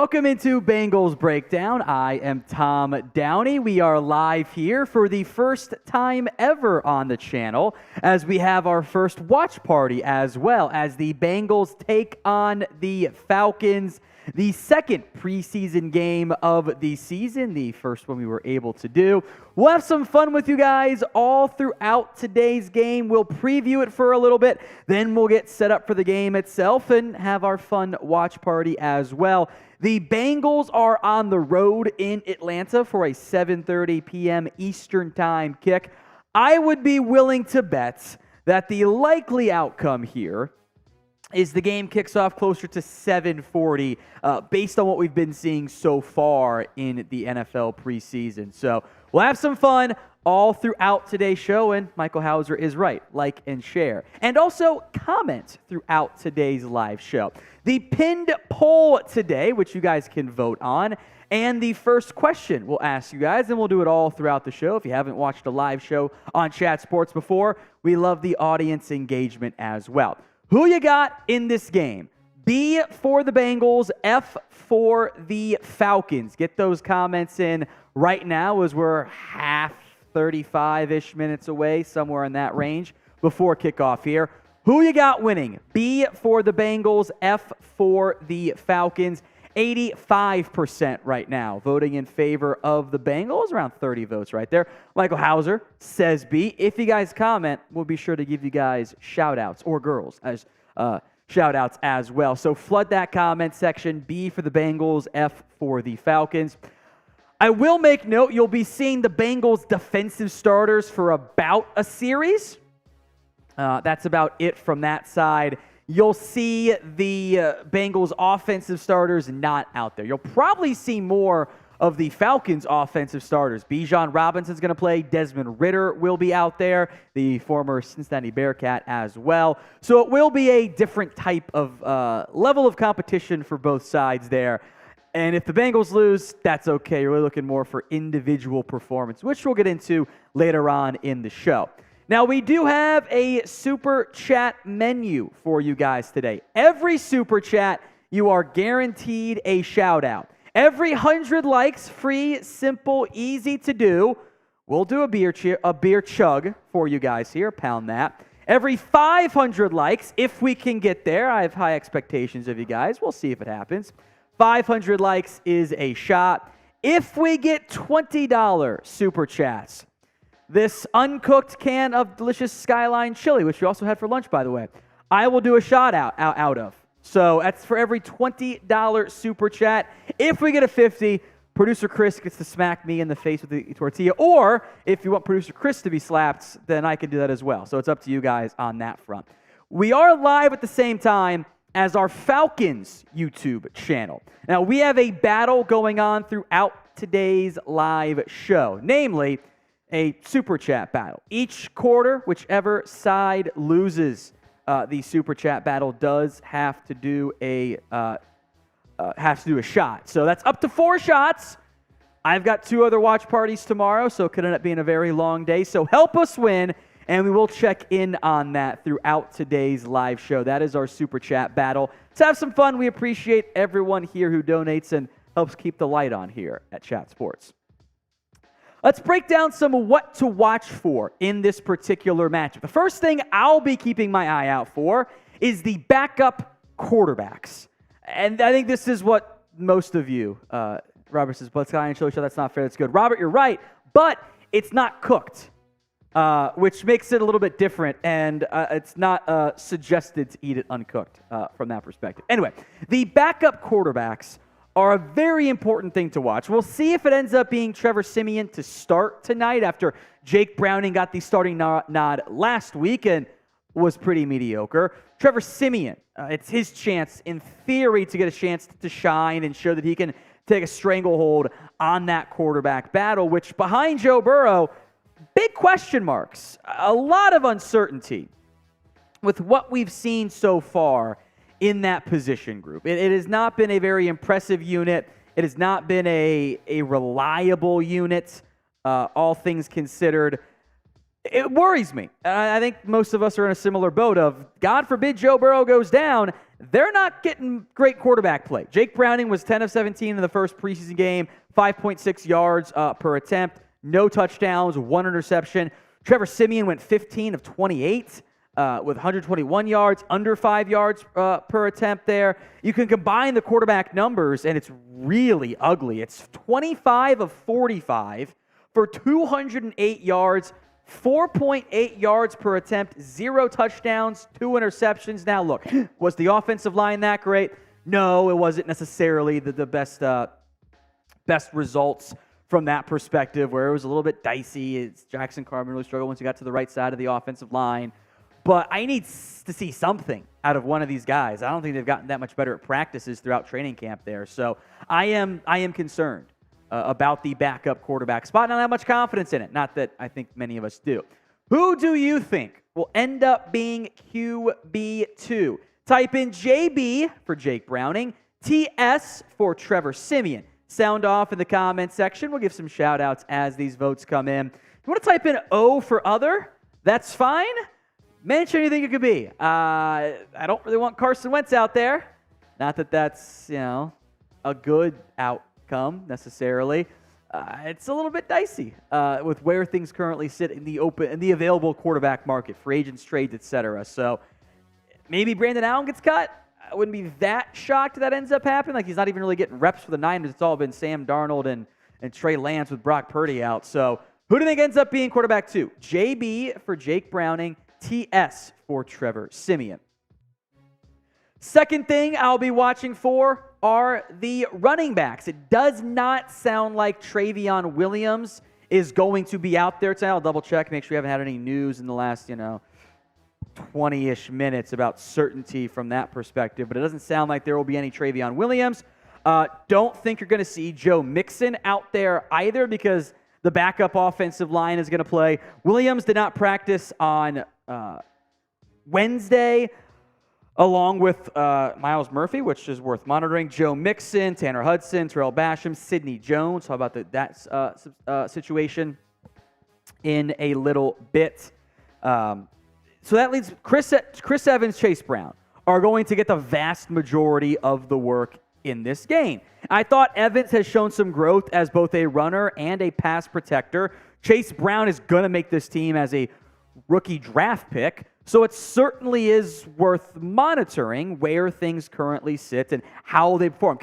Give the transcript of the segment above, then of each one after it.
Welcome into Bengals Breakdown. I am Tom Downey. We are live here for the first time ever on the channel as we have our first watch party as well as the Bengals take on the Falcons. The second preseason game of the season, the first one we were able to do. We'll have some fun with you guys all throughout today's game. We'll preview it for a little bit, then we'll get set up for the game itself and have our fun watch party as well. The Bengals are on the road in Atlanta for a 7:30 p.m. Eastern Time kick. I would be willing to bet that the likely outcome here is the game kicks off closer to 7:40 based on what we've been seeing so far in the NFL preseason. So we'll have some fun all throughout today's show, and Michael Hauser is right. Like and share. And also comment throughout today's live show. The pinned poll today, which you guys can vote on, and the first question we'll ask you guys, and we'll do it all throughout the show. If you haven't watched a live show on Chat Sports before, we love the audience engagement as well. Who you got in this game? B for the Bengals, F for the Falcons. Get those comments in right now as we're 35-ish minutes away, somewhere in that range, before kickoff here. Who you got winning? B for the Bengals, F for the Falcons. 85% right now voting in favor of the Bengals. Around 30 votes right there. Michael Hauser says B. If you guys comment, we'll be sure to give you guys shout-outs, or girls as shout-outs as well. So flood that comment section. B for the Bengals, F for the Falcons. I will make note, you'll be seeing the Bengals defensive starters for about a series. That's about it from that side. You'll see the Bengals offensive starters not out there. You'll probably see more of the Falcons offensive starters. Bijan Robinson's going to play. Desmond Ridder will be out there, the former Cincinnati Bearcat as well. So it will be a different type of level of competition for both sides there. And if the Bengals lose, that's okay. You're really looking more for individual performance, which we'll get into later on in the show. Now, we do have a Super Chat menu for you guys today. Every Super Chat, you are guaranteed a shout-out. Every 100 likes, free, simple, easy to do. We'll do a beer chug for you guys here. Pound that. Every 500 likes, if we can get there. I have high expectations of you guys. We'll see if it happens. 500 likes is a shot. If we get $20 Super Chats, this uncooked can of delicious Skyline chili, which we also had for lunch, by the way, I will do a shot out of. So that's for every $20 Super Chat. If we get a 50, Producer Chris gets to smack me in the face with the tortilla. Or if you want Producer Chris to be slapped, then I can do that as well. So it's up to you guys on that front. We are live at the same time as our Falcons YouTube channel. Now, we have a battle going on throughout today's live show, namely a Super Chat battle. Each quarter, whichever side loses the Super Chat battle does have to do a shot. So that's up to 4 shots. I've got 2 other watch parties tomorrow, so it could end up being a very long day. So help us win, and we will check in on that throughout today's live show. That is our Super Chat battle. Let's have some fun. We appreciate everyone here who donates and helps keep the light on here at Chat Sports. Let's break down some what to watch for in this particular matchup. The first thing I'll be keeping my eye out for is the backup quarterbacks. And I think this is what most of you, Robert says, but Sky and Chili Show, that's not fair, that's good. Robert, you're right, but it's not cooked, which makes it a little bit different, and it's not suggested to eat it uncooked from that perspective. Anyway, the backup quarterbacks are a very important thing to watch. We'll see if it ends up being Trevor Siemian to start tonight after Jake Browning got the starting nod last week and was pretty mediocre. Trevor Siemian, it's his chance, in theory, to get a chance to shine and show that he can take a stranglehold on that quarterback battle, which behind Joe Burrow, big question marks, a lot of uncertainty with what we've seen so far in that position group. It has not been a very impressive unit. It has not been a reliable unit, all things considered. It worries me. I think most of us are in a similar boat of, God forbid Joe Burrow goes down, they're not getting great quarterback play. Jake Browning was 10 of 17 in the first preseason game, 5.6 yards per attempt, no touchdowns, 1 interception. Trevor Siemian went 15 of 28 with 121 yards, under 5 yards per attempt there. You can combine the quarterback numbers, and it's really ugly. It's 25 of 45 for 208 yards, 4.8 yards per attempt, 0 touchdowns, 2 interceptions. Now, look, was the offensive line that great? No, it wasn't necessarily the best results from that perspective, where it was a little bit dicey. Jackson Carman really struggled once he got to the right side of the offensive line. But I need to see something out of one of these guys. I don't think they've gotten that much better at practices throughout training camp there. So I am concerned about the backup quarterback spot. Not that much confidence in it. Not that I think many of us do. Who do you think will end up being QB2? Type in JB for Jake Browning, TS for Trevor Siemian. Sound off in the comment section. We'll give some shout-outs as these votes come in. If you want to type in O for other, that's fine. Mention anything it could be. I don't really want Carson Wentz out there. Not that that's, a good outcome necessarily. It's a little bit dicey with where things currently sit in the available quarterback market, free agents, trades, etc. So maybe Brandon Allen gets cut. I wouldn't be that shocked if that ends up happening. Like, he's not even really getting reps for the Niners. It's all been Sam Darnold and Trey Lance with Brock Purdy out. So who do you think ends up being quarterback 2? JB for Jake Browning, TS for Trevor Siemian. Second thing I'll be watching for are the running backs. It does not sound like Travion Williams is going to be out there tonight. I'll double check, make sure we haven't had any news in the last, 20-ish minutes about certainty from that perspective, but it doesn't sound like there will be any Travion Williams. Don't think you're going to see Joe Mixon out there either, because the backup offensive line is going to play. Williams did not practice on Wednesday, along with Miles Murphy, which is worth monitoring. Joe Mixon, Tanner Hudson, Terrell Basham, Sidney Jones. How about that situation in a little bit? So that leaves Chris Evans, Chase Brown are going to get the vast majority of the work in this game. I thought Evans has shown some growth as both a runner and a pass protector. Chase Brown is going to make this team as a rookie draft pick, so it certainly is worth monitoring where things currently sit and how they perform.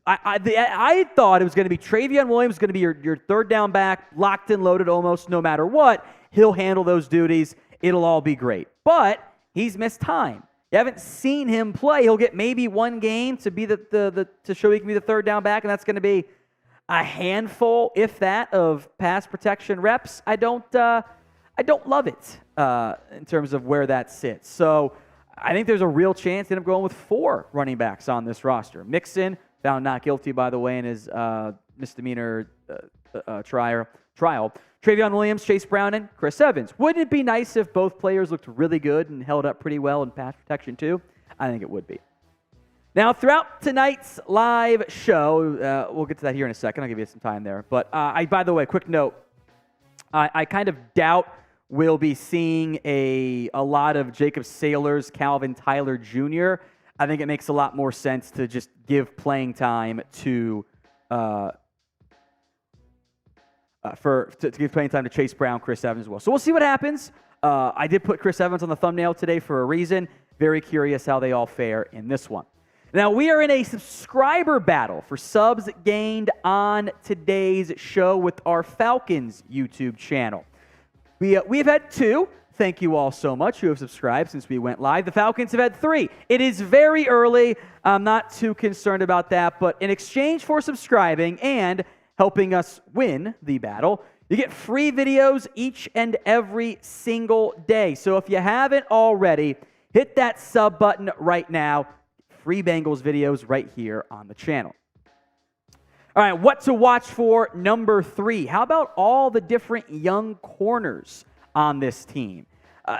I thought it was going to be Travion Williams going to be your third down back, locked and loaded almost no matter what. He'll handle those duties. It'll all be great. But he's missed time. You haven't seen him play. He'll get maybe one game to be to show he can be the third down back, and that's going to be a handful, if that, of pass protection reps. I don't love it in terms of where that sits. So I think there's a real chance to end up going with 4 running backs on this roster. Mixon, found not guilty, by the way, in his misdemeanor trial. Travion Williams, Chase Brown, and Chris Evans. Wouldn't it be nice if both players looked really good and held up pretty well in pass protection too? I think it would be. Now, throughout tonight's live show, we'll get to that here in a second. I'll give you some time there. But by the way, quick note, I kind of doubt we'll be seeing a lot of Jacob Saylor's Calvin Tyler Jr. I think it makes a lot more sense to just give playing time to give playing time to Chase Brown, Chris Evans as well. So we'll see what happens. I did put Chris Evans on the thumbnail today for a reason. Very curious how they all fare in this one. Now, we are in a subscriber battle for subs gained on today's show with our Falcons YouTube channel. We've had 2. Thank you all so much who have subscribed since we went live. The Falcons have had 3. It is very early. I'm not too concerned about that. But in exchange for subscribing and helping us win the battle, you get free videos each and every single day. So if you haven't already, hit that sub button right now. Free Bengals videos right here on the channel. All right, what to watch for number 3. How about all the different young corners on this team?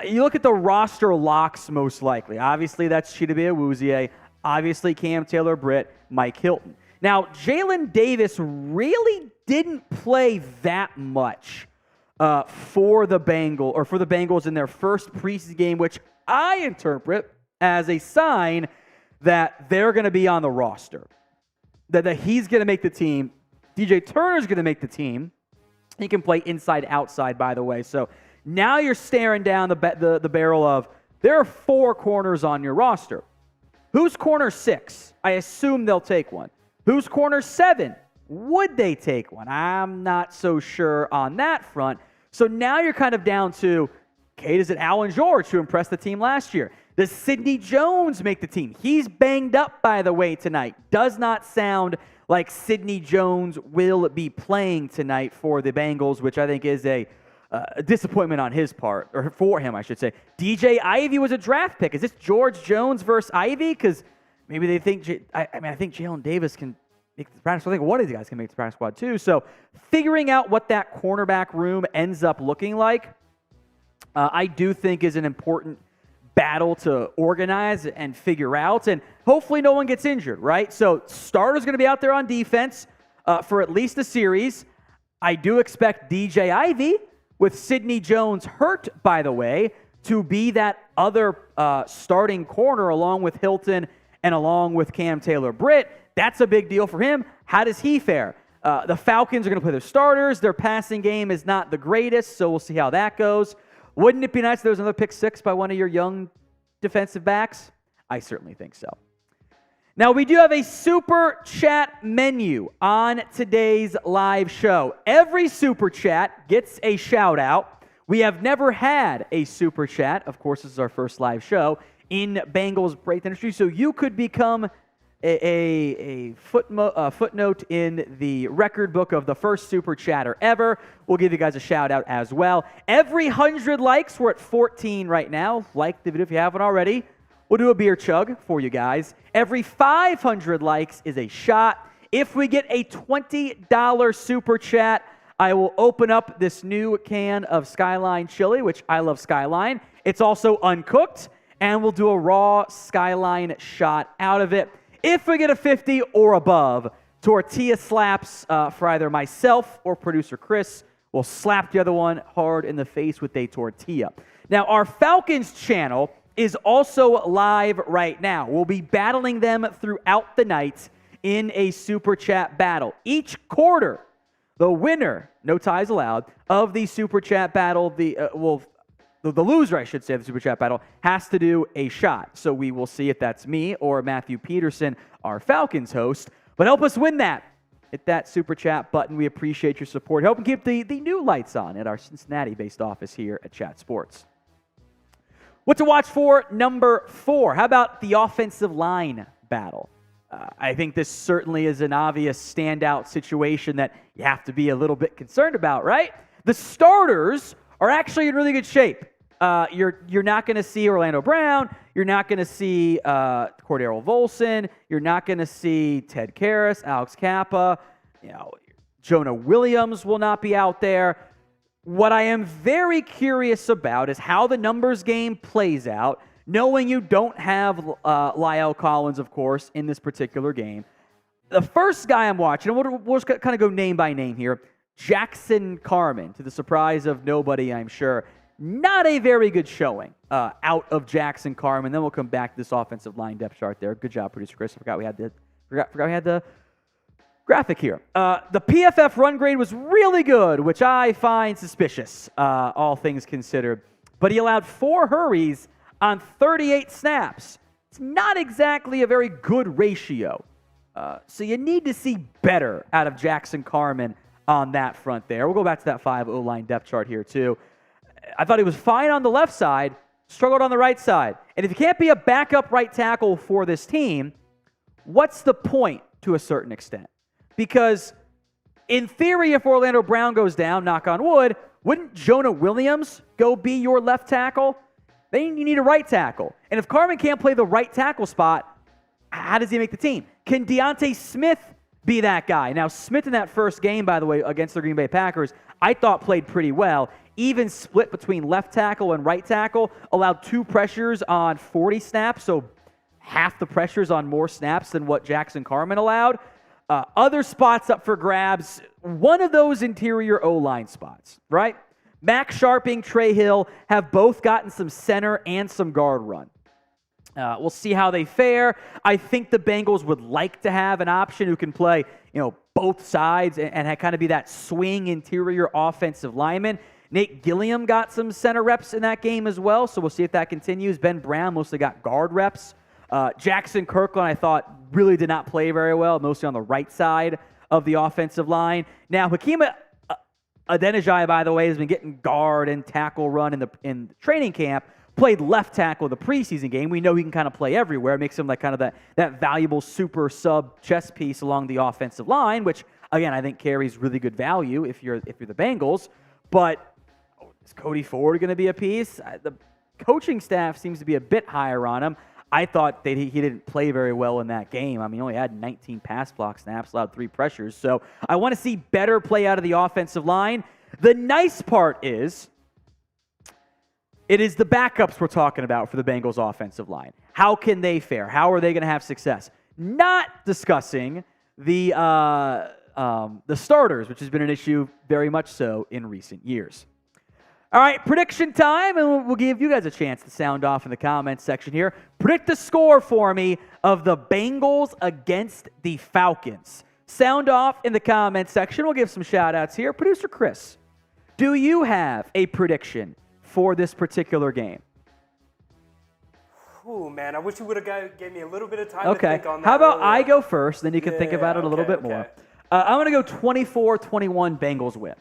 You look at the roster locks most likely. Obviously, that's Chidobe Awuzie. Obviously, Cam Taylor-Britt, Mike Hilton. Now, Jalen Davis really didn't play that much for the Bengals in their first preseason game, which I interpret as a sign that they're going to be on the roster, that he's going to make the team. DJ Turner's going to make the team. He can play inside, outside, by the way. So now you're staring down the barrel of there are 4 corners on your roster. Who's corner 6? I assume they'll take one. Who's corner 7? Would they take one? I'm not so sure on that front. So now you're kind of down to, okay, does it Allen George, who impressed the team last year? Does Sidney Jones make the team? He's banged up, by the way, tonight. Does not sound like Sidney Jones will be playing tonight for the Bengals, which I think is a disappointment on his part, or for him, I should say. DJ Ivey was a draft pick. Is this George Jones versus Ivey? Because maybe they think, I think Jalen Davis can make the practice. I think one of these guys can make the practice squad too. So figuring out what that cornerback room ends up looking like, I do think is an important battle to organize and figure out. And hopefully no one gets injured, right? So starter's going to be out there on defense for at least a series. I do expect DJ Ivey, with Sidney Jones hurt, by the way, to be that other starting corner along with Hilton and along with Cam Taylor-Britt. That's a big deal for him. How does he fare? The Falcons are going to play their starters. Their passing game is not the greatest, so we'll see how that goes. Wouldn't it be nice if there was another pick 6 by one of your young defensive backs? I certainly think so. Now, we do have a Super Chat menu on today's live show. Every Super Chat gets a shout-out. We have never had a Super Chat. Of course, this is our first live show in Bengals Breakdown Industry, so you could become a footnote in the record book of the first Super Chatter ever. We'll give you guys a shout-out as well. Every 100 likes, we're at 14 right now. Like the video if you haven't already. We'll do a beer chug for you guys. Every 500 likes is a shot. If we get a $20 Super Chat, I will open up this new can of Skyline chili, which I love Skyline. It's also uncooked, and we'll do a raw Skyline shot out of it. If we get a 50 or above, tortilla slaps for either myself or producer Chris. We'll slap the other one hard in the face with a tortilla. Now, our Falcons channel is also live right now. We'll be battling them throughout the night in a Super Chat battle. Each quarter, the winner, no ties allowed, of the Super Chat battle, the loser, I should say, of the Super Chat battle, has to do a shot. So we will see if that's me or Matthew Peterson, our Falcons host. But help us win that. Hit that Super Chat button. We appreciate your support. Help keep the new lights on at our Cincinnati-based office here at Chat Sports. What to watch for number 4? How about the offensive line battle? I think this certainly is an obvious standout situation that you have to be a little bit concerned about, right? The starters are actually in really good shape. You're not going to see Orlando Brown. You're not going to see Cordero Volson. You're not going to see Ted Karras, Alex Kappa. Jonah Williams will not be out there. What I am very curious about is how the numbers game plays out, knowing you don't have La'el Collins, of course, in this particular game. The first guy I'm watching, and we'll just kind of go name by name here, Jackson Carman, to the surprise of nobody, I'm sure. Not a very good showing out of Jackson Carman. Then we'll come back to this offensive line depth chart there. Good job, producer Chris. I forgot we had the graphic here. The PFF run grade was really good, which I find suspicious, all things considered. But he allowed 4 hurries on 38 snaps. It's not exactly a very good ratio. So you need to see better out of Jackson Carman on that front there. We'll go back to that 5 O-line depth chart here too. I thought he was fine on the left side, struggled on the right side. And if you can't be a backup right tackle for this team, what's the point to a certain extent? Because in theory, if Orlando Brown goes down, knock on wood, wouldn't Jonah Williams go be your left tackle? Then you need a right tackle. And if Carman can't play the right tackle spot, how does he make the team? Can Deontay Smith be that guy? Now, Smith in that first game, by the way, against the Green Bay Packers, I thought played pretty well. Even split between left tackle and right tackle, allowed 2 pressures on 40 snaps, so half the pressures on more snaps than what Jackson Carman allowed. Other spots up for grabs, one of those interior O-line spots, right? Max Sharping, Trey Hill have both gotten some center and some guard run. We'll see how they fare. I think the Bengals would like to have an option who can play, both sides and kind of be that swing interior offensive lineman. Nate Gilliam got some center reps in that game as well, so we'll see if that continues. Ben Brown mostly got guard reps. Jackson Kirkland, I thought, really did not play very well, mostly on the right side of the offensive line. Now, Hakeem Adeniji, by the way, has been getting guard and tackle run in the training camp. Played left tackle in the preseason game. We know he can kind of play everywhere. It makes him like kind of that valuable super sub chess piece along the offensive line, which again I think carries really good value if you're the Bengals. But is Cody Ford going to be a piece? The coaching staff seems to be a bit higher on him. I thought that he didn't play very well in that game. I mean, he only had 19 pass block snaps, allowed 3 pressures. So I want to see better play out of the offensive line. The nice part is, it is the backups we're talking about for the Bengals offensive line. How can they fare? How are they going to have success? Not discussing the starters, which has been an issue very much so in recent years. All right, prediction time, and we'll give you guys a chance to sound off in the comments section here. Predict the score for me of the Bengals against the Falcons. Sound off in the comments section. We'll give some shout-outs here. Producer Chris, do you have a prediction for this particular game? Oh, man, I wish you would have gave me a little bit of time to think on that. How about I go first, then you can think about it a little bit more. I'm going to go 24-21 Bengals win.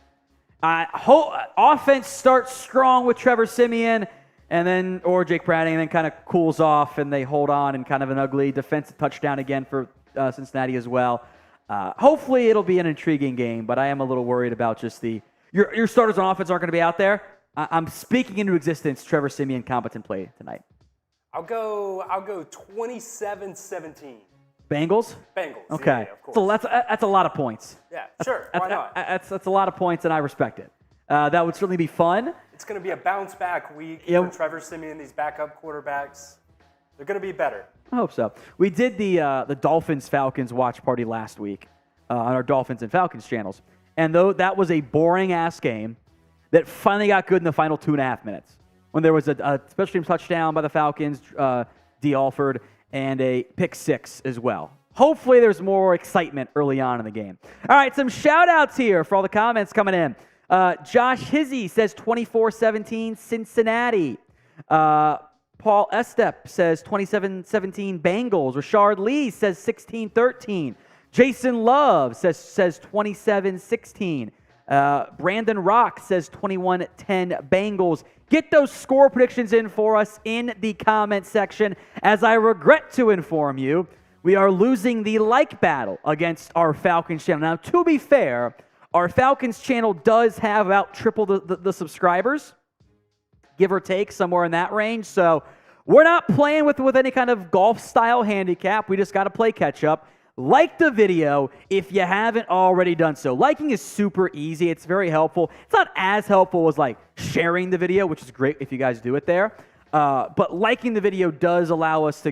Offense starts strong with Trevor Siemian or Jake Browning, and then kind of cools off, and they hold on, and kind of an ugly defensive touchdown again for Cincinnati as well. Hopefully it'll be an intriguing game, but I am a little worried about just your starters on offense aren't going to be out there. I'm speaking into existence Trevor Siemian competent play tonight. I'll go 27-17. Bengals? Bengals. Okay. Yeah, of course. So that's a lot of points. Yeah, sure. Why not? That's a lot of points, and I respect it. That would certainly be fun. It's going to be a bounce back week for Trevor Siemian. These backup quarterbacks, they're going to be better. I hope so. We did the Dolphins-Falcons watch party last week on our Dolphins and Falcons channels, and though that was a boring-ass game, that finally got good in the final 2.5 minutes when there was a special team touchdown by the Falcons, D. Alford, and a pick 6 as well. Hopefully there's more excitement early on in the game. All right, some shout-outs here for all the comments coming in. Josh Hizzy says 24-17 Cincinnati. Paul Estep says 27-17 Bengals. Rashard Lee says 16-13. Jason Love says 27-16. Brandon Rock says 21-10 Bengals. Get those score predictions in for us in the comment section. As I regret to inform you, we are losing the like battle against our Falcons channel. Now, to be fair, our Falcons channel does have about triple the subscribers, give or take, somewhere in that range. So we're not playing with any kind of golf-style handicap. We just got to play catch-up. Like the video if you haven't already done so. Liking is super easy. It's very helpful. It's not as helpful as like sharing the video, which is great if you guys do it there. But liking the video does allow us to,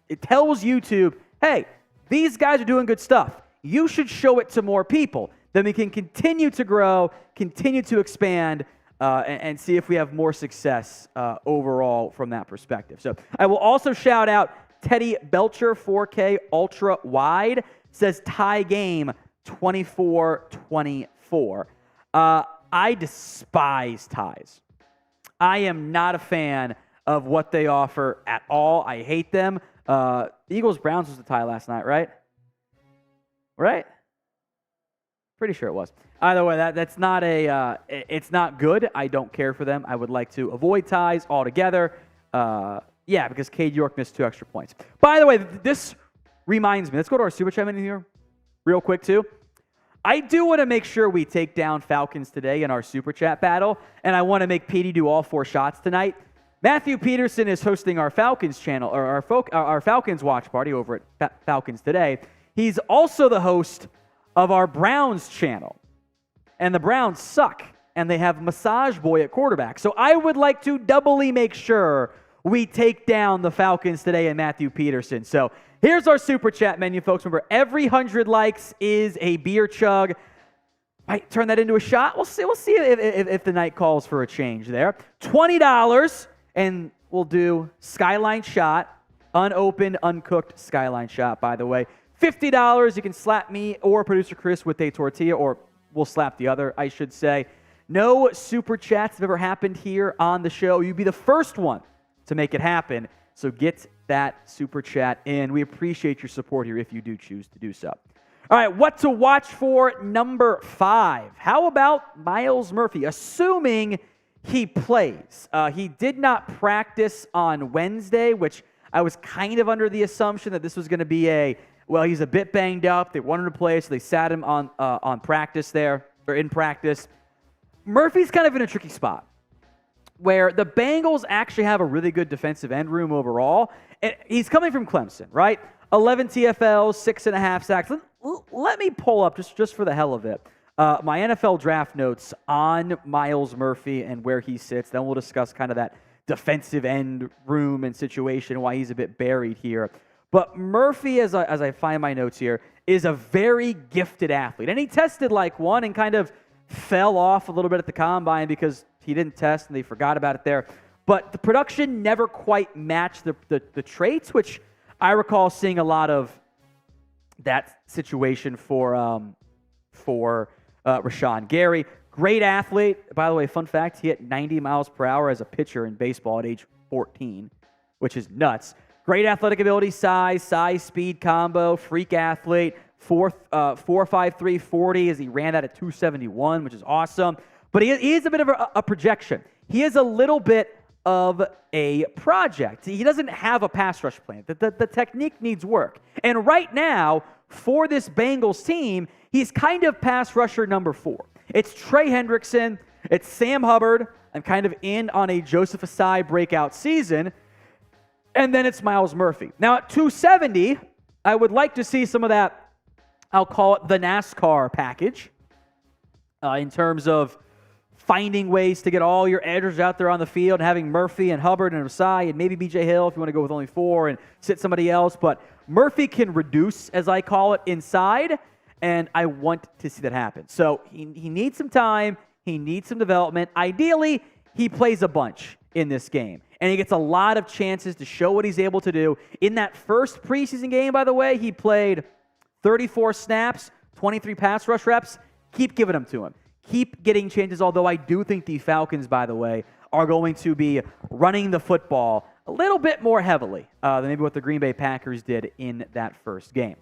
it tells YouTube, hey, these guys are doing good stuff. You should show it to more people. Then we can continue to grow, continue to expand, and see if we have more success overall from that perspective. So I will also shout out Teddy Belcher, 4K Ultra Wide, says tie game 24-24. I despise ties. I am not a fan of what they offer at all. I hate them. Eagles-Browns was the tie last night, right? Right? Pretty sure it was. Either way, that's not it's not good. I don't care for them. I would like to avoid ties altogether. Yeah, because Cade York missed 2 extra points. By the way, this reminds me. Let's go to our Super Chat menu here real quick, too. I do want to make sure we take down Falcons today in our Super Chat battle, and I want to make Petey do all 4 shots tonight. Matthew Peterson is hosting our Falcons channel, or our Falcons watch party over at Falcons Today. He's also the host of our Browns channel, and the Browns suck, and they have Massage Boy at quarterback. So I would like to doubly make sure we take down the Falcons today and Matthew Peterson. So here's our Super Chat menu, folks. Remember, every 100 likes is a beer chug. Might turn that into a shot. We'll see if the night calls for a change there. $20, and we'll do Skyline shot, Unopened, uncooked skyline shot, by the way. $50, you can slap me or producer Chris with a tortilla, or we'll slap the other, I should say. No super chats have ever happened here on the show. You'd be the first one to make it happen. So get that super chat in. We appreciate your support here if you do choose to do so. All right, what to watch for number 5. How about Myles Murphy? Assuming he plays. He did not practice on Wednesday, which I was kind of under the assumption that this was going to be he's a bit banged up. They wanted to play, so they sat him on practice there, or in practice. Murphy's kind of in a tricky spot where the Bengals actually have a really good defensive end room overall. And he's coming from Clemson, right? 11 TFLs, 6.5 sacks. Let me pull up, just for the hell of it, my NFL draft notes on Myles Murphy and where he sits. Then we'll discuss kind of that defensive end room and situation, why he's a bit buried here. But Murphy, as I find my notes here, is a very gifted athlete. And he tested like one and kind of fell off a little bit at the combine because he didn't test and they forgot about it there. But the production never quite matched the traits, which I recall seeing a lot of that situation for Rashawn Gary. Great athlete. By the way, fun fact, he hit 90 miles per hour as a pitcher in baseball at age 14, which is nuts. Great athletic ability, size, speed combo, freak athlete, 4.53 40 as he ran that at 271, which is awesome. But he is a bit of a projection. He is a little bit of a project. He doesn't have a pass rush plan. The technique needs work. And right now, for this Bengals team, he's kind of pass rusher number 4. It's Trey Hendrickson. It's Sam Hubbard. I'm kind of in on a Joseph Asai breakout season. And then it's Myles Murphy. Now, at 270, I would like to see some of that, I'll call it the NASCAR package, in terms of finding ways to get all your edges out there on the field, and having Murphy and Hubbard and Asai and maybe B.J. Hill if you want to go with only 4 and sit somebody else. But Murphy can reduce, as I call it, inside, and I want to see that happen. So he needs some time. He needs some development. Ideally, he plays a bunch in this game, and he gets a lot of chances to show what he's able to do. In that first preseason game, by the way, he played 34 snaps, 23 pass rush reps. Keep giving them to him. Keep getting chances, although I do think the Falcons, by the way, are going to be running the football a little bit more heavily than maybe what the Green Bay Packers did in that first game.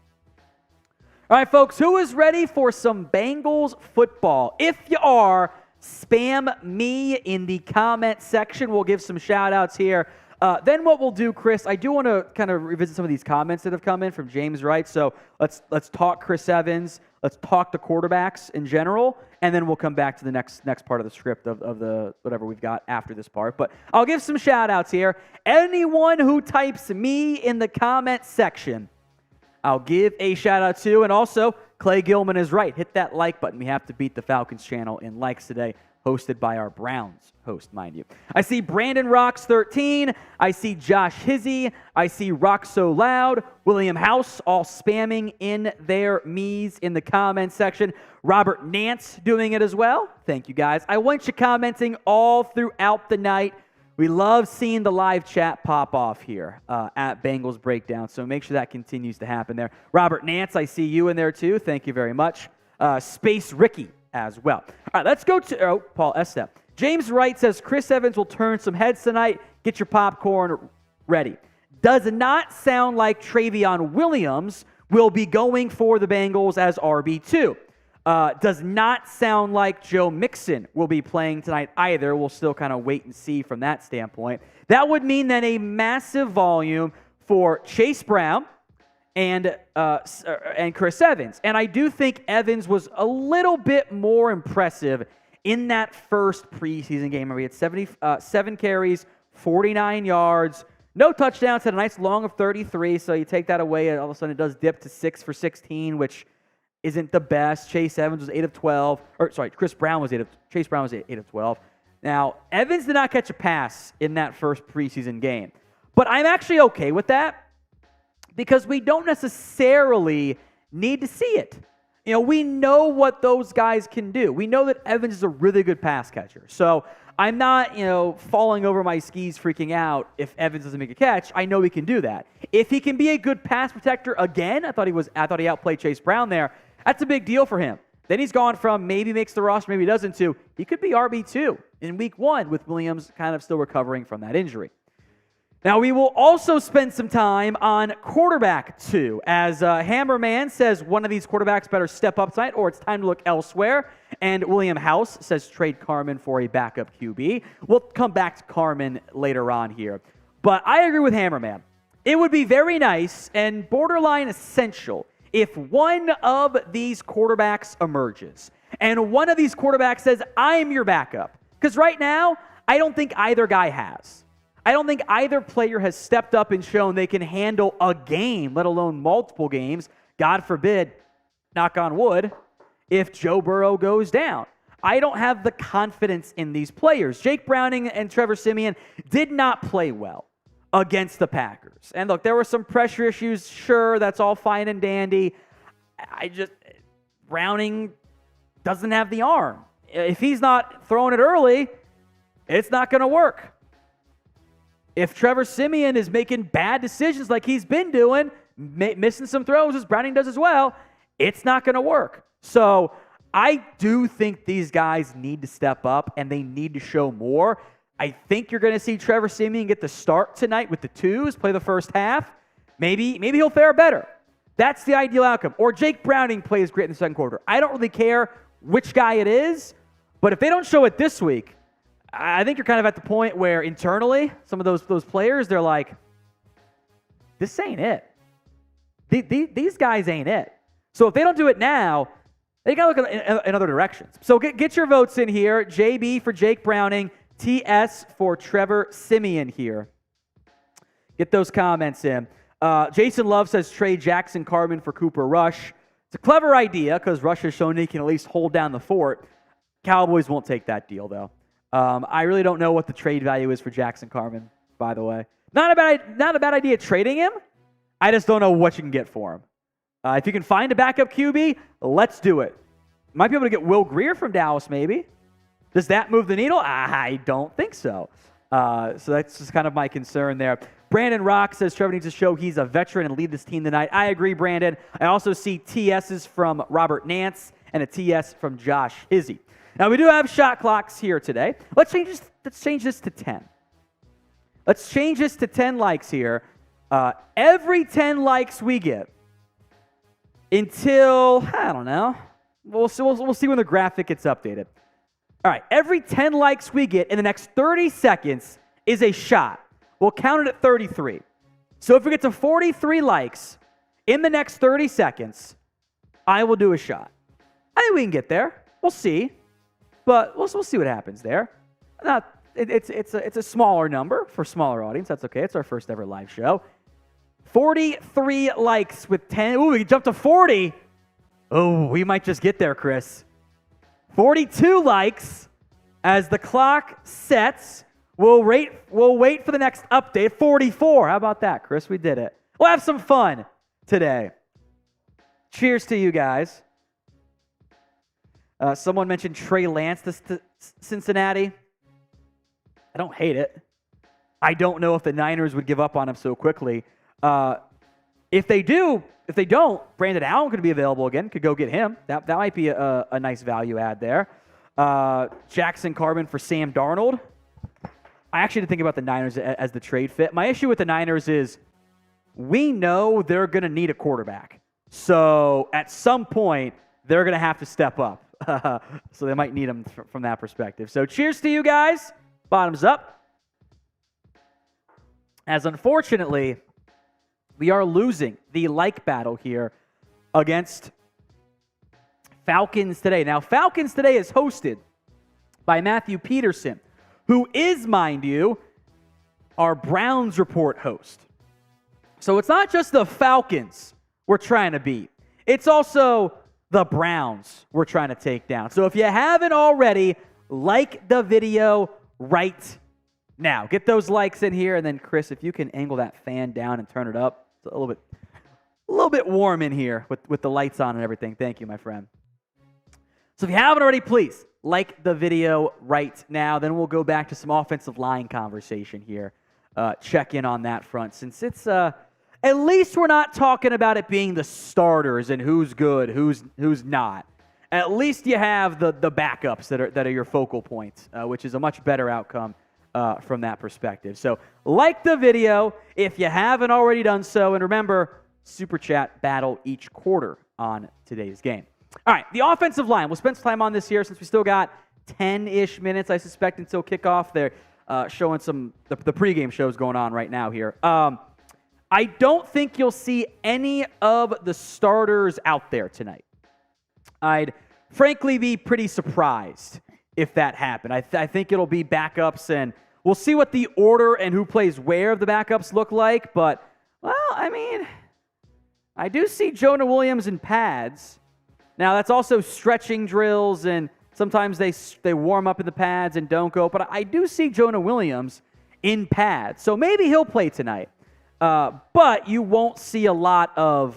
All right, folks, who is ready for some Bengals football? If you are, spam me in the comment section. We'll give some shout-outs here. Then what we'll do, Chris, I do want to kind of revisit some of these comments that have come in from James Wright. So let's talk Chris Evans. Let's talk the quarterbacks in general, and then we'll come back to the next part of the script of the whatever we've got after this part. But I'll give some shout-outs here. Anyone who types me in the comment section, I'll give a shout-out to. And also, Clay Gilman is right. Hit that like button. We have to beat the Falcons channel in likes today, hosted by our Browns host, mind you. I see Brandon Rocks 13. I see Josh Hizzy. I see Rock So Loud. William House all spamming in their me's in the comment section. Robert Nance doing it as well. Thank you, guys. I want you commenting all throughout the night. We love seeing the live chat pop off here at Bengals Breakdown, so make sure that continues to happen there. Robert Nance, I see you in there too. Thank you very much. Space Ricky as well. All right, let's go to Paul Estep. James Wright says Chris Evans will turn some heads tonight. Get your popcorn ready. Does not sound like Travion Williams will be going for the Bengals as RB2. Does not sound like Joe Mixon will be playing tonight either. We'll still kind of wait and see from that standpoint. That would mean then a massive volume for Chase Brown and Chris Evans. And I do think Evans was a little bit more impressive in that first preseason game where he had 77 carries, 49 yards, no touchdowns, had a nice long of 33, so you take that away, and all of a sudden it does dip to 6 for 16, which isn't the best. Chase Evans was 8 of 12. Chase Brown was 8 of 12. Now, Evans did not catch a pass in that first preseason game. But I'm actually okay with that because we don't necessarily need to see it. You know, we know what those guys can do. We know that Evans is a really good pass catcher. So I'm not, falling over my skis freaking out if Evans doesn't make a catch. I know he can do that. If he can be a good pass protector again, I thought he outplayed Chase Brown there. That's a big deal for him. Then he's gone from maybe makes the roster, maybe doesn't, to he could be RB2 in week 1 with Williams kind of still recovering from that injury. Now, we will also spend some time on quarterback 2, as Hammerman says one of these quarterbacks better step up tonight or it's time to look elsewhere. And William House says trade Carmen for a backup QB. We'll come back to Carmen later on here. But I agree with Hammerman. It would be very nice and borderline essential if one of these quarterbacks emerges and one of these quarterbacks says, I'm your backup. Because right now, I don't think either guy has. I don't think either player has stepped up and shown they can handle a game, let alone multiple games. God forbid, knock on wood, if Joe Burrow goes down. I don't have the confidence in these players. Jake Browning and Trevor Siemian did not play well against the Packers. And look, there were some pressure issues. Sure, that's all fine and dandy. Browning doesn't have the arm. If he's not throwing it early, it's not going to work. If Trevor Siemian is making bad decisions like he's been doing, missing some throws as Browning does as well, it's not going to work. So I do think these guys need to step up and they need to show more. I think you're going to see Trevor Siemian get the start tonight with the 2s, play the first half. Maybe he'll fare better. That's the ideal outcome. Or Jake Browning plays great in the second quarter. I don't really care which guy it is, but if they don't show it this week, I think you're kind of at the point where internally, some of those players, they're like, this ain't it. These guys ain't it. So if they don't do it now, they got to look in other directions. So get your votes in here. JB for Jake Browning, TS for Trevor Siemian here. Get those comments in. Jason Love says trade Jackson Carman for Cooper Rush. It's a clever idea because Rush has shown he can at least hold down the fort. Cowboys won't take that deal, though. I really don't know what the trade value is for Jackson Carman, by the way. Not a bad idea trading him. I just don't know what you can get for him. If you can find a backup QB, let's do it. Might be able to get Will Grier from Dallas, maybe. Does that move the needle? I don't think so. So that's just kind of my concern there. Brandon Rock says Trevor needs to show he's a veteran and lead this team tonight. I agree, Brandon. I also see TSs from Robert Nance and a TS from Josh Hizzy. Now, we do have shot clocks here today. Let's change this to 10. Let's change this to 10 likes here. Every 10 likes we get until, I don't know, we'll see when the graphic gets updated. All right, every 10 likes we get in the next 30 seconds is a shot. We'll count it at 33. So if we get to 43 likes in the next 30 seconds, I will do a shot. I think we can get there. We'll see. But we'll see what happens there. It's a smaller number for smaller audience. That's okay. It's our first ever live show. 43 likes with 10. Ooh, we can jump to 40. Oh, we might just get there, Chris. 42 likes as the clock sets. We'll wait for the next update. 44. How about that, Chris? We did it. We'll have some fun today. Cheers to you guys. Someone mentioned Trey Lance to Cincinnati. I don't hate it. I don't know if the Niners would give up on him so quickly. If they don't, Brandon Allen could be available again. Could go get him. That might be a nice value add there. Jackson Carman for Sam Darnold. I actually didn't think about the Niners as the trade fit. My issue with the Niners is we know they're going to need a quarterback. So at some point, they're going to have to step up. So they might need him from that perspective. So cheers to you guys. Bottoms up. As unfortunately, we are losing the like battle here against Falcons Today. Now, Falcons Today is hosted by Matthew Peterson, who is, mind you, our Browns Report host. So it's not just the Falcons we're trying to beat. It's also the Browns we're trying to take down. So if you haven't already, like the video right now. Get those likes in here, and then Chris, if you can angle that fan down and turn it up. It's a little bit warm in here with the lights on and everything. Thank you, my friend. So if you haven't already, please like the video right now. Then we'll go back to some offensive line conversation here. Check in on that front, since it's at least we're not talking about it being the starters and who's good, who's not. At least you have the backups that are your focal points, which is a much better outcome from that perspective. So like the video if you haven't already done so, and remember, Super Chat battle each quarter on today's game. All right, the offensive line. We'll spend some time on this here since we still got 10-ish minutes, I suspect, until kickoff. They're showing the pregame shows going on right now here. I don't think you'll see any of the starters out there tonight. I'd frankly be pretty surprised if that happened. I think it'll be backups, and we'll see what the order and who plays where of the backups look like. But, well, I mean, I do see Jonah Williams in pads. Now, that's also stretching drills, and sometimes they warm up in the pads and don't go. But I do see Jonah Williams in pads, so maybe he'll play tonight. But you won't see a lot of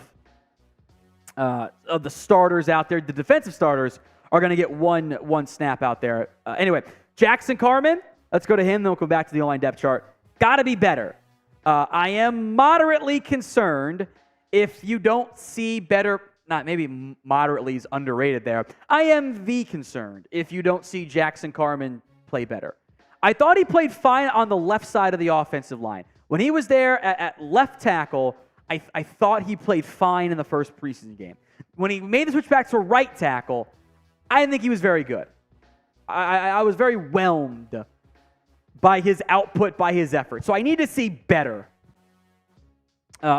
the starters out there. The defensive starters are going to get one snap out there. Anyway, Jackson Carman, let's go to him, then we'll go back to the O-line depth chart. Got to be better. I am moderately concerned if you don't see better, not maybe moderately is underrated there. I am concerned if you don't see Jackson Carman play better. I thought he played fine on the left side of the offensive line. When he was there at left tackle, I thought he played fine in the first preseason game. When he made the switch back to right tackle, I didn't think he was very good. I was very whelmed by his output, by his effort. So I need to see better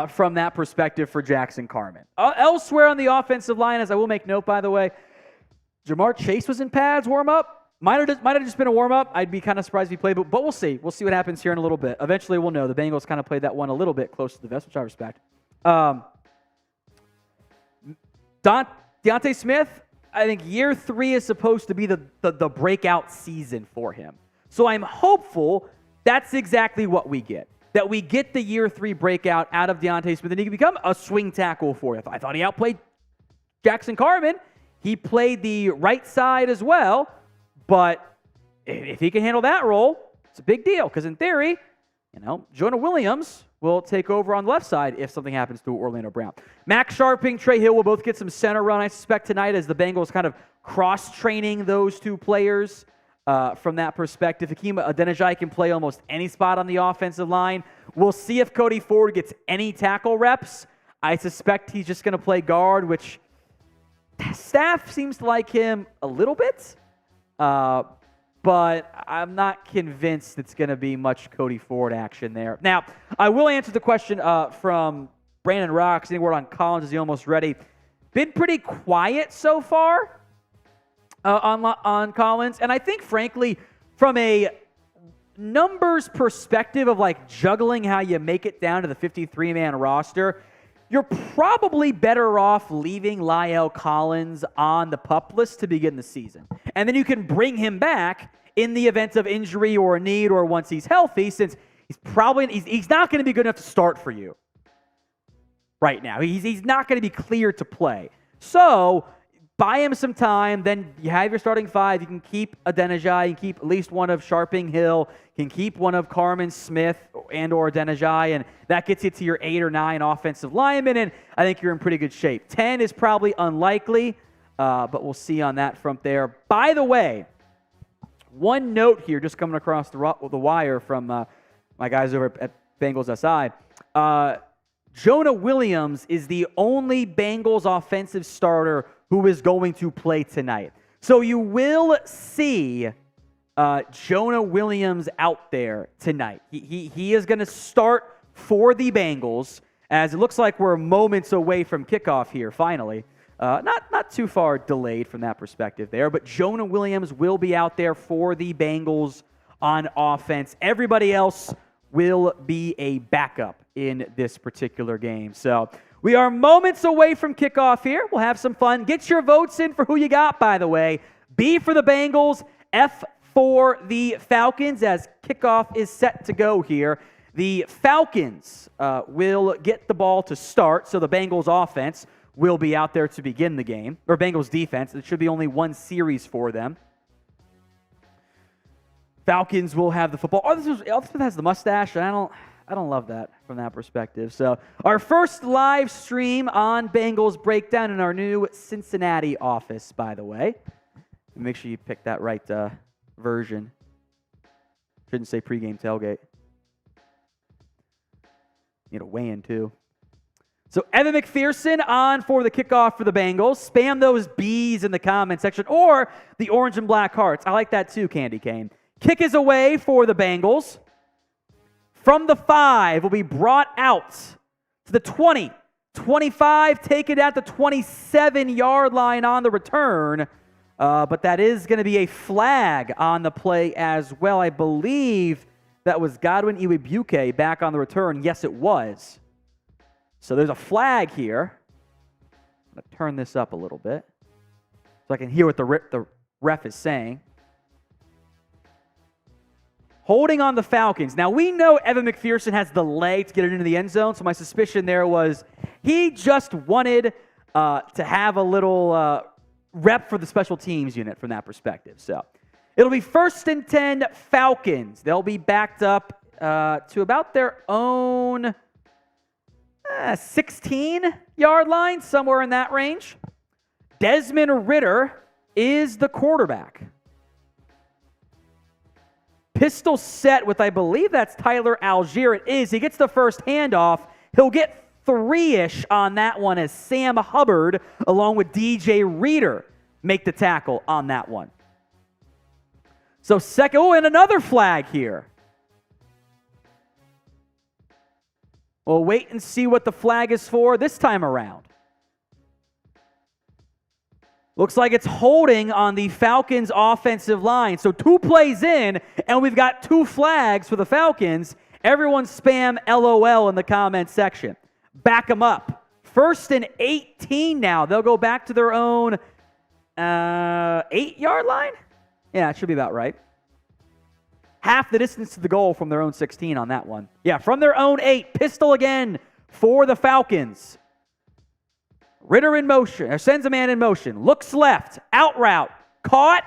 from that perspective for Jackson Carman. Elsewhere on the offensive line, as I will make note, by the way, Jamar Chase was in pads warm-up. Might have just been a warm-up. I'd be kind of surprised if he played, but we'll see. We'll see what happens here in a little bit. Eventually, we'll know. The Bengals kind of played that one a little bit close to the vest, which I respect. Deontay Smith, I think year 3 is supposed to be the breakout season for him. So I'm hopeful that's exactly what we get, that we get the year 3 breakout out of Deontay Smith, and he can become a swing tackle for you. I thought he outplayed Jackson Carman. He played the right side as well. But if he can handle that role, it's a big deal because in theory, Jonah Williams will take over on the left side if something happens to Orlando Brown. Max Sharping, Trey Hill will both get some center run, I suspect, tonight as the Bengals kind of cross-training those two players from that perspective. Hakeem Adeniji can play almost any spot on the offensive line. We'll see if Cody Ford gets any tackle reps. I suspect he's just going to play guard, which staff seems to like him a little bit. But I'm not convinced it's going to be much Cody Ford action there. Now, I will answer the question from Brandon Rocks. Any word on Collins? Is he almost ready? Been pretty quiet so far on Collins. And I think, frankly, from a numbers perspective of like juggling how you make it down to the 53-man roster, you're probably better off leaving La'el Collins on the PUP list to begin the season. And then you can bring him back in the event of injury or need or once he's healthy, since he's not going to be good enough to start for you right now. He's not going to be cleared to play. So buy him some time, then you have your starting 5. You can keep Adeniji, you can keep at least one of Sharping, Hill, you can keep one of Carman, Smith, and or Adeniji, and that gets you to your 8 or 9 offensive linemen, and I think you're in pretty good shape. 10 is probably unlikely, but we'll see on that front there. By the way, one note here, just coming across the wire from my guys over at Bengals SI. Jonah Williams is the only Bengals offensive starter who is going to play tonight. So you will see Jonah Williams out there tonight. He is going to start for the Bengals, as it looks like we're moments away from kickoff here, finally. Not too far delayed from that perspective there, but Jonah Williams will be out there for the Bengals on offense. Everybody else will be a backup in this particular game. So we are moments away from kickoff here. We'll have some fun. Get your votes in for who you got, by the way. B for the Bengals, F for the Falcons, as kickoff is set to go here. The Falcons will get the ball to start, so the Bengals offense will be out there to begin the game, or Bengals defense. It should be only one series for them. Falcons will have the football. Arthur Smith has the mustache, and I don't love that from that perspective. So our first live stream on Bengals Breakdown in our new Cincinnati office, by the way. Make sure you pick that right version. Shouldn't say pregame tailgate. Need a weigh-in, too. So Evan McPherson on for the kickoff for the Bengals. Spam those B's in the comment section, or the orange and black hearts. I like that too, Candy Cane. Kick is away for the Bengals. From the 5 will be brought out to the 20. 25, taken at the 27-yard line on the return. But that is going to be a flag on the play as well. I believe that was Godwin Iwebuike back on the return. Yes, it was. So there's a flag here. I'm going to turn this up a little bit so I can hear what the ref is saying. Holding on the Falcons. Now, we know Evan McPherson has the leg to get it into the end zone, so my suspicion there was he just wanted to have a little rep for the special teams unit from that perspective. So it'll be 1st and 10 Falcons. They'll be backed up to about their own 16-yard line, somewhere in that range. Desmond Ridder is the quarterback. Pistol set with, I believe that's Tyler Algier. It is. He gets the first handoff. He'll get 3-ish on that one as Sam Hubbard, along with DJ Reader, make the tackle on that one. So second, and another flag here. We'll wait and see what the flag is for this time around. Looks like it's holding on the Falcons' offensive line. So 2 plays in, and we've got 2 flags for the Falcons. Everyone spam LOL in the comment section. Back them up. 1st and 18 now. They'll go back to their own 8-yard line? Yeah, it should be about right. Half the distance to the goal from their own 16 on that one. Yeah, from their own 8. Pistol again for the Falcons. Ridder in motion, or sends a man in motion. Looks left, out route. Caught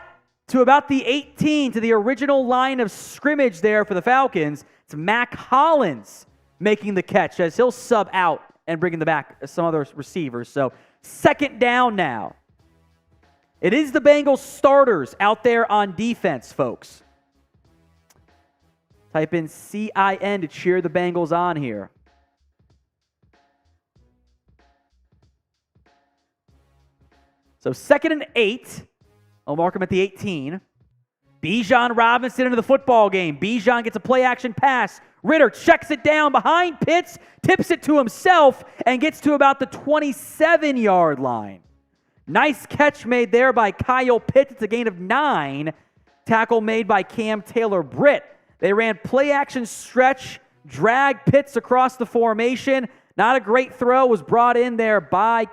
to about the 18, to the original line of scrimmage there for the Falcons. It's Mac Hollins making the catch as he'll sub out and bring in the back some other receivers. So 2nd down now. It is the Bengals starters out there on defense, folks. Type in CIN to cheer the Bengals on here. So 2nd and 8. I'll mark him at the 18. Bijan Robinson into the football game. Bijan gets a play-action pass. Ridder checks it down behind Pitts, tips it to himself, and gets to about the 27-yard line. Nice catch made there by Kyle Pitts. It's a gain of 9. Tackle made by Cam Taylor-Britt. They ran play-action stretch, drag Pitts across the formation. Not a great throw. Was brought in there by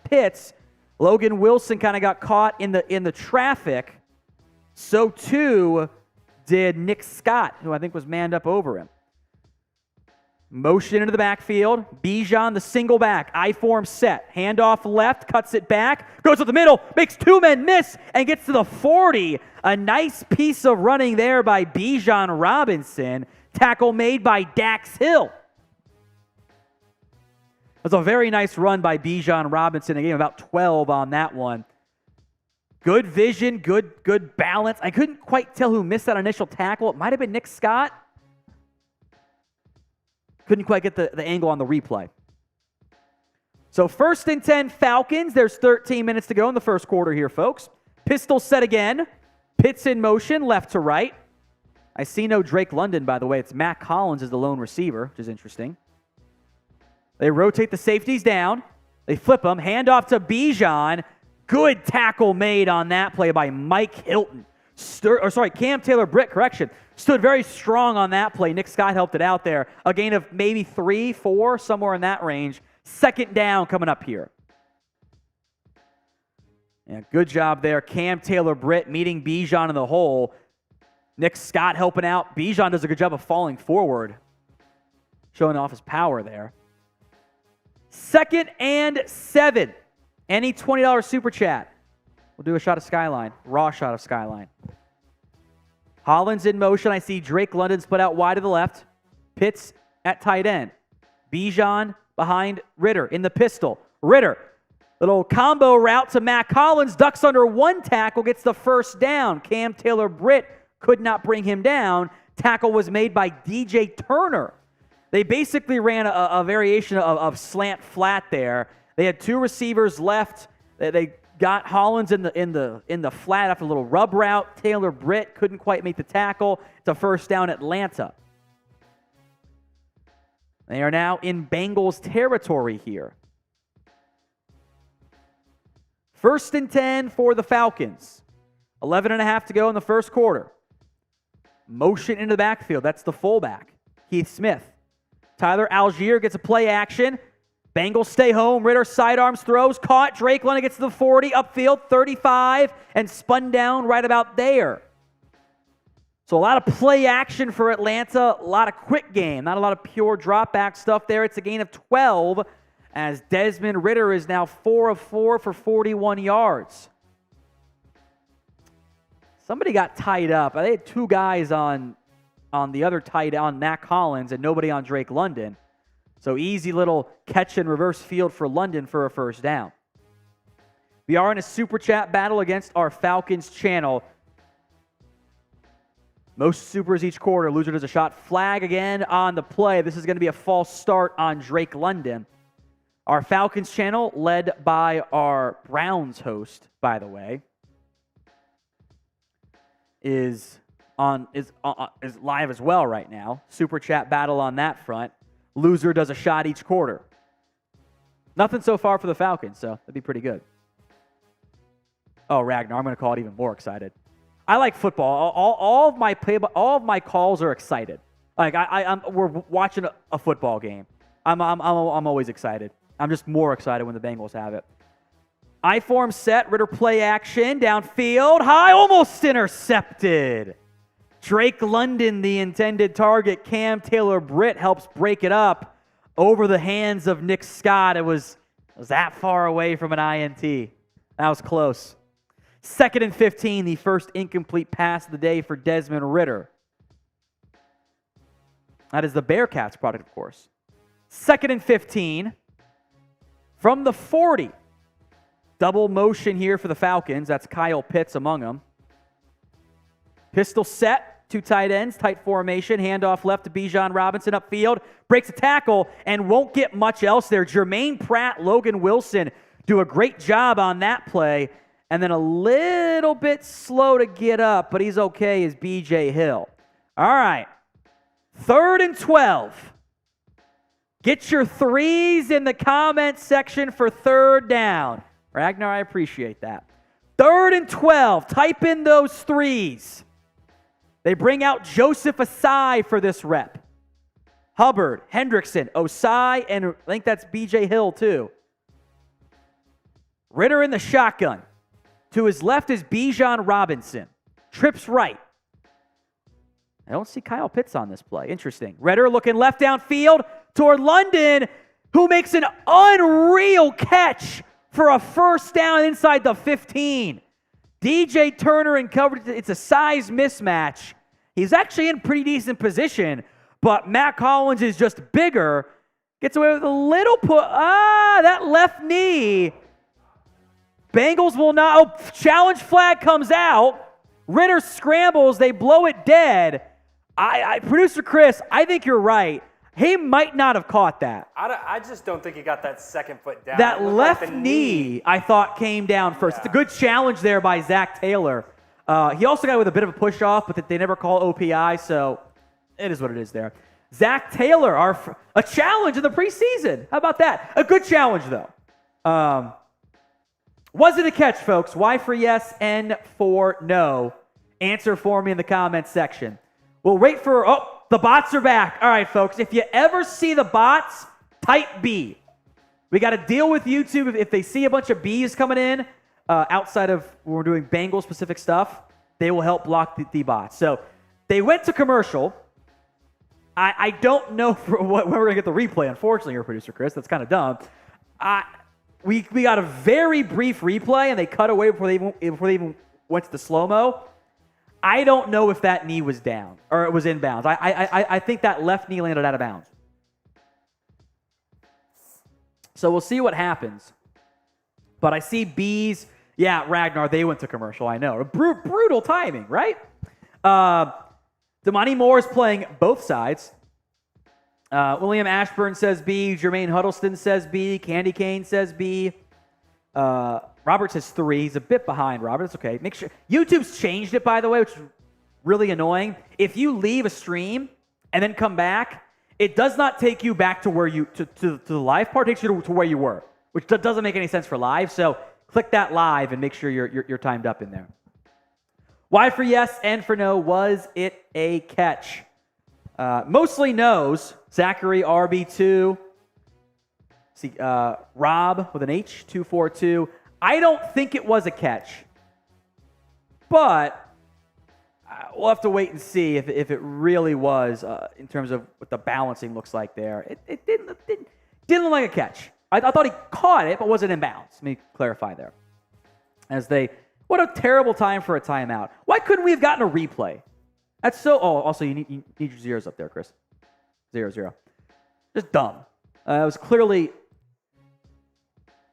Pitts. Logan Wilson kind of got caught in the traffic. So too did Nick Scott, who I think was manned up over him. Motion into the backfield. Bijan, the single back. I-form set. Handoff left, cuts it back, goes to the middle, makes 2 men miss, and gets to the 40. A nice piece of running there by Bijan Robinson. Tackle made by Dax Hill. It was a very nice run by Bijan Robinson. A game about 12 on that one. Good vision, good balance. I couldn't quite tell who missed that initial tackle. It might have been Nick Scott. Couldn't quite get the angle on the replay. So 1st and 10 Falcons. There's 13 minutes to go in the first quarter here, folks. Pistol set again. Pitts in motion, left to right. I see no Drake London, by the way. It's Mac Hollins as the lone receiver, which is interesting. They rotate the safeties down. They flip them. Hand off to Bijan. Good tackle made on that play by Mike Hilton. Cam Taylor-Britt, correction. Stood very strong on that play. Nick Scott helped it out there. A gain of maybe 3, 4, somewhere in that range. 2nd down coming up here. Yeah, good job there. Cam Taylor-Britt meeting Bijan in the hole. Nick Scott helping out. Bijan does a good job of falling forward, showing off his power there. 2nd and 7. Any $20 super chat. We'll do a shot of Skyline. Raw shot of Skyline. Hollins in motion. I see Drake London split out wide to the left. Pitts at tight end. Bijan behind Ritter in the pistol. Ritter, little combo route to Matt Collins. Ducks under one tackle, gets the first down. Cam Taylor-Britt could not bring him down. Tackle was made by DJ Turner. They basically ran a variation of slant flat there. They had two receivers left. They got Hollins in the flat after a little rub route. Taylor-Britt couldn't quite make the tackle. It's a first down, Atlanta. They are now in Bengals territory here. 1st and 10 for the Falcons. 11.5 to go in the first quarter. Motion into the backfield. That's the fullback, Keith Smith. Tyler Algier gets a play action. Bengals stay home. Ritter sidearms throws. Caught. Drake London gets to the 40. Upfield, 35. And spun down right about there. So a lot of play action for Atlanta. A lot of quick game. Not a lot of pure drop back stuff there. It's a gain of 12 as Desmond Ritter is now 4 of 4 for 41 yards. Somebody got tied up. They had two guys on the other tight on Matt Collins and nobody on Drake London. So easy little catch and reverse field for London for a first down. We are in a super chat battle against our Falcons channel. Most supers each quarter. Loser does a shot. Flag again on the play. This is going to be a false start on Drake London. Our Falcons channel, led by our Browns host, by the way, is live as well right now. Super chat battle on that front. Loser does a shot each quarter. Nothing so far for the Falcons, so that'd be pretty good. Oh, Ragnar, I'm going to call it even more excited. I like football. All of my calls are excited. Like we're watching a football game. I'm always excited. I'm just more excited when the Bengals have it. I-form set, Ritter play action, downfield, high, almost intercepted. Drake London, the intended target. Cam Taylor-Britt helps break it up over the hands of Nick Scott. It was that far away from an INT. That was close. 2nd and 15, the first incomplete pass of the day for Desmond Ritter. That is the Bearcats product, of course. 2nd and 15 from the 40. Double motion here for the Falcons. That's Kyle Pitts among them. Pistol set, two tight ends, tight formation, handoff left to Bijan Robinson upfield, breaks a tackle and won't get much else there. Jermaine Pratt, Logan Wilson do a great job on that play, and then a little bit slow to get up, but he's okay, is BJ Hill. All right, 3rd and 12. Get your threes in the comment section for 3rd down. Ragnar, I appreciate that. 3rd and 12. Type in those threes. They bring out Joseph Asai for this rep. Hubbard, Hendrickson, Osai, and I think that's BJ Hill too. Ritter in the shotgun. To his left is Bijan Robinson. Trips right. I don't see Kyle Pitts on this play. Interesting. Ritter looking left downfield toward London, who makes an unreal catch for a first down inside the 15. DJ Turner in coverage. It's a size mismatch. He's actually in pretty decent position, but Matt Collins is just bigger. Gets away with a little that left knee. Bengals will not. Oh, challenge flag comes out. Ritter scrambles. They blow it dead. Producer Chris, I think you're right. He might not have caught that. I just don't think he got that second foot down. That left knee, I thought, came down first. Yeah. It's a good challenge there by Zach Taylor. He also got it with a bit of a push-off, but they never call OPI, so it is what it is there. Zach Taylor, a challenge in the preseason. How about that? A good challenge, though. Was it a catch, folks? Y for yes, N for no. Answer for me in the comments section. We'll wait for... the bots are back. All right, folks. If you ever see the bots, type B. We got to deal with YouTube if they see a bunch of Bs coming in outside of when we're doing Bengal-specific stuff. They will help block the bots. So they went to commercial. I don't know when we're going to get the replay, unfortunately, here, Producer Chris. That's kind of dumb. We got a very brief replay, and they cut away before they even went to the slow-mo. I don't know if that knee was down or it was in bounds. I think that left knee landed out of bounds. So we'll see what happens. But I see Bees. Yeah, Ragnar, they went to commercial. I know. Brutal timing, right? Damani Moore is playing both sides. William Ashburn says B. Jermaine Huddleston says B. Candy Cane says B. Robert says 3. He's a bit behind, Robert. It's okay. Make sure. YouTube's changed it, by the way, which is really annoying. If you leave a stream and then come back, it does not take you back to where you to the live part. It takes you to where you were, which doesn't make any sense for live. So click that live and make sure you're timed up in there. Y for yes, N for no. Was it a catch? Mostly no's. Zachary RB2. See, Rob with an H, 242. I don't think it was a catch, but we'll have to wait and see if it really was in terms of what the balancing looks like there. It didn't look like a catch. I thought he caught it, but wasn't in bounds. Let me clarify there. What a terrible time for a timeout. Why couldn't we have gotten a replay? That's so. Oh, also you need your zeros up there, Chris. 0-0. Just dumb. It was clearly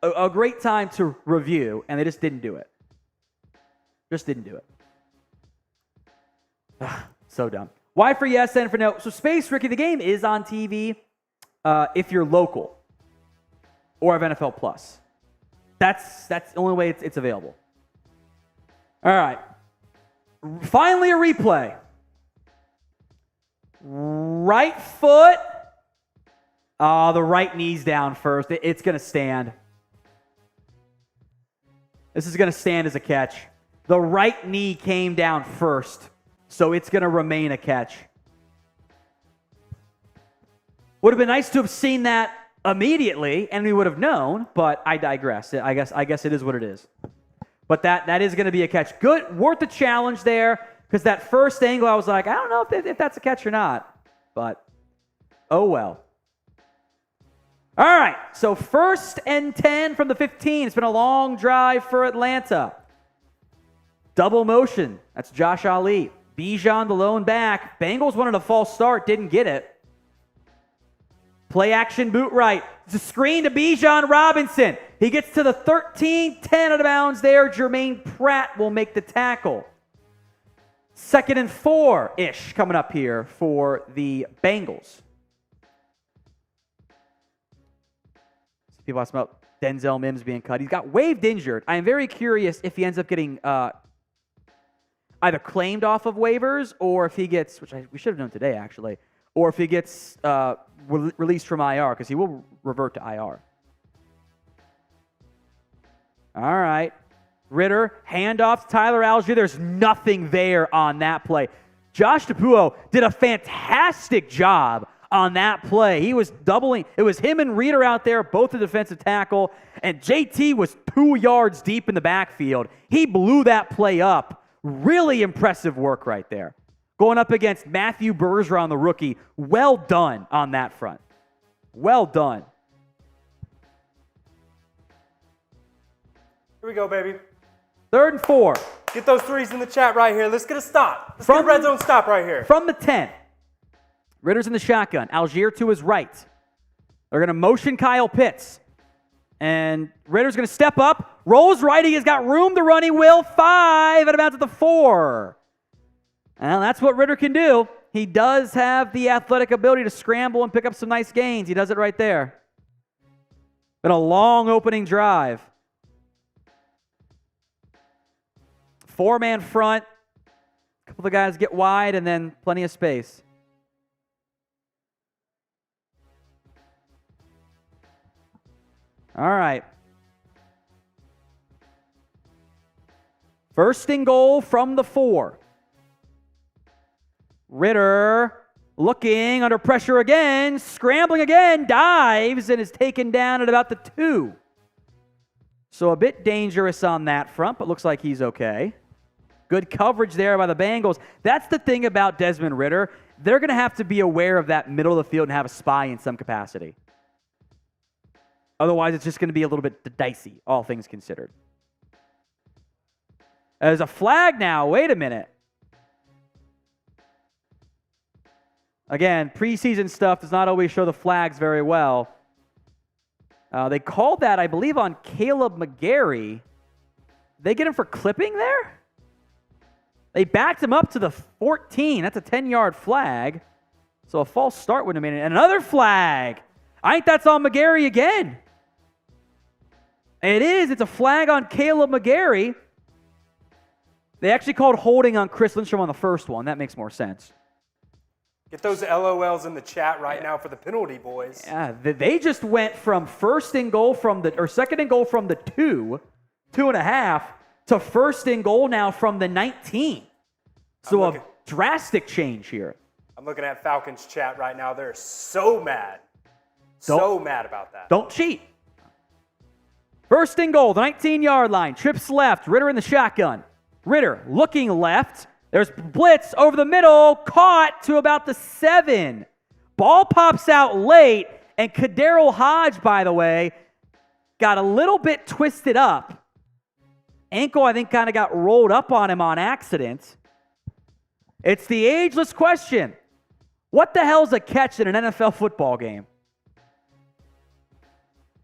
a great time to review, and they just didn't do it. Just didn't do it. So dumb. Y for yes, N for no. So Space Ricky, the game is on TV if you're local or have NFL Plus. That's the only way it's available. All right. Finally, a replay. Right foot. Oh, the right knee's down first. It's going to stand. This is going to stand as a catch. The right knee came down first, so it's going to remain a catch. Would have been nice to have seen that immediately, and we would have known, but I digress. I guess it is what it is. But that is going to be a catch. Good, worth the challenge there, because that first angle, I was like, I don't know if that's a catch or not. But, oh well. All right, so 1st and 10 from the 15. It's been a long drive for Atlanta. Double motion. That's Josh Ali. Bijan, the lone back. Bengals wanted a false start, didn't get it. Play action boot right. It's a screen to Bijan Robinson. He gets to the 13, 10 out of bounds there. Jermaine Pratt will make the tackle. 2nd and 4-ish coming up here for the Bengals. People ask about Denzel Mims being cut. He's got waived injured. I am very curious if he ends up getting either claimed off of waivers or if he gets, we should have known today actually, or if he gets released from IR, because he will revert to IR. All right. Ritter, handoff to Tyler Algier. There's nothing there on that play. Josh DePuo did a fantastic job on that play. He was doubling. It was him and Reeder out there, both the defensive tackle, and JT was 2 yards deep in the backfield. He blew that play up. Really impressive work right there. Going up against Matthew Bergeron, the rookie. Well done on that front. Well done. Here we go, baby. 3rd and 4. Get those threes in the chat right here. Let's get a stop. Let's get a red zone stop right here. From the 10. Ritter's in the shotgun. Algier to his right. They're going to motion Kyle Pitts. And Ritter's going to step up. Rolls right. He has got room to run. He will. 5 out of bounds at the 4. Well, that's what Ritter can do. He does have the athletic ability to scramble and pick up some nice gains. He does it right there. Been a long opening drive. 4-man front. A couple of guys get wide and then plenty of space. All right. 1st and goal from the 4. Ritter looking under pressure again, scrambling again, dives, and is taken down at about the 2. So a bit dangerous on that front, but looks like he's okay. Good coverage there by the Bengals. That's the thing about Desmond Ritter. They're going to have to be aware of that middle of the field and have a spy in some capacity. Otherwise, it's just going to be a little bit dicey, all things considered. There's a flag now. Wait a minute. Again, preseason stuff does not always show the flags very well. They called that, I believe, on Caleb McGarry. They get him for clipping there? They backed him up to the 14. That's a 10-yard flag. So a false start wouldn't have made it. And another flag. I think that's on McGarry again. It is. It's a flag on Caleb McGarry. They actually called holding on Chris Lindstrom on the first one. That makes more sense. Get those LOLs in the chat right now for the penalty, boys. Yeah, they just went from second and goal from the 2.5, to first and goal now from the 19. So a drastic change here. I'm looking at Falcons chat right now. They're so mad. So mad about that. Don't cheat. First and goal, the 19-yard line. Trips left. Ritter in the shotgun. Ritter looking left. There's blitz over the middle. Caught to about the 7. Ball pops out late. And Kadarius Hodge, by the way, got a little bit twisted up. Ankle, I think, kind of got rolled up on him on accident. It's the ageless question. What the hell's a catch in an NFL football game?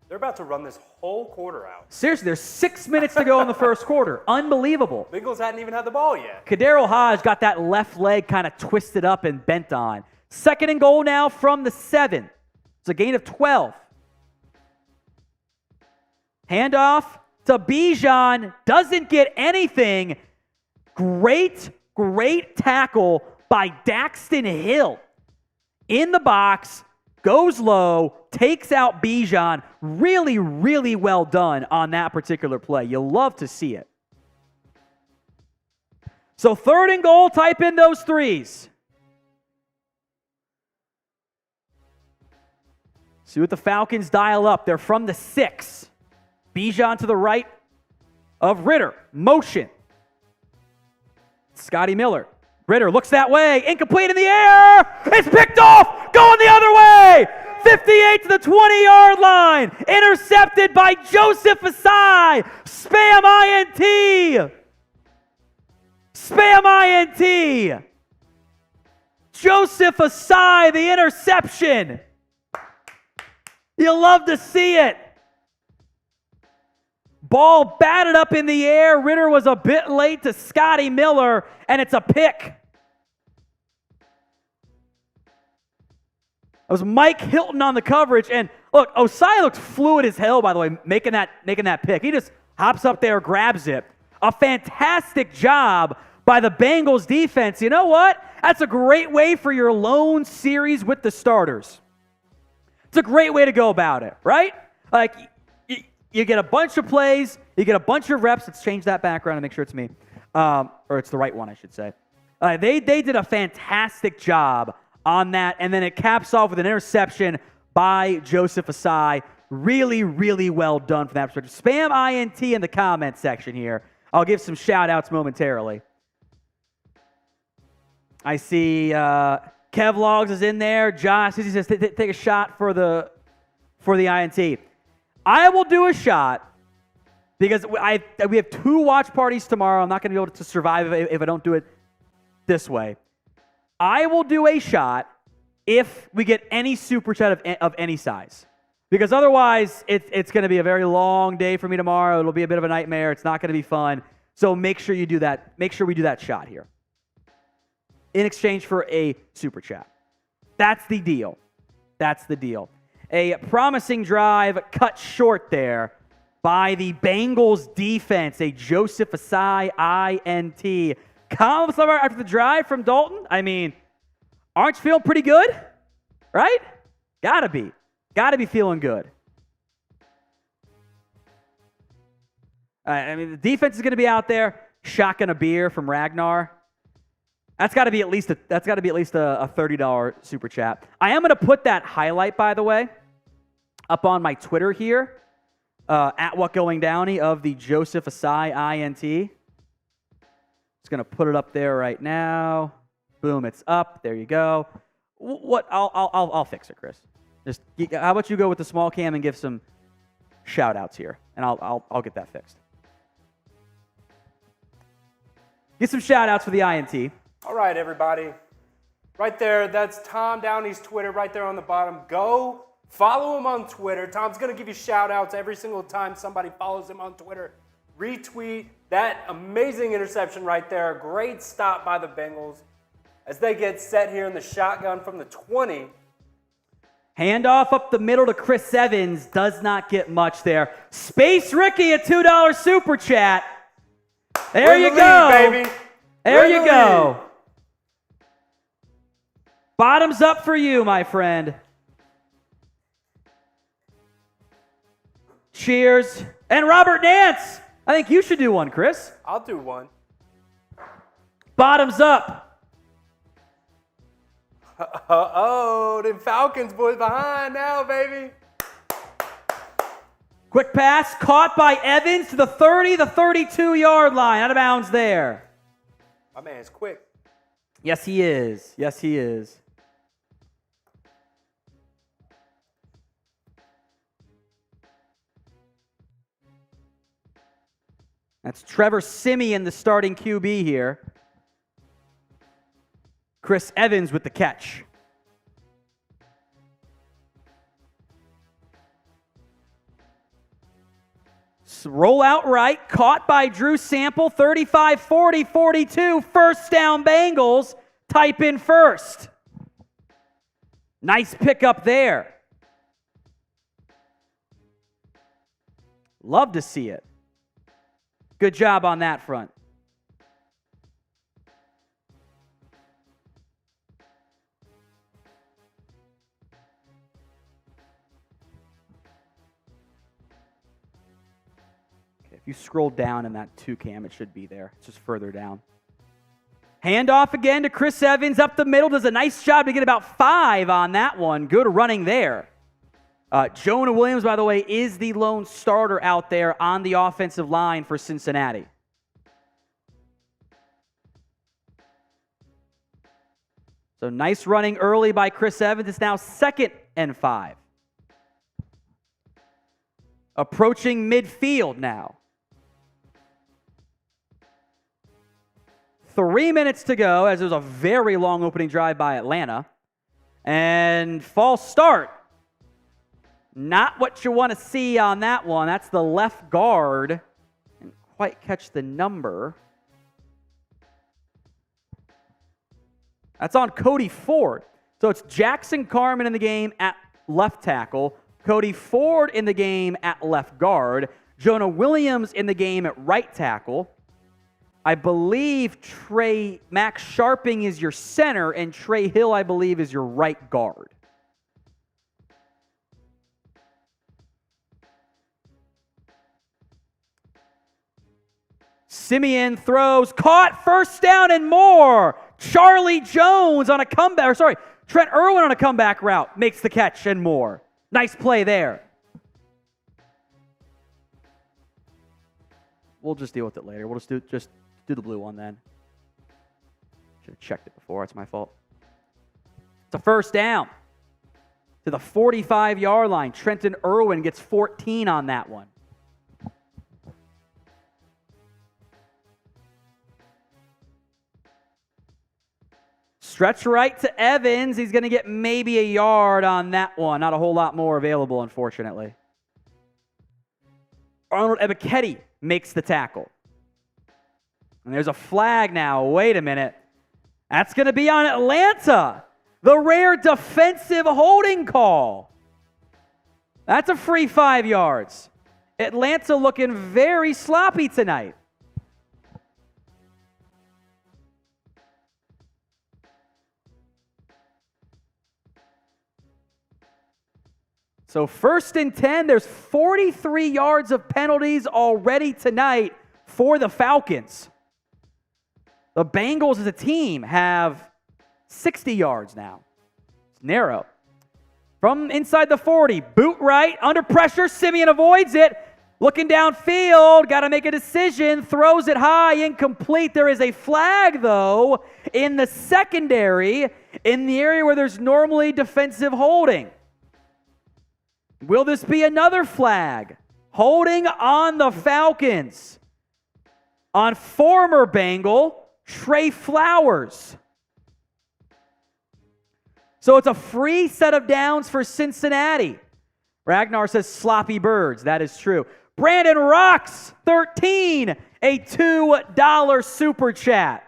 They're about to run this whole quarter out. Seriously, there's 6 minutes to go in the first quarter. Unbelievable. Bengals hadn't even had the ball yet. Kadarius Hodge got that left leg kind of twisted up and bent on. Second and goal now from the 7. It's a gain of 12. Handoff to Bijan. Doesn't get anything. Great tackle by Daxton Hill. In the box, goes low, takes out Bijan. Really, really well done on that particular play. You'll love to see it. So third and goal, type in those threes. See what the Falcons dial up. They're from the 6. Bijan to the right of Ritter. Motion. Scotty Miller. Ritter looks that way. Incomplete in the air. It's picked off. Going the other way. 58 to the 20-yard line. Intercepted by Joseph Asai. Spam INT. Spam INT. Joseph Asai, the interception. You'll love to see it. Ball batted up in the air. Ritter was a bit late to Scotty Miller, and it's a pick. It was Mike Hilton on the coverage, and look, Osai looked fluid as hell, by the way, making that pick. He just hops up there, grabs it. A fantastic job by the Bengals defense. You know what? That's a great way for your lone series with the starters. It's a great way to go about it, right? Like, you get a bunch of plays, you get a bunch of reps. Let's change that background and make sure it's me. Or it's the right one, I should say. They did a fantastic job on that, and then it caps off with an interception by Joseph Asai. Really, really well done from that perspective. Spam INT in the comment section here. I'll give some shout-outs momentarily. I see Kev Logs is in there. Josh, he says, take a shot for the INT. I will do a shot because we have 2 watch parties tomorrow. I'm not going to be able to survive if I don't do it this way. I will do a shot if we get any super chat of any size. Because otherwise, it's going to be a very long day for me tomorrow. It'll be a bit of a nightmare. It's not going to be fun. So make sure you do that. Make sure we do that shot here in exchange for a super chat. That's the deal. That's the deal. A promising drive cut short there by the Bengals defense. A Joseph Asai INT. Comments after the drive from Dalton? I mean, aren't you feeling pretty good? Right? Gotta be. Gotta be feeling good. I mean, the defense is going to be out there. Shotgun a beer from Ragnar. That's got to be at least a $30 super chat. I am going to put that highlight, by the way, up on my Twitter here, at WhatGoingDowney of the Joseph Asai INT. Just going to put it up there right now. Boom, it's up. There you go. I'll fix it, Chris. Just how about you go with the small cam and give some shout outs here, and I'll get that fixed. Get some shout outs for the INT. All right, everybody. Right there, that's Tom Downey's Twitter right there on the bottom. Go follow him on Twitter. Tom's going to give you shout-outs every single time somebody follows him on Twitter. Retweet that amazing interception right there. Great stop by the Bengals as they get set here in the shotgun from the 20. Handoff up the middle to Chris Evans. Does not get much there. Space Ricky, a $2 super chat. There you go. Baby. There you go. Bottoms up for you, my friend. Cheers. And Robert Nance. I think you should do one, Chris. I'll do one. Bottoms up. Uh-oh, the Falcons boys behind now, baby. Quick pass caught by Evans to the 30, the 32-yard line. Out of bounds there. My man's quick. Yes, he is. Yes, he is. That's Trevor Siemian, the starting QB here. Chris Evans with the catch. Roll out right, caught by Drew Sample, 35, 40, 42, first down Bengals, type in first. Nice pickup there. Love to see it. Good job on that front. Okay, if you scroll down in that 2-cam, it should be there. It's just further down. Handoff again to Chris Evans up the middle. Does a nice job to get about 5 on that one. Good running there. Jonah Williams, by the way, is the lone starter out there on the offensive line for Cincinnati. So nice running early by Chris Evans. It's now 2nd and 5. Approaching midfield now. 3 minutes to go as it was a very long opening drive by Atlanta. And false start. Not what you want to see on that one. That's the left guard. Didn't quite catch the number. That's on Cody Ford. So it's Jackson Carman in the game at left tackle. Cody Ford in the game at left guard. Jonah Williams in the game at right tackle. I believe Max Sharping is your center, and Trey Hill, I believe, is your right guard. Siemian throws, caught, first down and more. Charlie Jones on a comeback, Trent Irwin on a comeback route makes the catch and more. Nice play there. We'll just deal with it later. We'll just do the blue one then. Should have checked it before. It's my fault. It's a first down to the 45-yard line. Trenton Irwin gets 14 on that one. Stretch right to Evans. He's going to get maybe a yard on that one. Not a whole lot more available, unfortunately. Arnold Ebiketie makes the tackle. And there's a flag now. Wait a minute. That's going to be on Atlanta. The rare defensive holding call. That's a free 5 yards. Atlanta looking very sloppy tonight. So 1st and 10, there's 43 yards of penalties already tonight for the Falcons. The Bengals as a team have 60 yards now. It's narrow. From inside the 40, boot right, under pressure, Siemian avoids it. Looking downfield, got to make a decision, throws it high, incomplete. There is a flag, though, in the secondary, in the area where there's normally defensive holding. Will this be another flag? Holding on the Falcons. On former Bengal, Trey Flowers. So it's a free set of downs for Cincinnati. Ragnar says sloppy birds. That is true. Brandon Rocks, 13, a $2 super chat.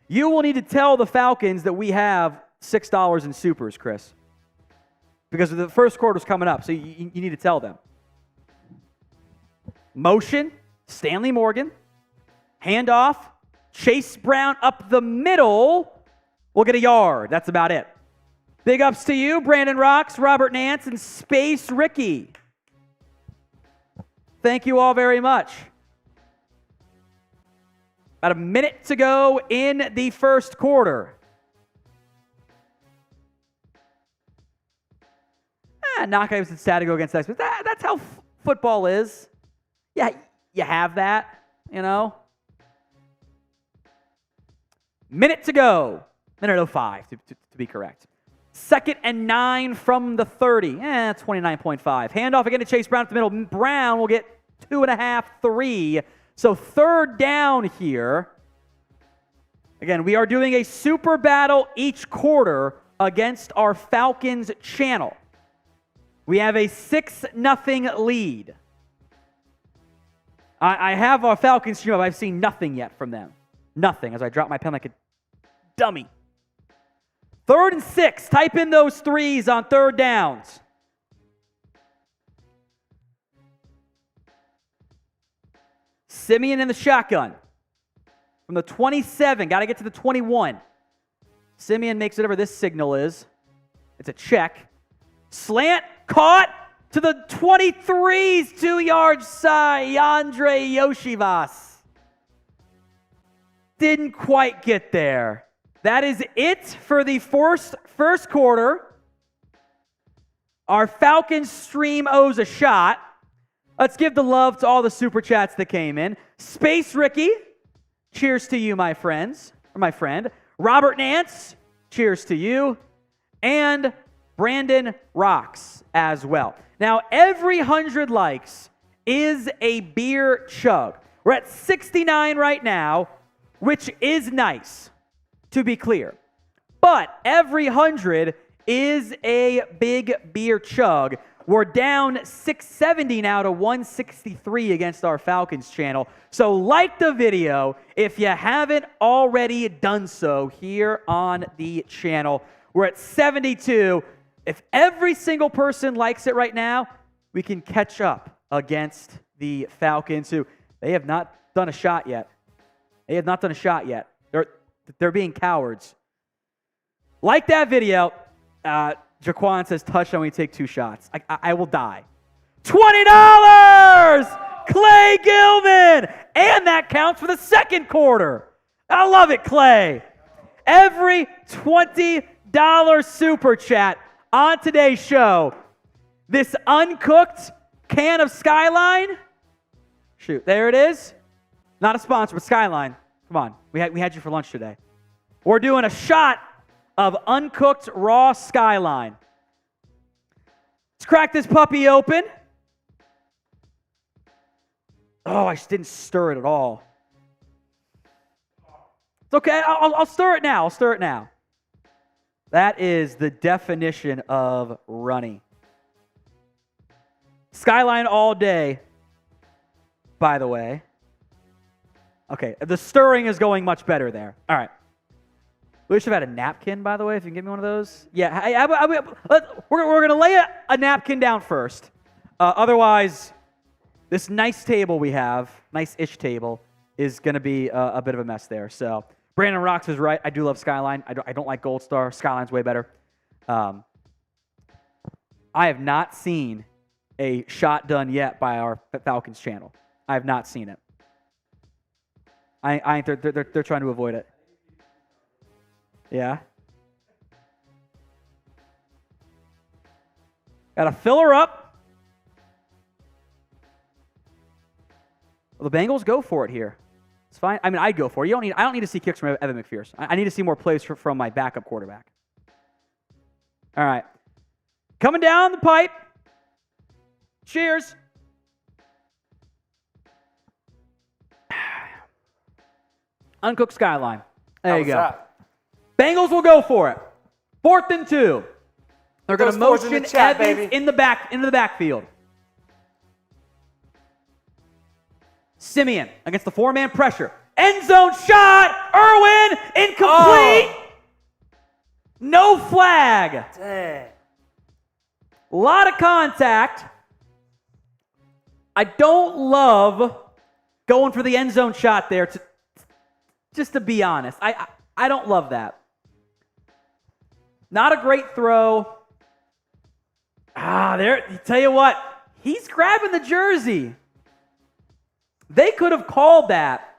You will need to tell the Falcons that we have $6 in supers, Chris. Because the first quarter's coming up, so you need to tell them. Motion, Stanley Morgan. Handoff, Chase Brown up the middle. We'll get a yard. That's about it. Big ups to you, Brandon Rocks, Robert Nance, and Space Ricky. Thank you all very much. About a minute to go in the first quarter. Knockouts and sad to go against that. But that's how football is. Yeah, you have that, you know. Minute to go. Minute 05 to be correct. 2nd and 9 from the 30. 29.5. Handoff again to Chase Brown at the middle. Brown will get 2.5, 3. So 3rd down here. Again, we are doing a super battle each quarter against our Falcons channel. We have a 6-0 lead. I have our Falcons stream up. I've seen nothing yet from them. Nothing, as I drop my pen like a dummy. 3rd and 6. Type in those 3s on 3rd downs. Simeon in the shotgun. From the 27. Got to get to the 21. Simeon makes whatever this signal is. It's a check. Slant. Caught to the 23's 2-yard side. Yandre Yoshivas. Didn't quite get there. That is it for the first quarter. Our Falcons stream owes a shot. Let's give the love to all the super chats that came in. Space Ricky, cheers to you, my friends, or my friend. Robert Nance, cheers to you. And Brandon Rocks as well. Now, every 100 likes is a beer chug. We're at 69 right now, which is nice, to be clear. But every 100 is a big beer chug. We're down 670 now to 163 against our Falcons channel. So like the video if you haven't already done so here on the channel. We're at 72. If every single person likes it right now, we can catch up against the Falcons, who they have not done a shot yet. They have not done a shot yet. They're being cowards. Like that video. Jaquan says touchdown when we take 2 shots. I will die. $20! Clay Gilman! And that counts for the second quarter. I love it, Clay. Every $20 super chat on today's show. This uncooked can of Skyline. Shoot, there it is. Not a sponsor, but Skyline. Come on, we had you for lunch today. We're doing a shot of uncooked raw Skyline. Let's crack this puppy open. Oh, I just didn't stir it at all. It's okay, I'll stir it now. I'll stir it now. That is the definition of runny. Skyline all day, by the way. Okay, the stirring is going much better there. All right. We should have had a napkin, by the way, if you can give me one of those. Yeah, we're going to lay a napkin down first. Otherwise, this nice table we have, nice-ish table, is going to be a bit of a mess there. So Brandon Rocks is right. I do love Skyline. I don't like Gold Star. Skyline's way better. I have not seen a shot done yet by our Falcons channel. I have not seen it. They're trying to avoid it. Yeah. Gotta fill her up. Well, the Bengals go for it here. It's fine. I mean, I'd go for it. I don't need to see kicks from Evan McPherson. I need to see more plays from my backup quarterback. All right. Coming down the pipe. Cheers. Uncooked Skyline. There you go. Bengals will go for it. 4th and 2. They're going to motion in the chat, Evans baby. into the backfield. Simeon against the 4-man pressure. End zone shot. Irwin incomplete. Oh. No flag. Dang. A lot of contact. I don't love going for the end zone shot there. Just to be honest, I don't love that. Not a great throw. There. Tell you what, he's grabbing the jersey. They could have called that,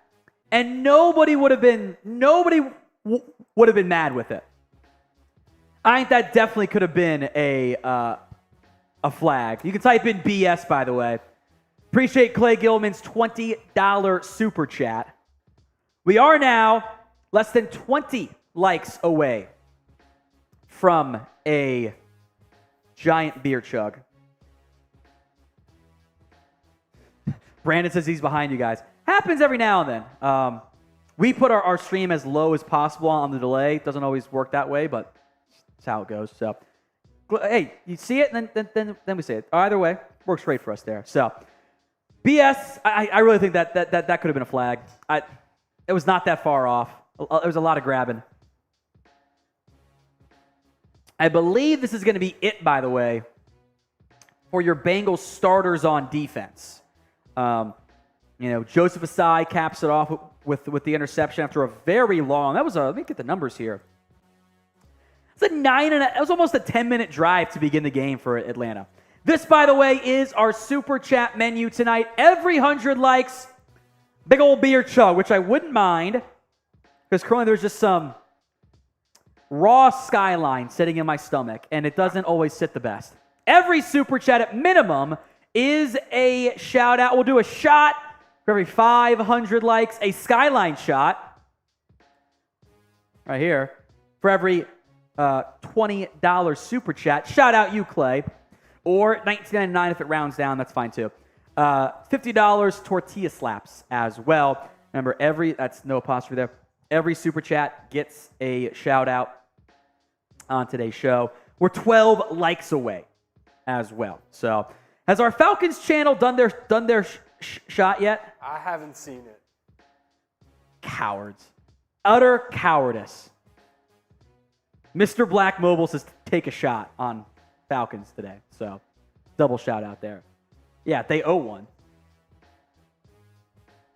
and nobody would have been mad with it. I think that definitely could have been a flag. You can type in BS, by the way. Appreciate Clay Gilman's $20 super chat. We are now less than 20 likes away from a giant beer chug. Brandon says he's behind you guys. Happens every now and then. We put our stream as low as possible on the delay. It doesn't always work that way, but that's how it goes. So, hey, you see it, and then we say it. Either way, works great for us there. So, BS, I really think that could have been a flag. It was not that far off. There was a lot of grabbing. I believe this is going to be it, by the way, for your Bengals starters on defense. Joseph Asai caps it off with the interception after a very long. Let me get the numbers here. It was almost a 10-minute drive to begin the game for Atlanta. This, by the way, is our super chat menu tonight. Every 100 likes, big old beer chug, which I wouldn't mind, because currently there's just some raw skyline sitting in my stomach, and it doesn't always sit the best. Every super chat at minimum is a shout out. We'll do a shot for every 500 likes, a skyline shot right here for every $20 super chat. Shout out you, Clay. Or $19.99 if it rounds down, that's fine too. $50 tortilla slaps as well. Remember, that's no apostrophe there. Every super chat gets a shout out on today's show. We're 12 likes away as well. So, has our Falcons channel done their shot yet? I haven't seen it. Cowards. Utter cowardice. Mr. Black Mobile says take a shot on Falcons today. So, double shout out there. Yeah, they owe one.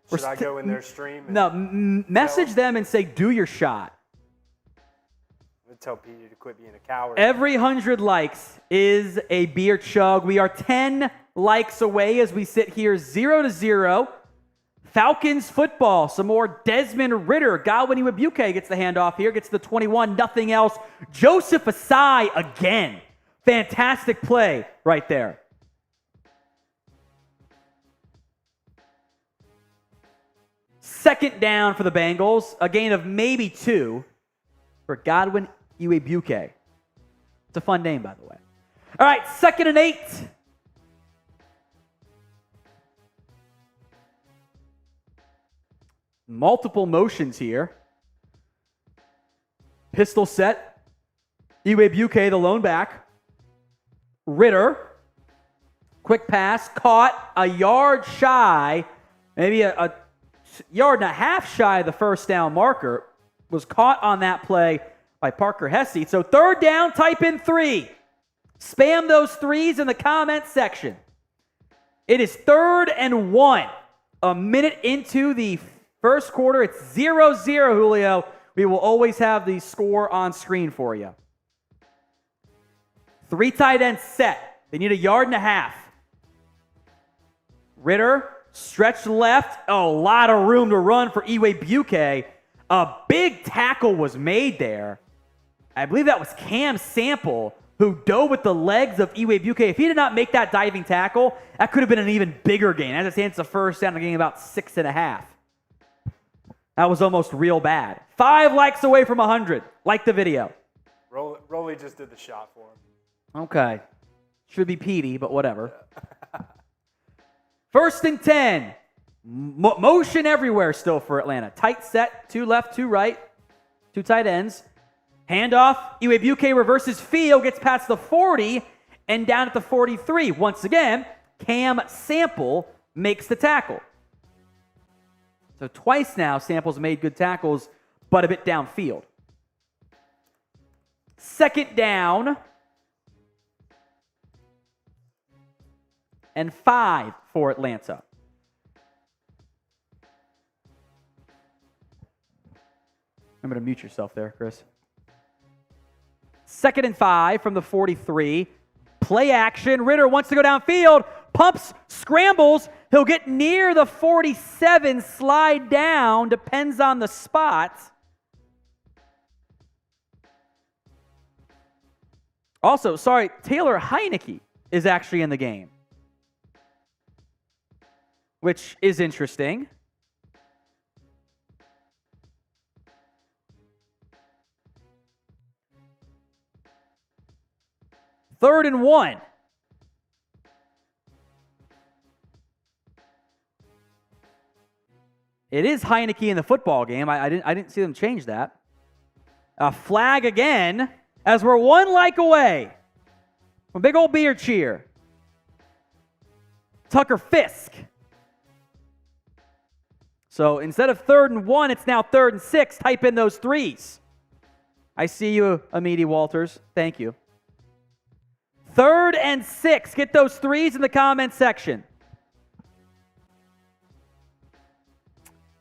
Should I go in their stream? No, message them and say, do your shot. I'm going to tell Petey to quit being a coward. Every 100 likes is a beer chug. We are 10 likes away as we sit here 0-0. Falcons football. Some more Desmond Ridder. Godwin Iwebuike gets the handoff here. Gets the 21. Nothing else. Joseph Asai again. Fantastic play right there. Second down for the Bengals. A gain of maybe 2 for Godwin Iwebuike. It's a fun name, by the way. All right, 2nd and 8. Multiple motions here. Pistol set. Iwebuike, the lone back. Ridder. Quick pass. Caught a yard shy. Maybe a yard and a half shy of the first down marker. Was caught on that play by Parker Hesse. So 3rd down, type in 3. Spam those 3s in the comment section. It is 3rd and 1. A minute into the first quarter. It's 0-0, Julio. We will always have the score on screen for you. 3 tight ends set. They need a yard and a half. Ridder, stretch left. A lot of room to run for Iwebuike. A big tackle was made there. I believe that was Cam Sample who dove with the legs of Iwebuike. If he did not make that diving tackle, that could have been an even bigger gain. As it stands, a first down, getting about 6.5. That was almost real bad. 5 likes away from 100. Like the video. Rolly just did the shot for him. Okay. Should be Petey, but whatever. 1st and 10. Motion everywhere still for Atlanta. Tight set, 2 left, 2 right. 2 tight ends. Handoff. Iwebuke reverses field, gets past the 40 and down at the 43. Once again, Cam Sample makes the tackle. So twice now, Sample's made good tackles, but a bit downfield. Second down and 5 for Atlanta. Remember to mute yourself there, Chris. Second and 5 from the 43. Play action. Ritter wants to go downfield. Pumps, scrambles. He'll get near the 47, slide down. Depends on the spot. Also, sorry, Taylor Heineke is actually in the game, which is interesting. Third and 1. It is Heineke in the football game. I didn't see them change that. A flag again, as we're one like away from big old beer cheer. Tucker Fisk. So instead of 3rd and 1, it's now 3rd and 6. Type in those 3s. I see you, Amity Walters. Thank you. 3rd and 6. Get those 3s in the comment section.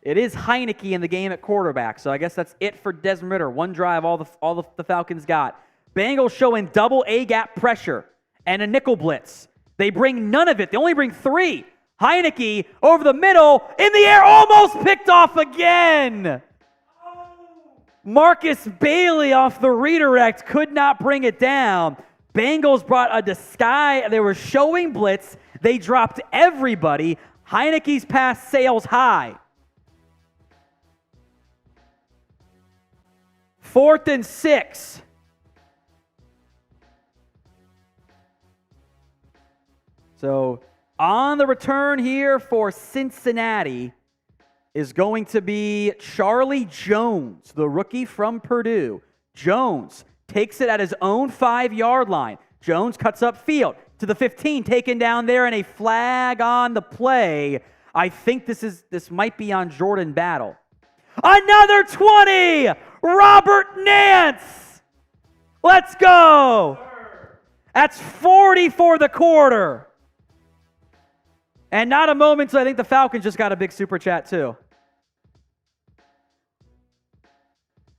It is Heineke in the game at quarterback, so I guess that's it for Desmond Ritter. One drive, all the Falcons got. Bengals showing double A-gap pressure and a nickel blitz. They bring none of it. They only bring 3. Heineke over the middle, in the air, almost picked off again. Marcus Bailey off the redirect, could not bring it down. Bengals brought a disguise. They were showing blitz. They dropped everybody. Heineke's pass sails high. 4th and 6. So on the return here for Cincinnati is going to be Charlie Jones, the rookie from Purdue. Jones takes it at his own 5-yard line. Jones cuts up field to the 15, taken down there, and a flag on the play. I think this might be on Jordan Battle. Another 20! Robert Nance! Let's go! That's 40 for the quarter. And not a moment until I think the Falcons just got a big super chat too.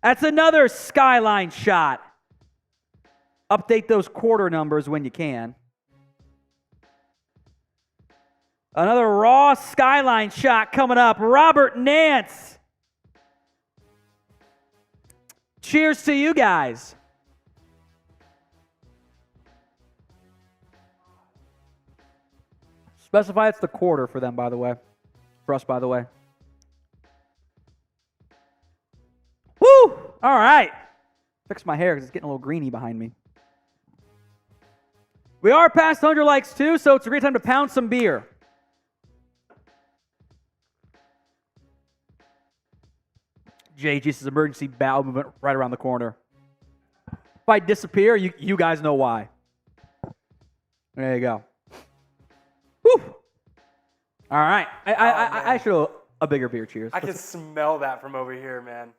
That's another skyline shot. Update those quarter numbers when you can. Another raw skyline shot coming up. Robert Nance. Cheers to you guys. Specify it's the quarter for them, by the way. For us, by the way. Woo! All right. Fix my hair because it's getting a little greeny behind me. We are past 100 likes too, so it's a great time to pound some beer. JG says emergency bowel movement right around the corner. If I disappear, you guys know why. There you go. Whew. All right. I should a bigger beer. Cheers. I can smell that from over here, man.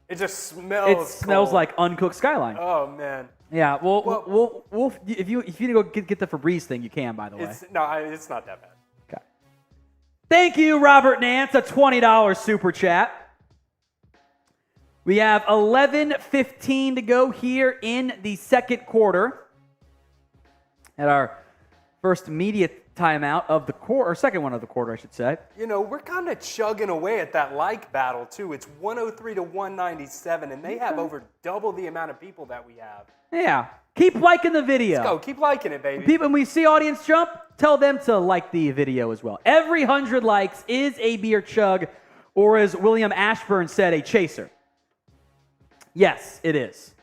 It just smells. It smells like uncooked skyline. Oh man. Yeah. Well, if you need to go get the Febreze thing, you can. By the way. It's not that bad. Okay. Thank you, Robert Nance. A $20 super chat. We have 11:15 to go here in the second quarter. At our first media timeout of the quarter, or second one of the quarter, I should say. You know, we're kind of chugging away at that like battle, too. It's 103 to 197, and they have over double the amount of people that we have. Yeah. Keep liking the video. Let's go. Keep liking it, baby. People, when we see audience jump, tell them to like the video as well. Every 100 likes is a beer chug, or as William Ashburn said, a chaser. Yes, it is.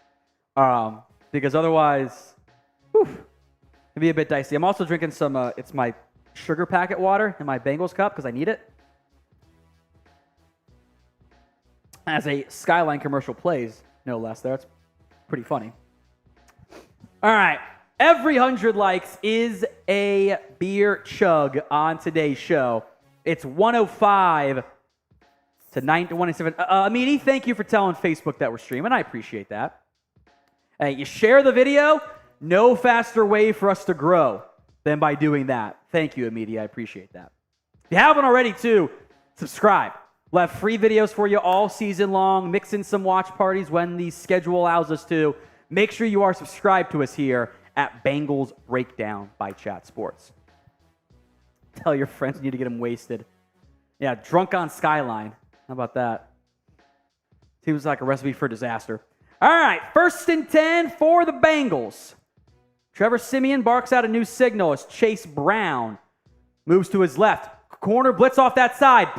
Because otherwise, it'd be a bit dicey. I'm also drinking some, it's my sugar packet water in my Bengals cup because I need it. As a Skyline commercial plays, no less. There, it's Pretty funny. All right. Every 100 likes is a beer chug on today's show. It's 105 to 107. Amini, thank you for telling Facebook that we're streaming. I appreciate that. Hey, you share the video, no faster way for us to grow than by doing that. Thank you, Amini. I appreciate that. If you haven't already, too, subscribe. We'll have free videos for you all season long. Mix in some watch parties when the schedule allows us to. Make sure you are subscribed to us here at Bengals Breakdown by Chat Sports. Tell your friends you need to get them wasted. Yeah, drunk on Skyline. How about that? Seems like a recipe for disaster. All right, 1st and 10 for the Bengals. Trevor Siemian barks out a new signal as Chase Brown moves to his left. Corner blitz off that side.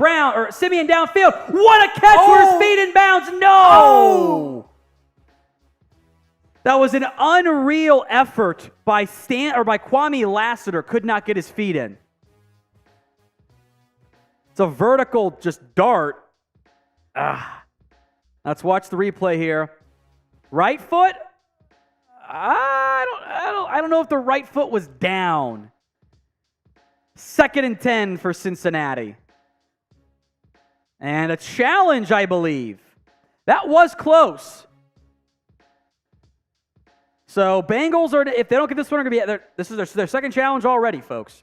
Siemian downfield. What a catch for his feet in bounds. No! Oh. That was an unreal effort by Kwame Lassiter. Could not get his feet in. It's a vertical just dart. Let's watch the replay here. Right foot? I don't know if the right foot was down. 2nd and 10 for Cincinnati. And a challenge, I believe. That was close. So Bengals are, if they don't get this one, are going to be, this is their second challenge already, folks.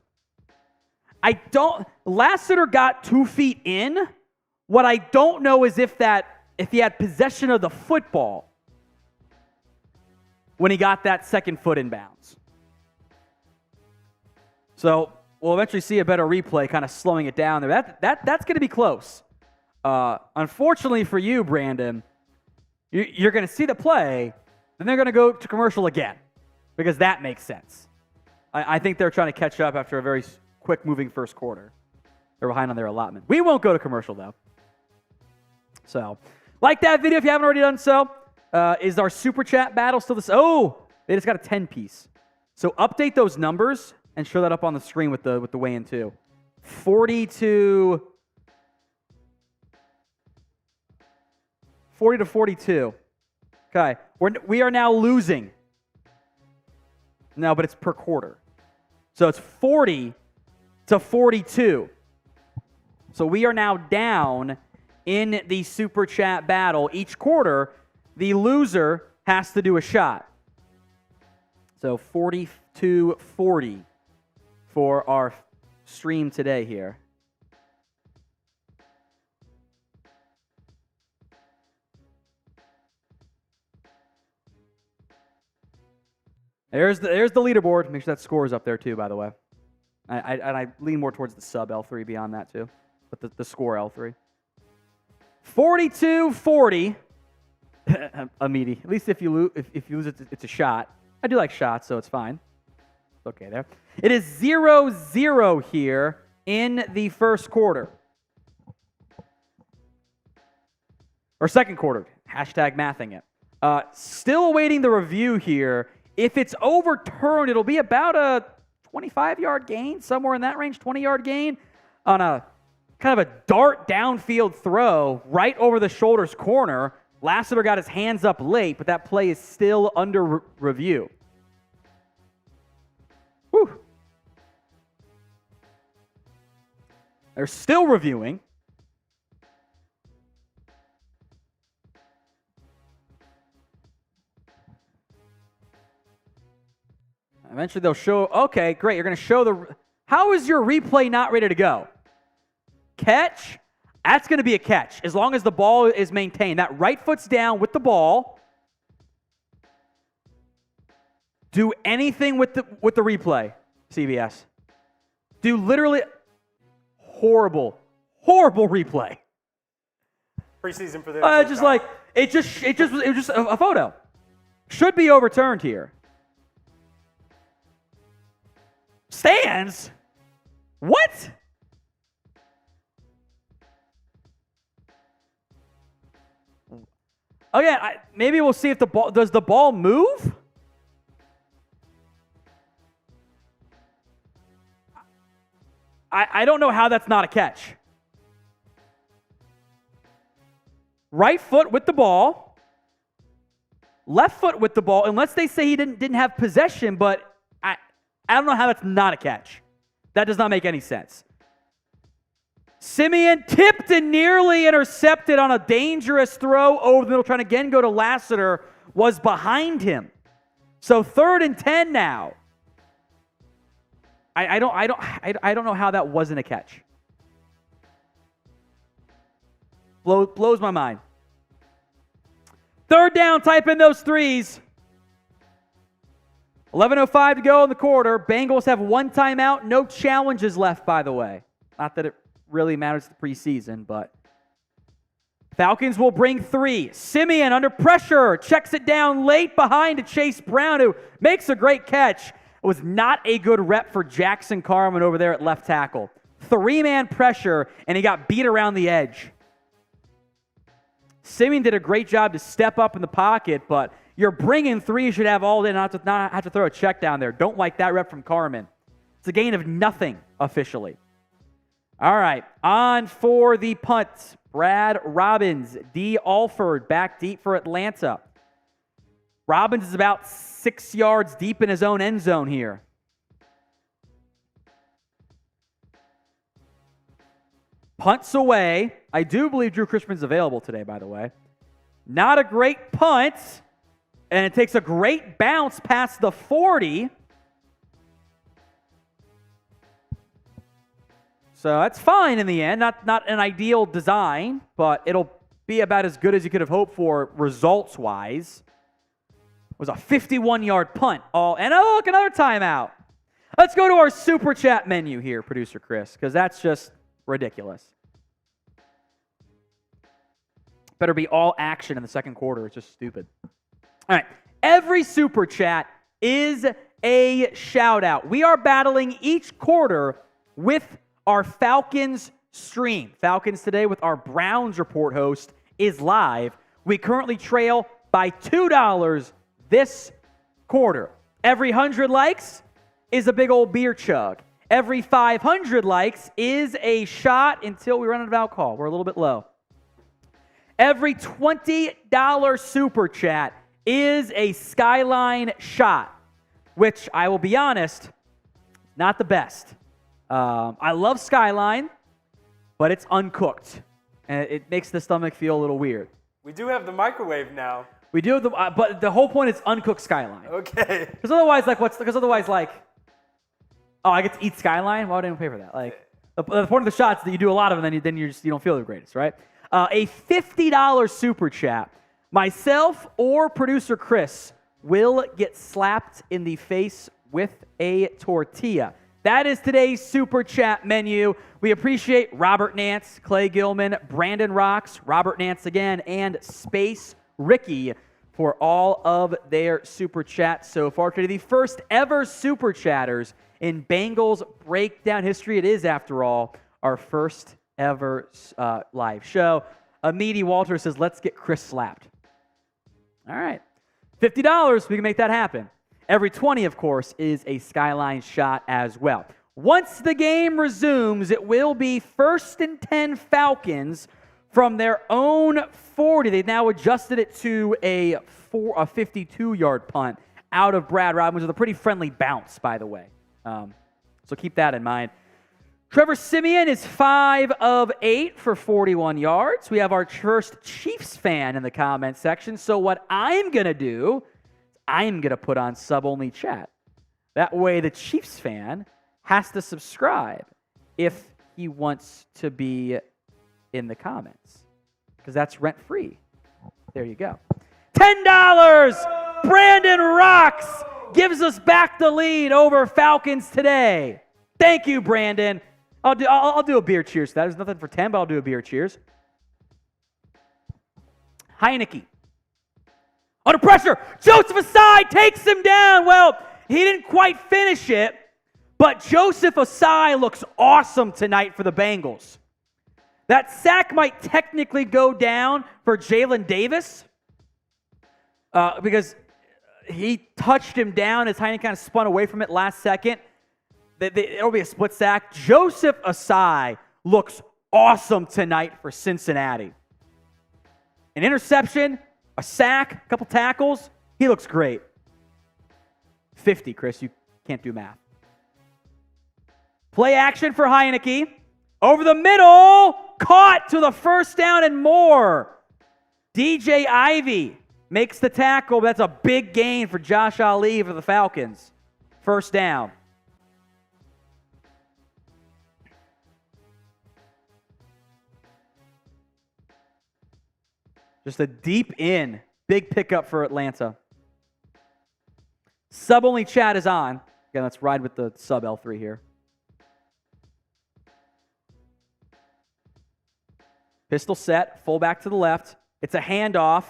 Lassiter got 2 feet in. What I don't know is if he had possession of the football when he got that second foot in bounds. So we'll eventually see a better replay kind of slowing it down there. That's going to be close. Unfortunately for you, Brandon, you're going to see the play, then they're going to go to commercial again because that makes sense. I think they're trying to catch up after a very quick-moving first quarter. They're behind on their allotment. We won't go to commercial, though. So, like that video if you haven't already done so. Is our Super Chat battle still this? Oh, they just got a 10-piece. So update those numbers and show that up on the screen with the weigh-in, too. 40 to 42. Okay. We are now losing. No, but it's per quarter. So it's 40 to 42. So we are now down in the Super Chat battle. Each quarter, the loser has to do a shot. So 42-40 for our stream today here. There's the leaderboard. Make sure that score is up there too, by the way. I lean more towards the sub L3 beyond that too. But the score L3. 42-40. Immediately. At least if you lose, it's a shot. I do like shots, so it's fine. It's okay there. It is 0-0 here in the first quarter. Or second quarter. Hashtag mathing it. Still awaiting the review here. If it's overturned, it'll be about a 25-yard gain, somewhere in that range, 20-yard gain on a kind of a dart downfield throw right over the shoulders corner. Lassiter got his hands up late, but that play is still under review. Whew. They're still reviewing. Eventually they'll show, okay, great. You're going to show the, how is your replay not ready to go? Catch? That's going to be a catch as long as the ball is maintained. That right foot's down with the ball. Do anything with the replay, CBS. Do literally horrible replay. Preseason for this. Just like it was just a photo. Should be overturned here. Stands? What? Again, maybe we'll see if the ball does the ball move? I don't know how that's not a catch. Right foot with the ball. left foot with the ball, unless they say he didn't have possession, but I don't know how that's not a catch. That does not make any sense. Simeon tipped and nearly intercepted on a dangerous throw over the middle, trying to again go to Lassiter, was behind him. So 3rd and 10 now. I don't know how that wasn't a catch. Blows my mind. 3rd down, type in those threes. 11:05 to go in the quarter. Bengals have 1 timeout, no challenges left, by the way. Not that it really matters to the preseason, but Falcons will bring 3. Simeon under pressure, checks it down late behind to Chase Brown, who makes a great catch. It was not a good rep for Jackson Carman over there at left tackle. 3-man pressure, and he got beat around the edge. Simeon did a great job to step up in the pocket, but you're bringing 3, you should have all day, not have to throw a check down there. Don't like that rep from Carman. It's a gain of nothing officially. All right, on for the punt. Brad Robbins, D. Alford back deep for Atlanta. Robbins is about 6 yards deep in his own end zone here. Punts away. I do believe Drew Chrisman's available today, by the way. Not a great punt. And it takes a great bounce past the 40. So that's fine in the end. Not an ideal design, but it'll be about as good as you could have hoped for results-wise. It was a 51-yard punt. And oh, look, another timeout. Let's go to our Super Chat menu here, Producer Chris, because that's just ridiculous. Better be all action in the second quarter. It's just stupid. All right. Every Super Chat is a shout-out. We are battling each quarter with our Falcons stream. Falcons today with our Browns report host is live. We currently trail by $2 this quarter. Every 100 likes is a big old beer chug. Every 500 likes is a shot until we run out of alcohol. We're a little bit low. Every $20 super chat is a Skyline shot, which I will be honest, not the best. I love Skyline, but it's uncooked, and it makes the stomach feel a little weird. We do have the microwave now. We do, but the whole point is uncooked Skyline. Okay. Because otherwise, oh, I get to eat Skyline? Why would anyone pay for that? Like, the point of the shot is that you do a lot of them, then you don't feel the greatest, right? A $50 super chat. Myself or producer Chris will get slapped in the face with a tortilla. That is today's super chat menu. We appreciate Robert Nance, Clay Gilman, Brandon Rocks, Robert Nance again, and Space Ricky for all of their super chats so far today. The first ever super chatters in Bengals breakdown history. It is, after all, our first ever live show. Amity Walter says, let's get Chris slapped. All right. $50, we can make that happen. Every 20, of course, is a Skyline shot as well. Once the game resumes, it will be 1st and 10 Falcons from their own 40. They've now adjusted it to a 52-yard punt out of Brad Robbins with a pretty friendly bounce, by the way. So keep that in mind. Trevor Simeon is 5 of 8 for 41 yards. We have our first Chiefs fan in the comment section. So what I'm going to do, I'm going to put on sub-only chat. That way the Chiefs fan has to subscribe if he wants to be in the comments, because that's rent-free. There you go. $10! Brandon Rocks gives us back the lead over Falcons today. Thank you, Brandon. I'll do a beer cheers to that. There's nothing for 10, but I'll do a beer cheers. Heineke. Under pressure. Joseph Asai takes him down. Well, he didn't quite finish it, but Joseph Asai looks awesome tonight for the Bengals. That sack might technically go down for Jalen Davis because he touched him down as Heineke kind of spun away from it last second. It'll be a split sack. Joseph Asai looks awesome tonight for Cincinnati. An interception, a sack, a couple tackles. He looks great. 50, Chris. You can't do math. Play action for Heineke. Over the middle. Caught to the first down and more. DJ Ivey makes the tackle. That's a big gain for Josh Ali for the Falcons. First down. Just a deep in. Big pickup for Atlanta. Sub-only chat is on. Again, let's ride with the sub L3 here. Pistol set, fullback to the left. It's a handoff.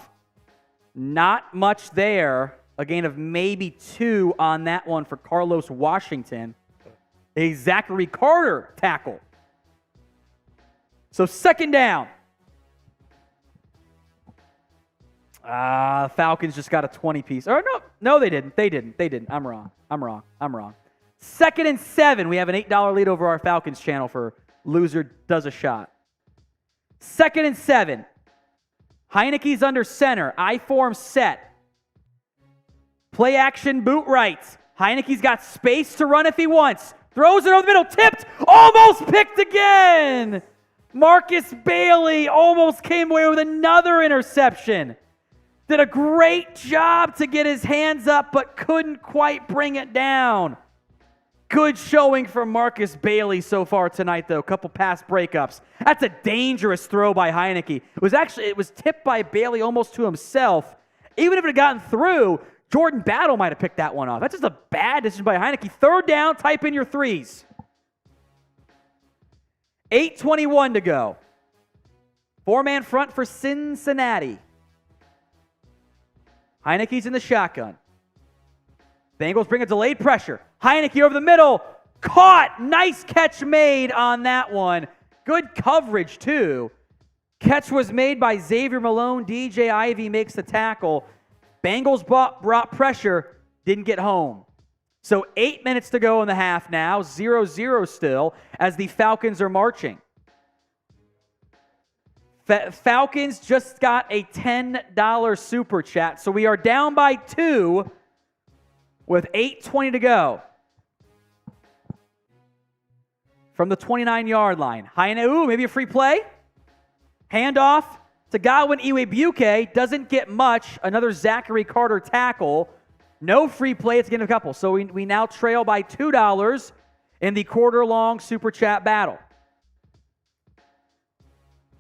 Not much there. A gain of maybe 2 on that one for Carlos Washington. A Zachary Carter tackle. So second down. Falcons just got a 20-piece. Or no, they didn't. They didn't. I'm wrong. Second and 7. We have an $8 lead over our Falcons channel for loser does a shot. Second and 7. Heineke's under center. I-form set. Play action boot right. Heineke's got space to run if he wants. Throws it over the middle. Tipped. Almost picked again. Marcus Bailey almost came away with another interception. Did a great job to get his hands up, but couldn't quite bring it down. Good showing from Marcus Bailey so far tonight, though. A couple pass breakups. That's a dangerous throw by Heineke. It was tipped by Bailey almost to himself. Even if it had gotten through, Jordan Battle might have picked that one off. That's just a bad decision by Heineke. Third down, type in your threes. 8:21 to go. 4-man front for Cincinnati. Heineke's in the shotgun. Bengals bring a delayed pressure. Heineke over the middle. Caught. Nice catch made on that one. Good coverage, too. Catch was made by Xavier Malone. DJ Ivey makes the tackle. Bengals brought pressure. Didn't get home. So 8 minutes to go in the half now. 0-0 still as the Falcons are marching. Falcons just got a $10 super chat. So we are down by 2 with 8:20 to go. From the 29-yard line. Maybe a free play. Handoff to Godwin Iwebuike. Doesn't get much. Another Zachary Carter tackle. No free play. It's getting a couple. So we now trail by $2 in the quarter-long super chat battle.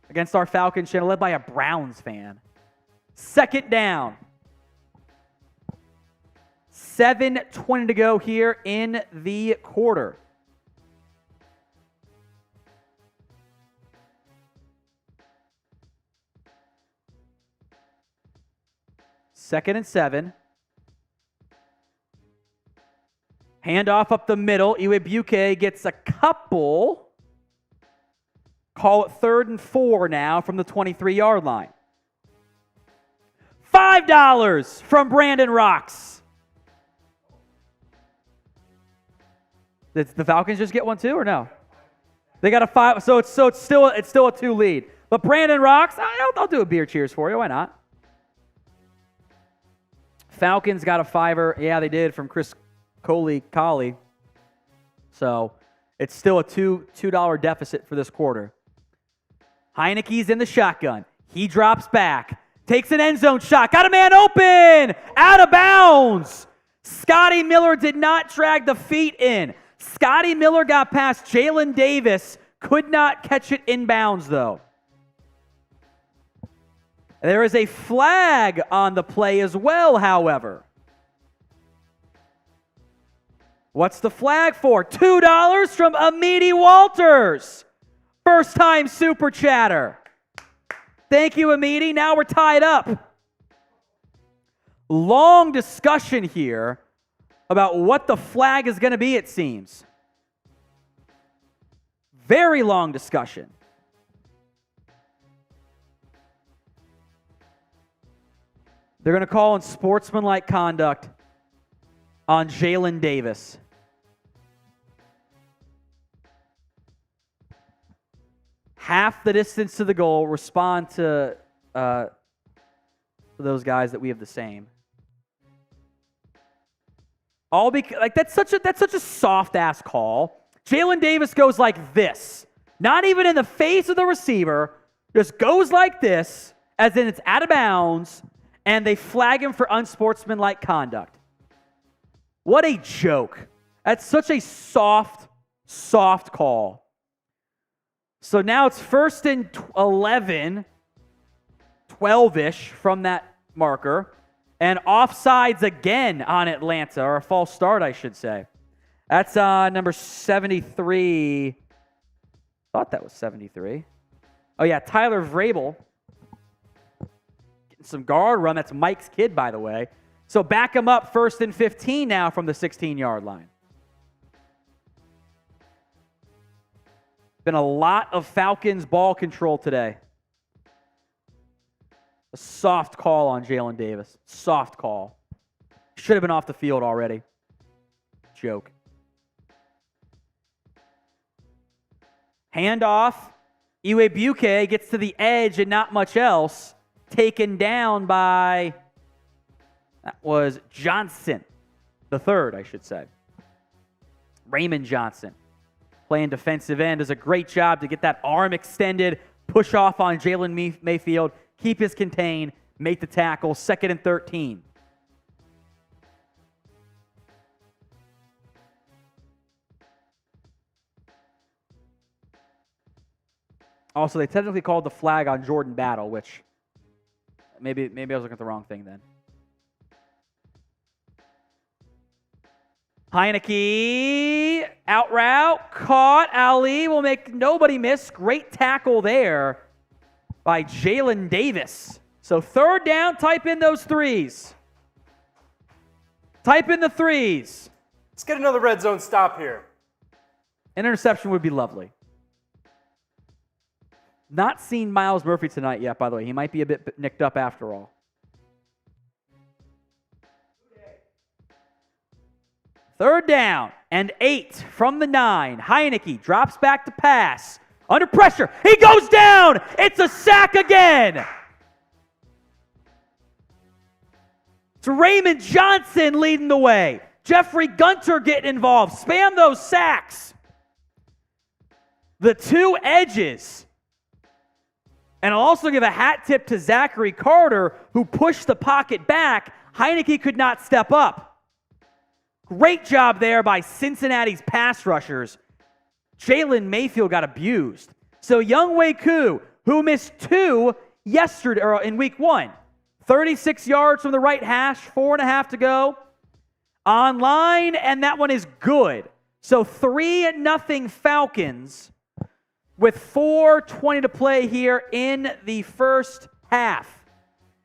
Against our Falcons channel, led by a Browns fan. Second down. 7:20 to go here in the quarter. Second and 7. Handoff up the middle. Iwebuike gets a couple. Call it 3rd and 4 now from the 23-yard line. $5 from Brandon Rocks. Did the Falcons just get one too, or no? They got a 5, so it's still a 2 lead. But Brandon Rocks, I'll do a beer cheers for you. Why not? Falcons got a 5er. Yeah, they did from Chris Coley. So it's still a $2 deficit for this quarter. Heineke's in the shotgun. He drops back. Takes an end zone shot. Got a man open. Out of bounds. Scotty Miller did not drag the feet in. Scotty Miller got past Jalen Davis. Could not catch it inbounds, though. There is a flag on the play as well, however. What's the flag for? $2 from Amity Walters. First time super chatter. Thank you, Amity. Now we're tied up. Long discussion here about what the flag is going to be, it seems. Very long discussion. They're going to call unsportsmanlike conduct on Jalen Davis. Half the distance to the goal. Respond to those guys that we have the same. All because like that's such a soft ass call. Jalen Davis goes like this, not even in the face of the receiver, just goes like this, as in it's out of bounds, and they flag him for unsportsmanlike conduct. What a joke. That's such a soft call. So now it's 1st and 11, 12-ish from that marker, and offsides again on Atlanta, or a false start, I should say. That's number 73. I thought that was 73. Oh, yeah, Tyler Vrabel. Getting some guard run. That's Mike's kid, by the way. So back him up 1st and 15 now from the 16-yard line. Been a lot of Falcons ball control today. A soft call on Jalen Davis. Soft call. Should have been off the field already. Joke. Handoff. Iwebuike gets to the edge and not much else. Taken down by, that was Johnson. The third, I should say. Raymond Johnson. Playing defensive end does a great job to get that arm extended, push off on Jalen Mayfield, keep his contained, make the tackle, 2nd and 13. Also, they technically called the flag on Jordan Battle, which maybe I was looking at the wrong thing then. Heineke, out route, caught. Ali will make nobody miss. Great tackle there by Jalen Davis. So 3rd down, type in those threes. Type in the threes. Let's get another red zone stop here. An interception would be lovely. Not seen Miles Murphy tonight yet, by the way. He might be a bit nicked up after all. 3rd down and 8 from the 9. Heineke drops back to pass. Under pressure. He goes down. It's a sack again. It's Raymond Johnson leading the way. Jeffrey Gunter getting involved. Spam those sacks. The two edges. And I'll also give a hat tip to Zachary Carter, who pushed the pocket back. Heineke could not step up. Great job there by Cincinnati's pass rushers. Jalen Mayfield got abused. So Younghoe Koo, who missed 2 yesterday or in week 1, 36 yards from the right hash, 4.5 to go. Online, and that one is good. So 3-0 Falcons with 4:20 to play here in the first half.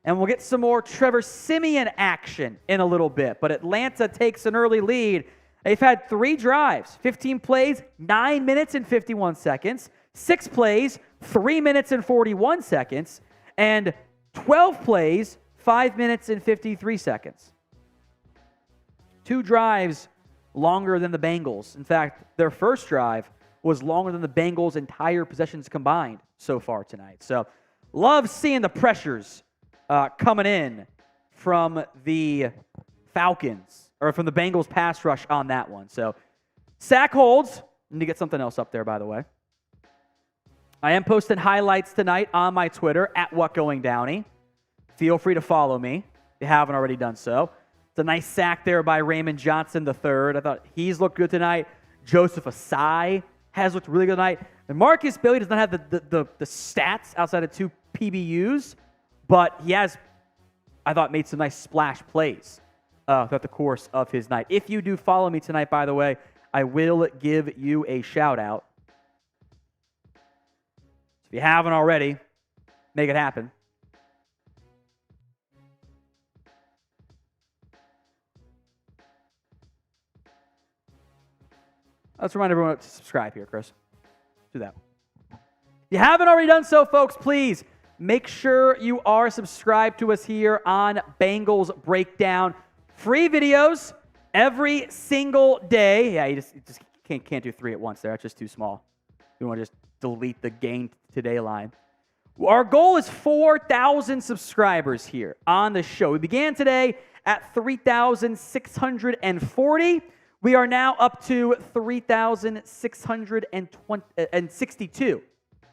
And we'll get some more Trevor Siemian action in a little bit. But Atlanta takes an early lead. They've had 3 drives, 15 plays, 9 minutes and 51 seconds, 6 plays, 3 minutes and 41 seconds, and 12 plays, 5 minutes and 53 seconds. 2 drives longer than the Bengals. In fact, their first drive was longer than the Bengals' entire possessions combined so far tonight. So love seeing the pressures coming in from the Falcons, or from the Bengals pass rush on that one. So sack holds. Need to get something else up there, by the way. I am posting highlights tonight on my Twitter, @WhatGoingDowney. Feel free to follow me if you haven't already done so. It's a nice sack there by Raymond Johnson III. I thought he's looked good tonight. Joseph Asai has looked really good tonight. And Marcus Bailey does not have the stats outside of 2 PBUs, but he has, I thought, made some nice splash plays throughout the course of his night. If you do follow me tonight, by the way, I will give you a shout-out. If you haven't already, make it happen. Let's remind everyone to subscribe here, Chris. Do that. If you haven't already done so, folks, please make sure you are subscribed to us here on Bengals Breakdown. Free videos every single day. Yeah, you just can't do 3 at once there. That's just too small. We want to just delete the Game Today line. Our goal is 4,000 subscribers here on the show. We began today at 3,640. We are now up to 3,662.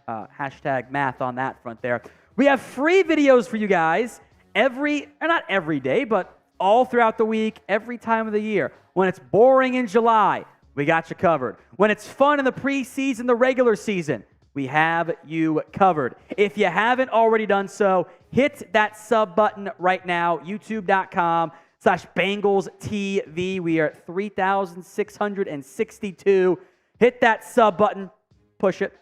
Hashtag math on that front there. We have free videos for you guys not every day, but all throughout the week, every time of the year. When it's boring in July, we got you covered. When it's fun in the preseason, the regular season, we have you covered. If you haven't already done so, hit that sub button right now, youtube.com/Bengals TV. We are at 3,662. Hit that sub button. Push it.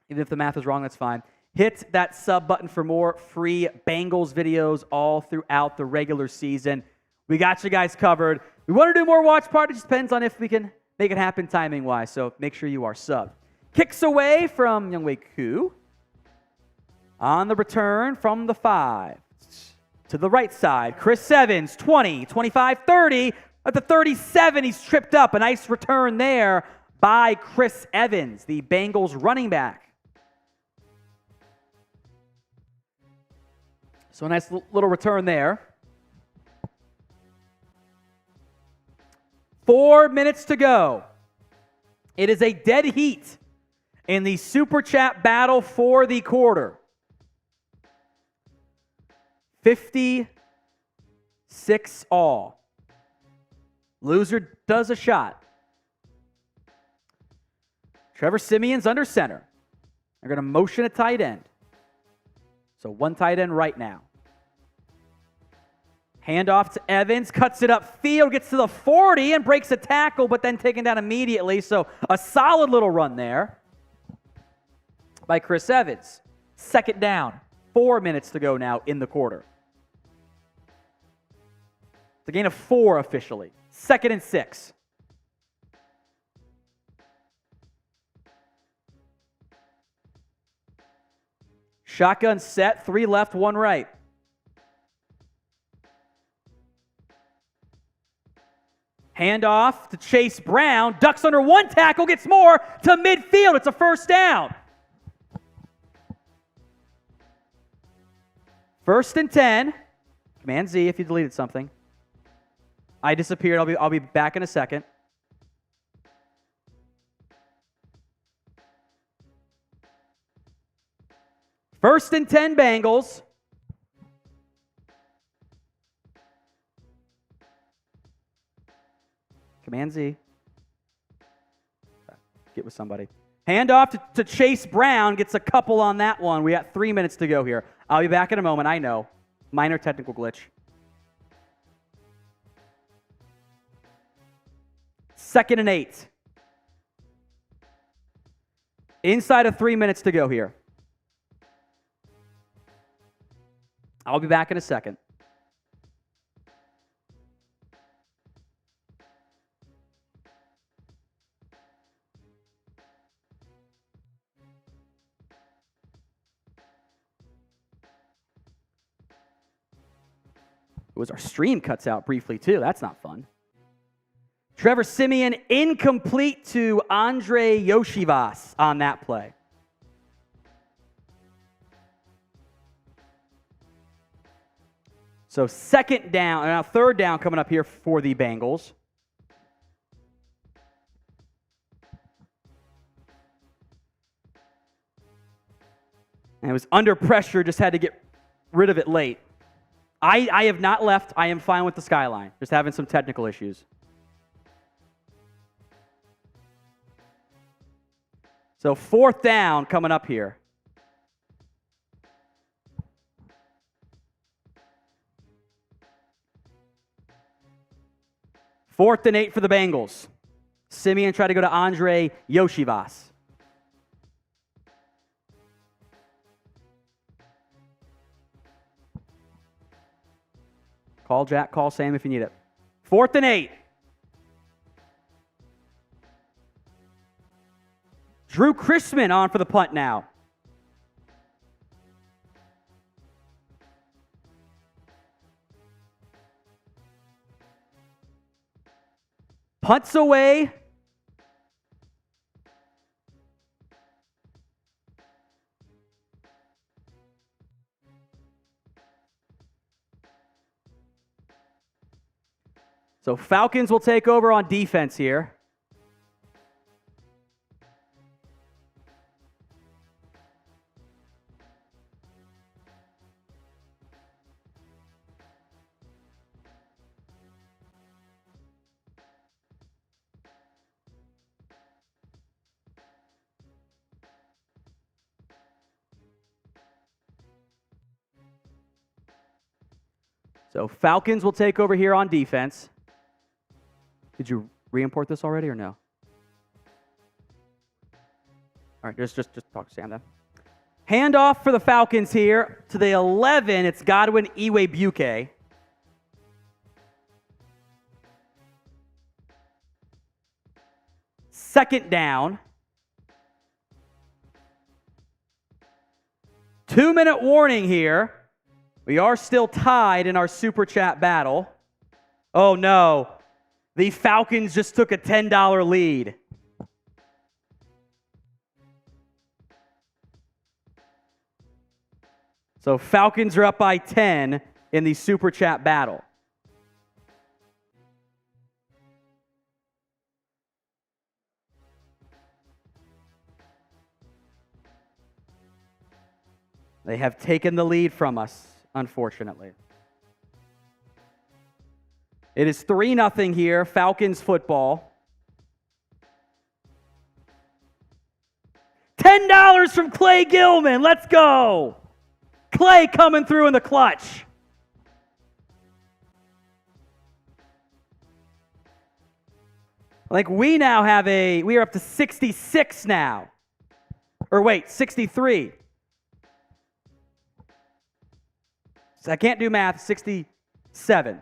Even if the math is wrong, that's fine. Hit that sub button for more free Bengals videos all throughout the regular season. We got you guys covered. We want to do more watch parties. It just depends on if we can make it happen timing-wise, so make sure you are subbed. Kicks away from Younghoe Koo. On the return from the 5. To the right side, Chris Evans, 20, 25, 30. At the 37, he's tripped up. A nice return there by Chris Evans, the Bengals running back. So a nice little return there. 4 minutes to go. It is a dead heat in the Super Chat battle for the quarter. 56 all. Loser does a shot. Trevor Siemian's under center. They're going to motion a tight end. So one tight end right now. Handoff to Evans, cuts it upfield, gets to the 40 and breaks a tackle, but then taken down immediately. So a solid little run there by Chris Evans. Second down. 4 minutes to go now in the quarter. It's a gain of 4 officially. 2nd and 6. Shotgun set, 3 left, 1 right. Handoff to Chase Brown. Ducks under 1 tackle, gets more to midfield. It's a first down. 1st and 10. Command Z if you deleted something. I disappeared. I'll be back in a second. First and 10 Bengals. Command Z. Get with somebody. Handoff to Chase Brown. Gets a couple on that one. We got 3 minutes to go here. I'll be back in a moment. I know. Minor technical glitch. 2nd and 8. Inside of 3 minutes to go here. I'll be back in a second. It was our stream cuts out briefly too. That's not fun. Trevor Siemian incomplete to Andre Yoshivas on that play. So 2nd down, now 3rd down coming up here for the Bengals. And it was under pressure, just had to get rid of it late. I have not left. I am fine with the skyline. Just having some technical issues. So 4th down coming up here. Fourth and 8 for the Bengals. Siemian tried to go to Andre Yoshivas. Call Jack, call Sam if you need it. 4th and 8. Drew Chrisman on for the punt now. Punts away. So Falcons will take over on defense here. So Falcons will take over here on defense. Did you re-import this already or no? All right, just talk to Sam then. Handoff for the Falcons here to the 11. It's Godwin Iwebuike. Second down. 2-minute warning here. We are still tied in our Super Chat battle. Oh, no. The Falcons just took a $10 lead. So Falcons are up by 10 in the Super Chat battle. They have taken the lead from us, unfortunately. It is 3-0 here, Falcons football. $10 from Clay Gilman. Let's go. Clay coming through in the clutch. I think we now have we are up to 66 now. Or wait, 63. So I can't do math, 67.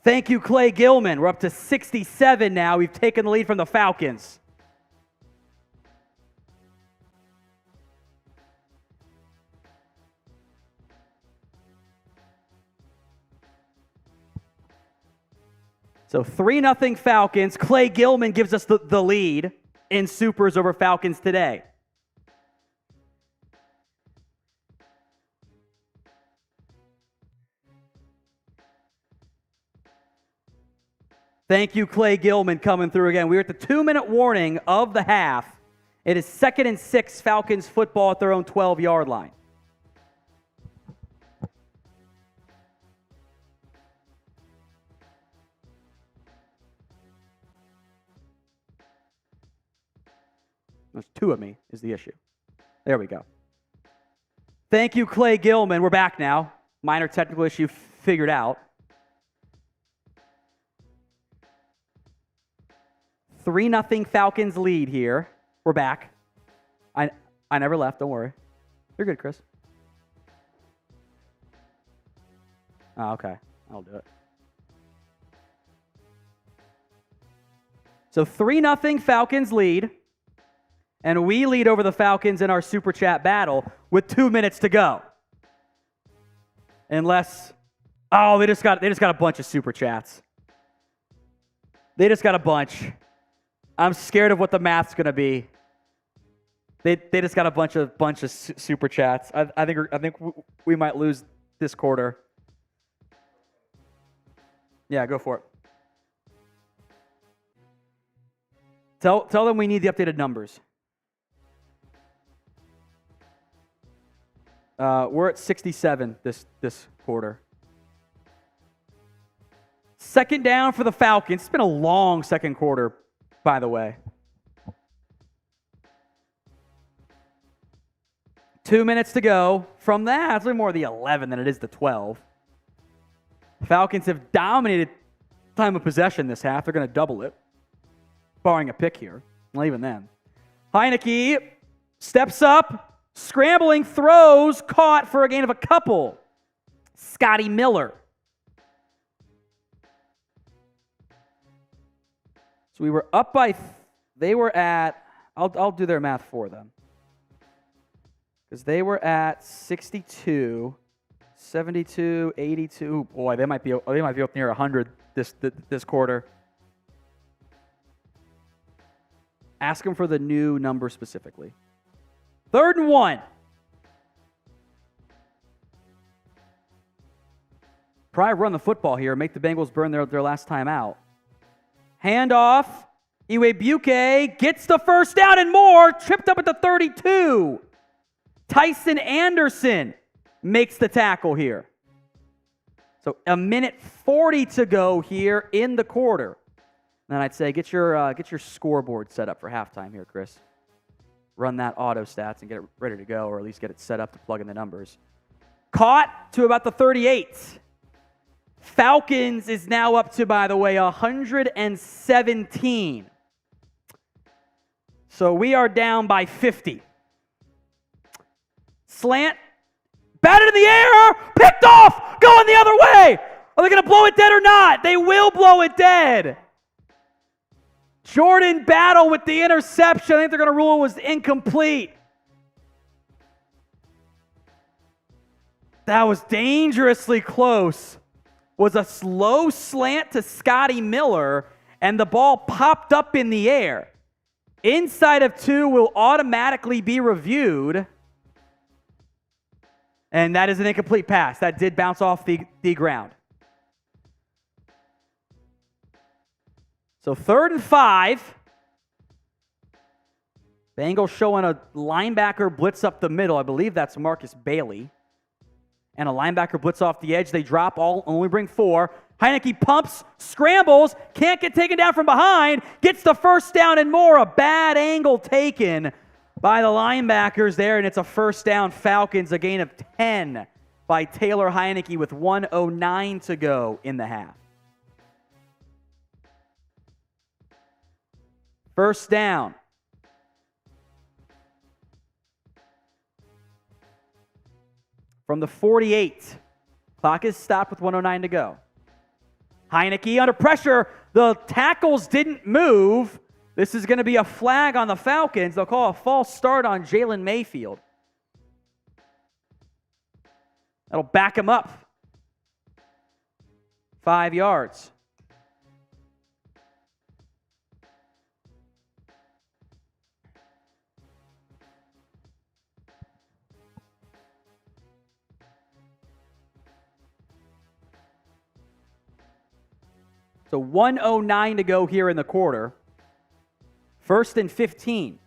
Thank you, Clay Gilman. We're up to 67 now. We've taken the lead from the Falcons. So 3-0 Falcons. Clay Gilman gives us the lead in Supers over Falcons today. Thank you, Clay Gilman, coming through again. We're at the 2-minute warning of the half. It is 2nd and 6, Falcons football at their own 12-yard line. There's two of me is the issue. There we go. Thank you, Clay Gilman. We're back now. Minor technical issue figured out. 3-0 Falcons lead here. We're back. I never left. Don't worry. You're good, Chris. Oh, okay. I'll do it. So 3-0 Falcons lead. And we lead over the Falcons in our Super Chat battle with 2 minutes to go. Unless, oh, they just got a bunch of Super Chats. They just got a bunch. I'm scared of what the math's going to be. They just got a bunch of Super Chats. I think we might lose this quarter. Yeah, go for it. Tell them we need the updated numbers. We're at 67 this quarter. Second down for the Falcons. It's been a long second quarter, by the way. 2 minutes to go. From that, it's really more the 11 than it is the 12. Falcons have dominated time of possession this half. They're going to double it, barring a pick here. Well, even then. Heineke steps up. Scrambling throws, caught for a gain of a couple. Scotty Miller. So we were up by, they were at, I'll do their math for them. Because they were at 62, 72, 82. Boy, they might be up near 100 this quarter. Ask him for the new number specifically. 3rd and 1. Probably run the football here, make the Bengals burn their last time out. Handoff. Iwebuike gets the first down and more. Tripped up at the 32. Tyson Anderson makes the tackle here. So 1:40 to go here in the quarter. And then I'd say get your scoreboard set up for halftime here, Chris. Run that auto stats and get it ready to go, or at least get it set up to plug in the numbers. Caught to about the 38. Falcons is now up to, by the way, 117. So we are down by 50. Slant. Batted in the air. Picked off. Going the other way. Are they going to blow it dead or not? They will blow it dead. Jordan Battle with the interception. I think they're going to rule it was incomplete. That was dangerously close. Was a slow slant to Scotty Miller, and the ball popped up in the air. Inside of 2 will automatically be reviewed. And that is an incomplete pass. That did bounce off the ground. So 3rd and 5. Bengals showing a linebacker blitz up the middle. I believe that's Marcus Bailey. And a linebacker blitz off the edge. They drop all, only bring 4. Heineke pumps, scrambles, can't get taken down from behind, gets the first down and more. A bad angle taken by the linebackers there, and it's a first down. Falcons, a gain of 10 by Taylor Heineke with 1:09 to go in the half. First down. From the 48. Clock is stopped with 1:09 to go. Heineke under pressure. The tackles didn't move. This is going to be a flag on the Falcons. They'll call a false start on Jalen Mayfield. That'll back him up. 5 yards. So 1:09 to go here in the quarter. 1st and 15.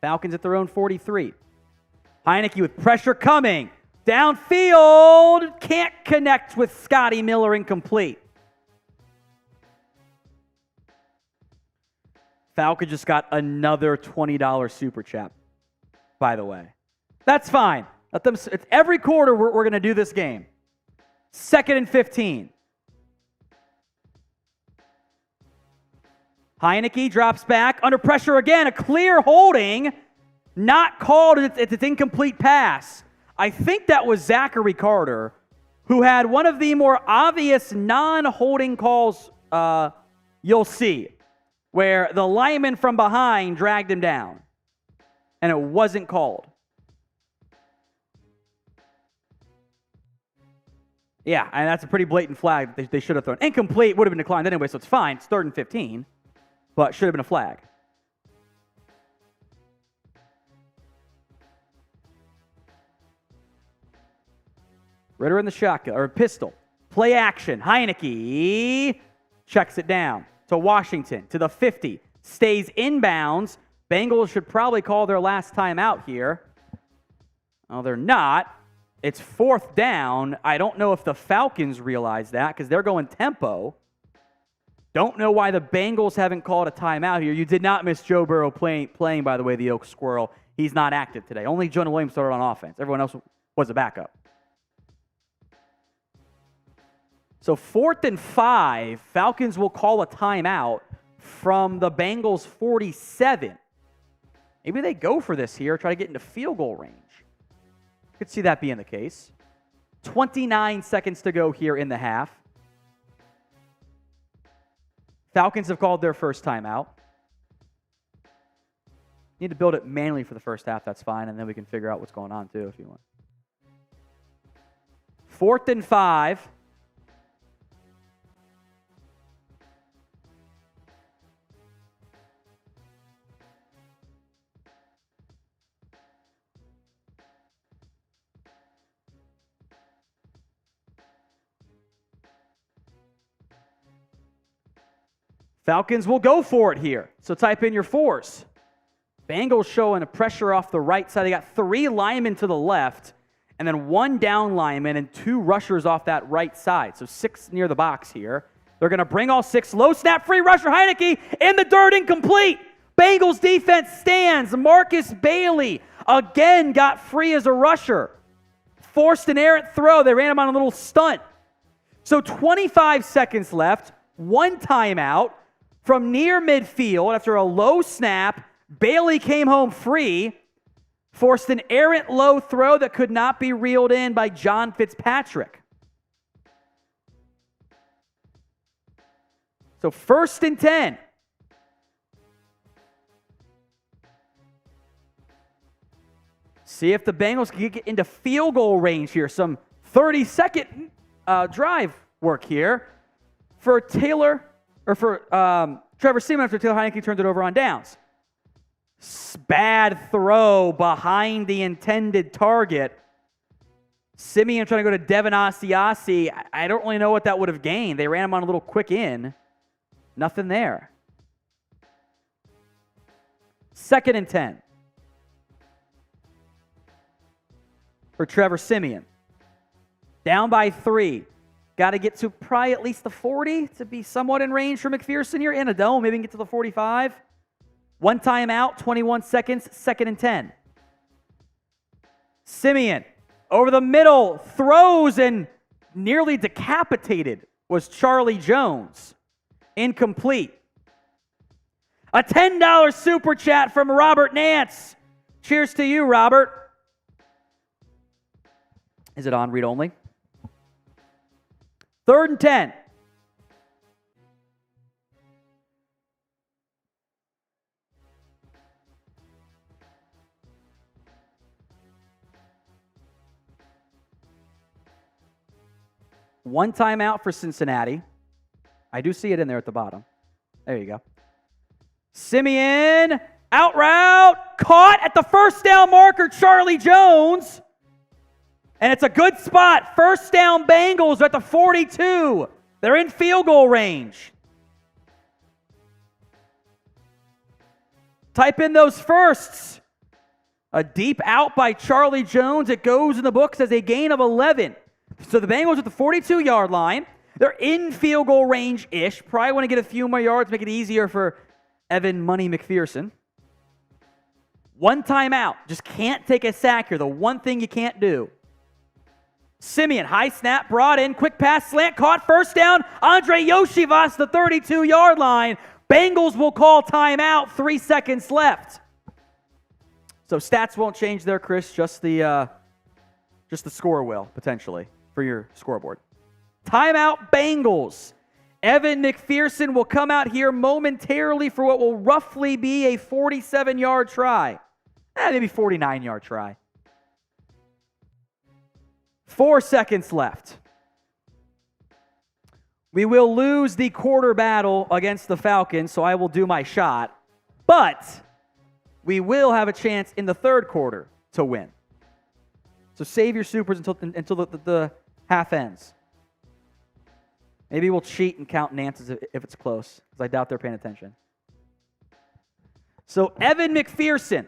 Falcons at their own 43. Heineke with pressure coming. Downfield. Can't connect with Scotty Miller, incomplete. Falcons just got another $20 super chat, by the way. That's fine. Let them. It's every quarter we're going to do this game. 2nd and 15. Heineke drops back, under pressure again, a clear holding, not called, it's an incomplete pass. I think that was Zachary Carter, who had one of the more obvious non-holding calls you'll see, where the lineman from behind dragged him down, and it wasn't called. Yeah, and that's a pretty blatant flag that they should have thrown. Incomplete, would have been declined anyway, so it's fine. It's 3rd and 15. But should have been a flag. Ritter in the shotgun, or pistol. Play action. Heineke checks it down to Washington, to the 50. Stays inbounds. Bengals should probably call their last time out here. Oh, they're not. It's 4th down. I don't know if the Falcons realize that because they're going tempo. Don't know why the Bengals haven't called a timeout here. You did not miss Joe Burrow playing, by the way, the Oak Squirrel. He's not active today. Only Jonah Williams started on offense. Everyone else was a backup. So 4th and 5, Falcons will call a timeout from the Bengals 47. Maybe they go for this here, try to get into field goal range. Could see that being the case. 29 seconds to go here in the half. Falcons have called their first timeout. Need to build it manually for the first half, that's fine, and then we can figure out what's going on too if you want. 4th and 5. Falcons will go for it here. So type in your 4s. Bengals showing a pressure off the right side. They got 3 linemen to the left, and then 1 down lineman and 2 rushers off that right side. So 6 near the box here. They're going to bring all 6. Low snap, free rusher, Heineke in the dirt, incomplete. Bengals defense stands. Marcus Bailey again got free as a rusher. Forced an errant throw. They ran him on a little stunt. So 25 seconds left. 1 timeout from near midfield after a low snap. Bailey came home free. Forced an errant low throw that could not be reeled in by John Fitzpatrick. So 1st and 10. See if the Bengals can get into field goal range here. Some 30-second drive work here for Trevor Seaman after Taylor Heineke turned it over on downs. Bad throw behind the intended target. Simeon trying to go to Devin Asiasi. I don't really know what that would have gained. They ran him on a little quick in. Nothing there. 2nd and 10. For Trevor Simeon. Down by 3. Got to get to probably at least the 40 to be somewhat in range for McPherson here. In a dome, maybe get to the 45. 1 timeout, 21 seconds, 2nd and 10. Simeon over the middle, throws and nearly decapitated was Charlie Jones. Incomplete. A $10 super chat from Robert Nance. Cheers to you, Robert. Is it on read only? 3rd and 10. One timeout for Cincinnati. I do see it in there at the bottom. There you go. Simeon, out route, caught at the 1st down marker, Charlie Jones. And it's a good spot. 1st down Bengals at the 42. They're in field goal range. Type in those firsts. A deep out by Charlie Jones. It goes in the books as a gain of 11. So the Bengals at the 42-yard line. They're in field goal range-ish. Probably want to get a few more yards, make it easier for Evan Money McPherson. 1 timeout. Just can't take a sack here. The one thing you can't do. Simeon, high snap, brought in, quick pass, slant, caught, 1st down. Andre Yoshivas, the 32-yard line. Bengals will call timeout, 3 seconds left. So stats won't change there, Chris. Just the score will, potentially, for your scoreboard. Timeout, Bengals. Evan McPherson will come out here momentarily for what will roughly be a 47-yard try. Maybe 49-yard try. 4 seconds left. We will lose the quarter battle against the Falcons, so I will do my shot. But we will have a chance in the 3rd quarter to win. So save your supers until the half ends. Maybe we'll cheat and count Nance's if it's close, because I doubt they're paying attention. So Evan McPherson,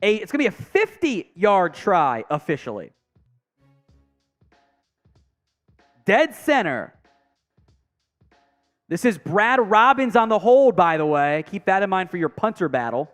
it's going to be a 50-yard try officially. Dead center. This is Brad Robbins on the hold, by the way. Keep that in mind for your punter battle.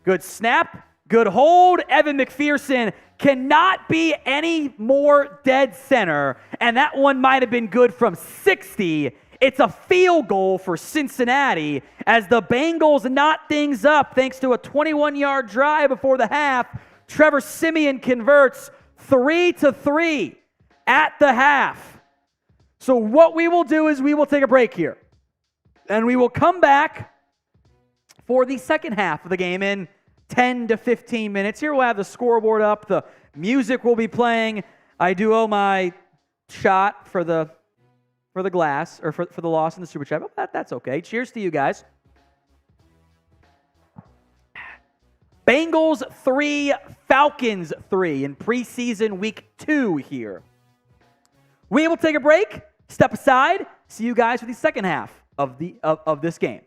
Good snap. Good hold. Evan McPherson cannot be any more dead center, and that one might have been good from 60. It's a field goal for Cincinnati as the Bengals knot things up thanks to a 21-yard drive before the half. Trevor Simeon converts 3-3 at the half. So what we will do is we will take a break here, and we will come back for the second half of the game in 10 to 15 minutes. Here we'll have the scoreboard up. The music will be playing. I do owe my shot for the glass, or for the loss in the Super Chat. But that's okay. Cheers to you guys. Bengals 3, Falcons 3 in preseason week 2 here. We will take a break, step aside, See you guys for the second half of this game.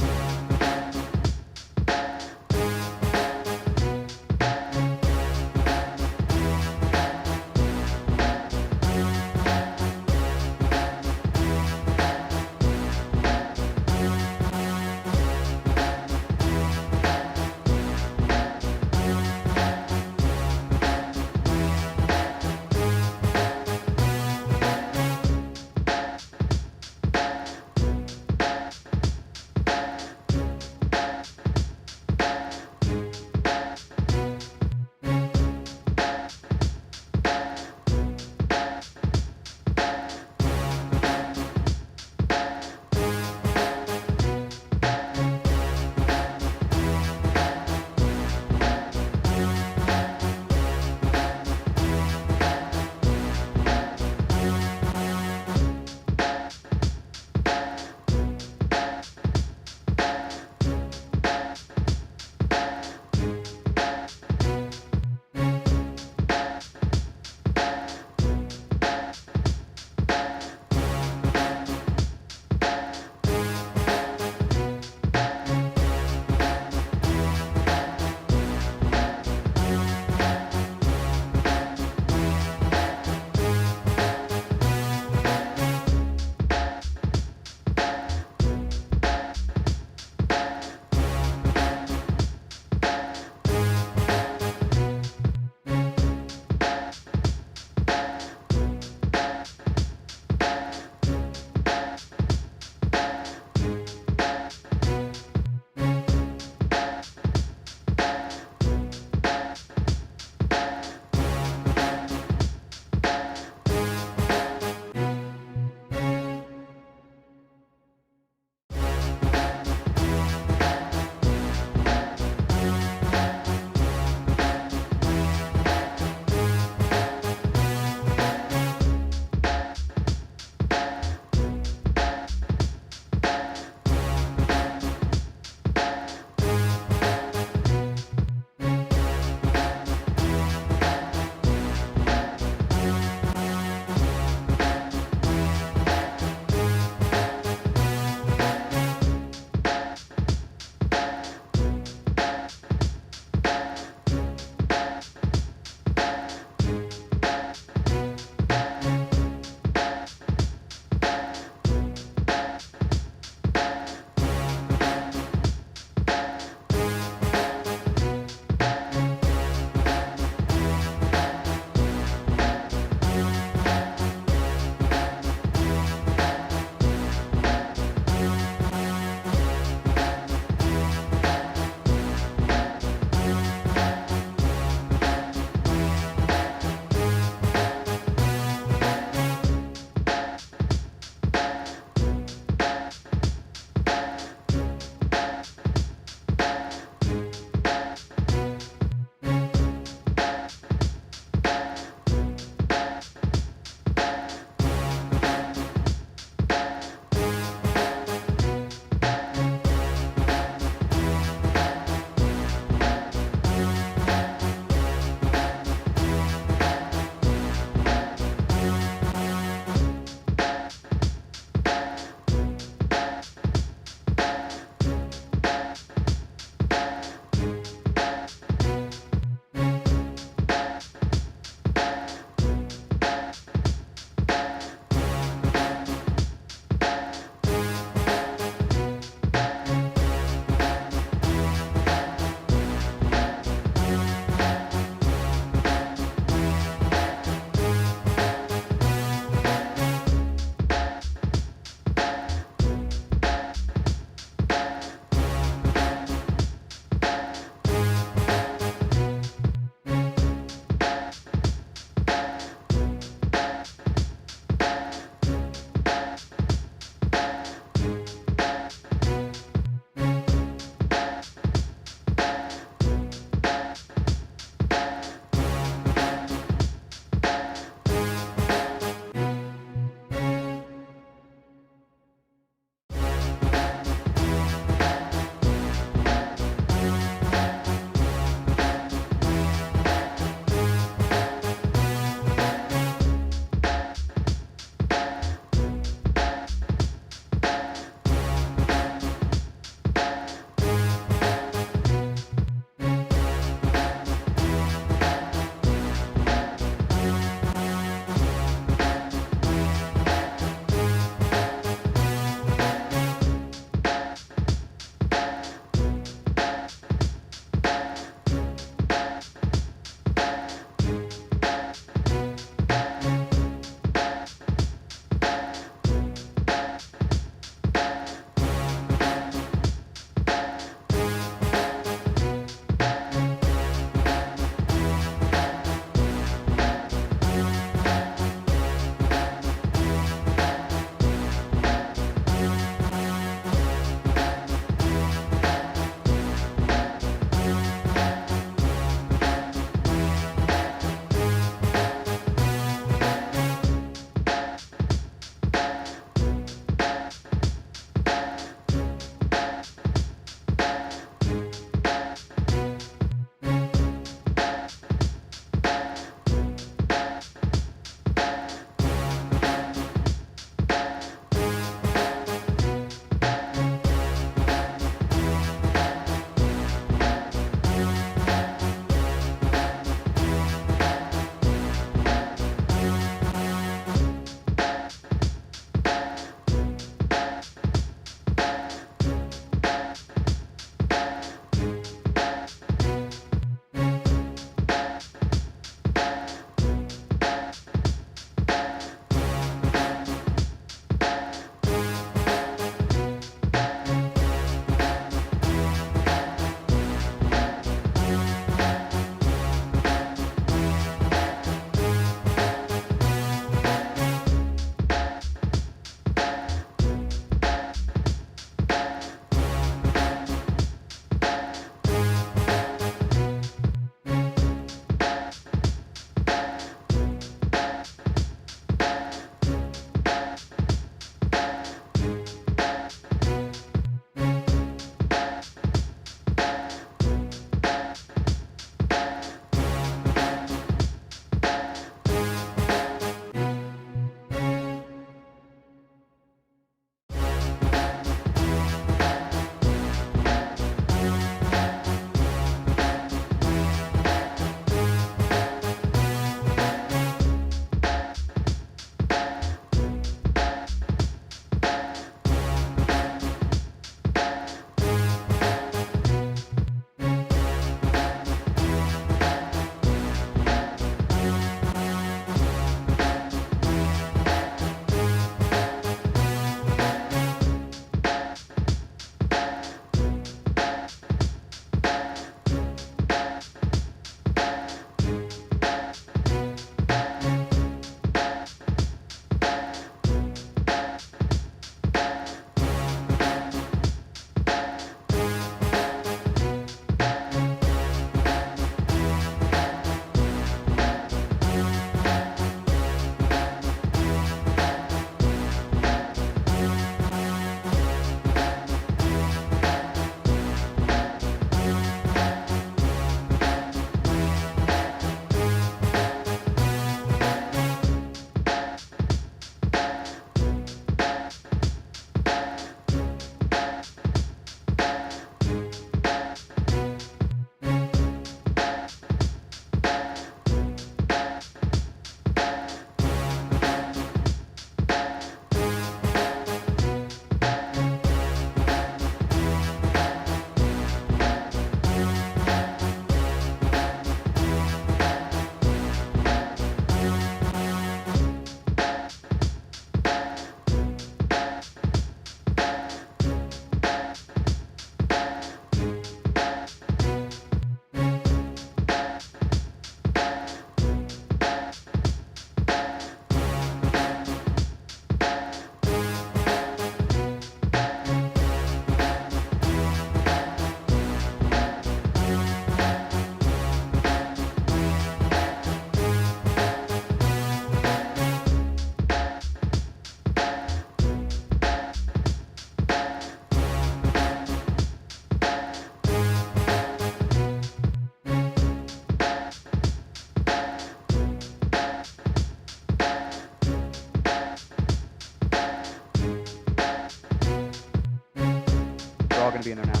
going to be in there now.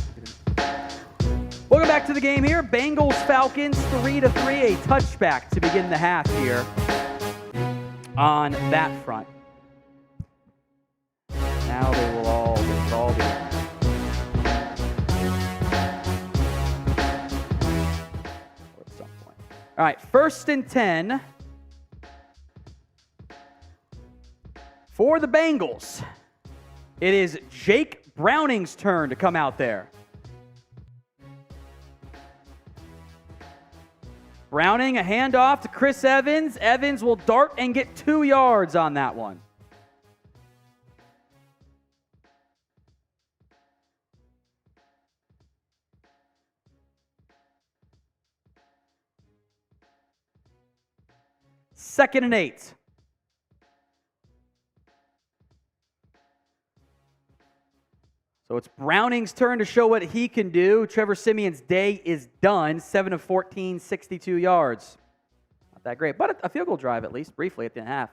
Welcome back to the game here. Bengals, Falcons, 3-3. A touchback to begin the half here on that front. Now they will all be. At some point. All right, 1st and 10 for the Bengals. It is Jake Browning's turn to come out there. Browning, a handoff to Chris Evans. Evans will dart and get 2 yards on that one. Second and 8. So it's Browning's turn to show what he can do. Trevor Siemian's day is done. 7 of 14, 62 yards. Not that great, but a field goal drive at least, briefly at the half.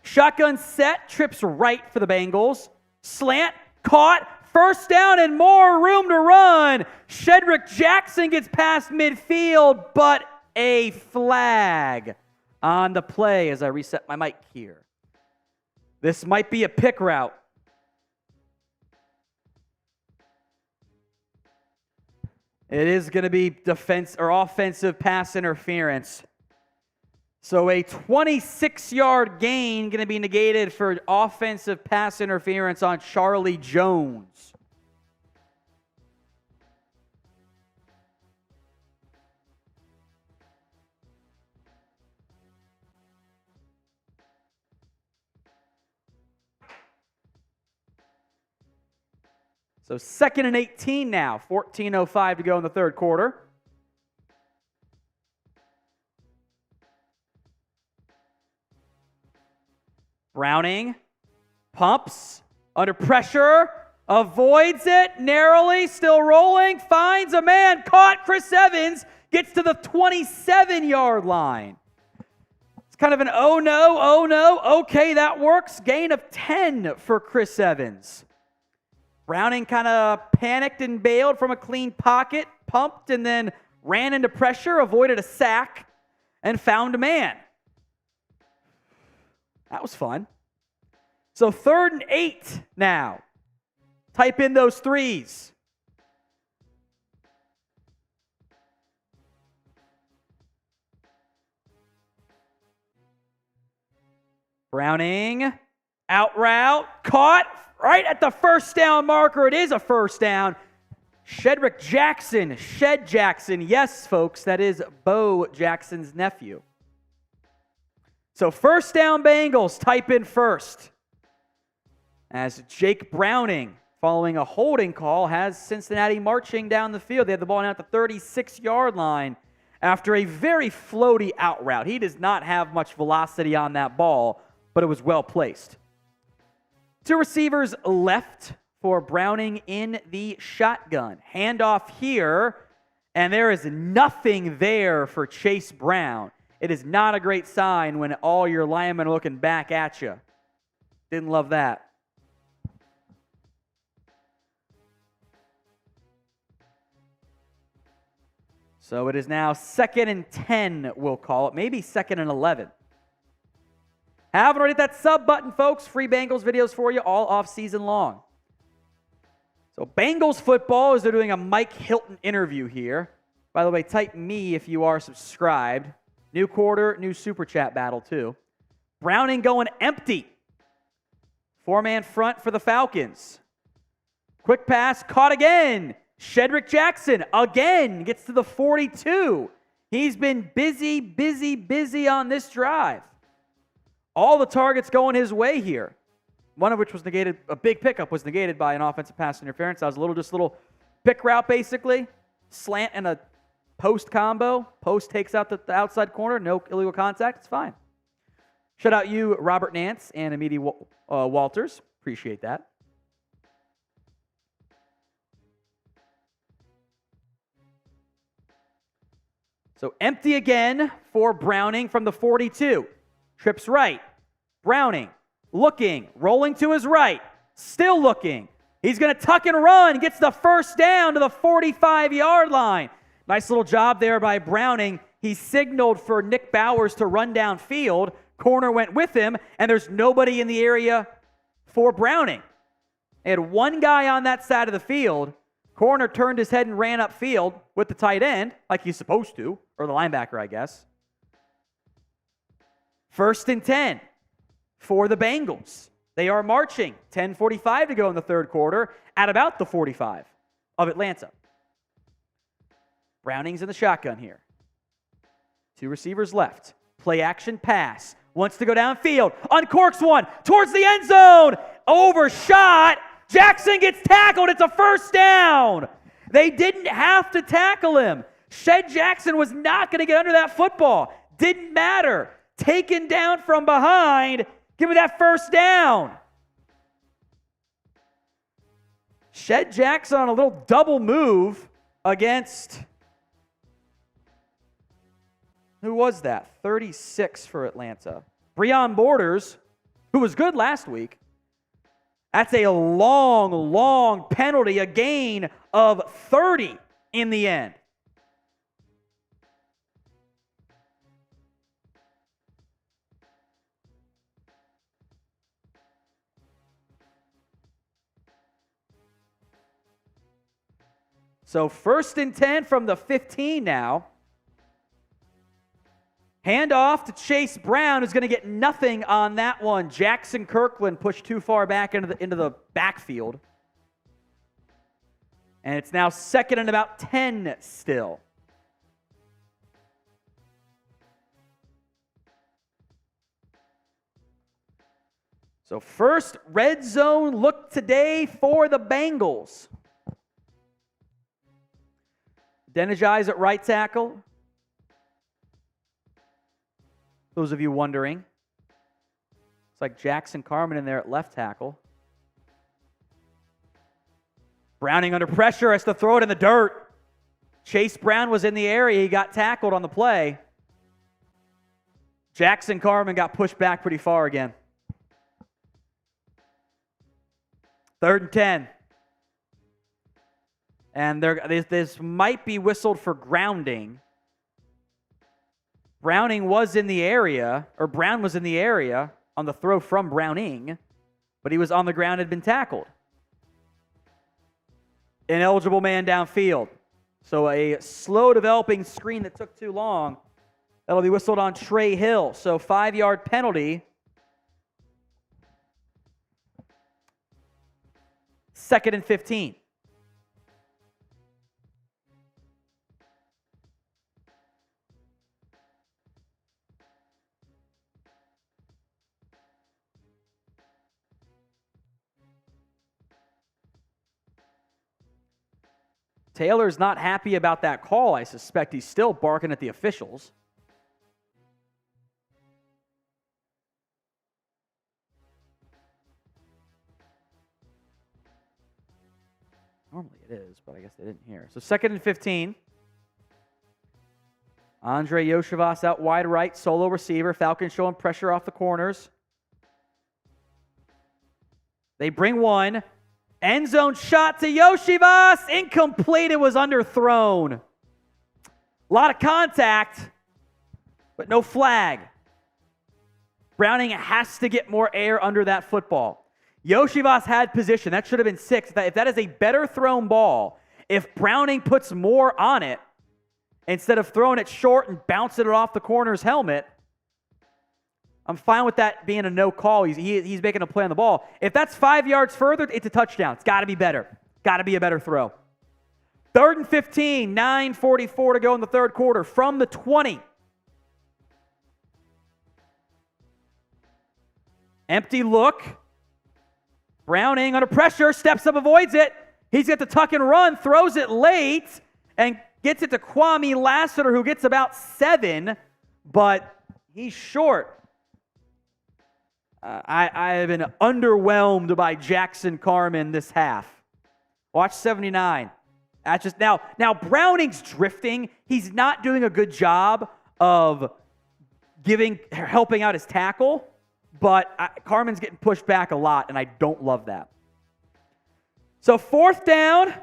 Shotgun set, trips right for the Bengals. Slant, caught, first down and more room to run. Shedrick Jackson gets past midfield, but a flag on the play as I reset my mic here. This might be a pick route. It is going to be defense or offensive pass interference. So a 26-yard gain going to be negated for offensive pass interference on Charlie Jones. So 2nd and 18 now, 14:05 to go in the third quarter. Browning pumps, under pressure, avoids it, narrowly, still rolling, finds a man, caught, Chris Evans, gets to the 27-yard line. It's kind of an oh no, okay, that works. Gain of 10 for Chris Evans. Browning kind of panicked and bailed from a clean pocket, pumped, and then ran into pressure, avoided a sack, and found a man. That was fun. So 3rd and 8 now. Type in those threes. Browning, out route, caught. Right at the first down marker, it is a first down. Shedrick Jackson, Shed Jackson. Yes, folks, that is Bo Jackson's nephew. So first down Bengals, type in first. As Jake Browning, following a holding call, has Cincinnati marching down the field. They have the ball now at the 36-yard line after a very floaty out route. He does not have much velocity on that ball, but it was well placed. 2 receivers left for Browning in the shotgun. Handoff here, and there is nothing there for Chase Brown. It is not a great sign when all your linemen are looking back at you. Didn't love that. So it is now 2nd and 10, we'll call it. Maybe 2nd and 11. Haven't already hit that sub button, folks. Free Bengals videos for you all off season long. So Bengals football, as they're doing a Mike Hilton interview here. By the way, type me if you are subscribed. New quarter, new super chat battle too. Browning going empty. 4-man front for the Falcons. Quick pass, caught again. Shedrick Jackson again gets to the 42. He's been busy on this drive. All the targets going his way here. One of which was negated, a big pickup was negated by an offensive pass interference. That was a little pick route basically. Slant and a post combo. Post takes out the outside corner. No illegal contact. It's fine. Shout out you, Robert Nance and Amity Walters. Appreciate that. So empty again for Browning from the 42. Trips right. Browning looking, rolling to his right, still looking, He's going to tuck and run, gets the first down to the 45-yard line. Nice little job there by Browning. He signaled for Nick Bowers to run downfield. Corner went with him, and there's nobody in the area for Browning. They had one guy on that side of the field. Corner turned his head and ran upfield with the tight end, like he's supposed to, or the linebacker, I guess. 1st and 10 for the Bengals. They are marching. 10:45 to go in the third quarter at about the 45 of Atlanta. Browning's in the shotgun here. 2 receivers left. Play action pass. Wants to go downfield. Uncorks one towards the end zone. Overshot. Jackson gets tackled. It's a first down. They didn't have to tackle him. Shed Jackson was not going to get under that football. Didn't matter. Taken down from behind. Give me that first down. Shed Jackson on a little double move against, who was that? 36 for Atlanta. Breon Borders, who was good last week. That's a long penalty, a gain of 30 in the end. So 1st and 10 from the 15 now. Handoff to Chase Brown, who's going to get nothing on that one. Jackson Kirkland pushed too far back into the backfield. And it's now 2nd and about 10 still. So first red zone look today for the Bengals. Denijais at right tackle. Those of you wondering. It's like Jackson Carman in there at left tackle. Browning under pressure, has to throw it in the dirt. Chase Brown was in the area. He got tackled on the play. Jackson Carman got pushed back pretty far again. 3rd and 10. And this might be whistled for grounding. Brown was in the area on the throw from Browning, but he was on the ground, had been tackled. Ineligible man downfield. So a slow developing screen that took too long. That'll be whistled on Trey Hill. So 5-yard penalty. 2nd and 15. Taylor's not happy about that call. I suspect he's still barking at the officials. Normally it is, but I guess they didn't hear. So 2nd and 15. Andre Yoshivas out wide right, solo receiver. Falcons showing pressure off the corners. They bring one. End zone shot to Yoshivas. Incomplete. It was underthrown. A lot of contact, but no flag. Browning has to get more air under that football. Yoshivas had position. That should have been 6. If that is a better thrown ball, if Browning puts more on it, instead of throwing it short and bouncing it off the corner's helmet, I'm fine with that being a no call. He's making a play on the ball. If that's 5 yards further, it's a touchdown. It's got to be better. Got to be a better throw. 3rd and 15, 9:44 to go in the third quarter from the 20. Empty look. Browning under pressure, steps up, avoids it. He's got the tuck and run, throws it late, and gets it to Kwame Lassiter, who gets about 7, but he's short. I have been underwhelmed by Jackson Carman this half. Watch 79. That's just now Browning's drifting. He's not doing a good job of helping out his tackle, but Carman's getting pushed back a lot, and I don't love that. So 4th down,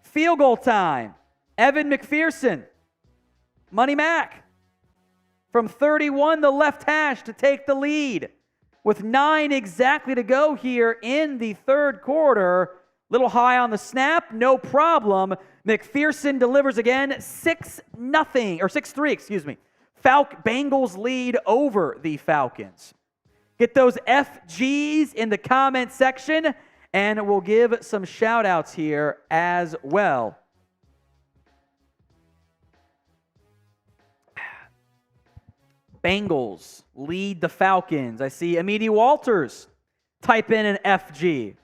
field goal time. Evan McPherson, Money Mac, from 31, the left hash to take the lead. With 9 exactly to go here in the 3rd quarter. Little high on the snap, no problem. McPherson delivers again, 6-3, excuse me. Bengals lead over the Falcons. Get those FGs in the comment section, and we'll give some shout-outs here as well. Bengals lead the Falcons. I see Amity Walters type in an FG.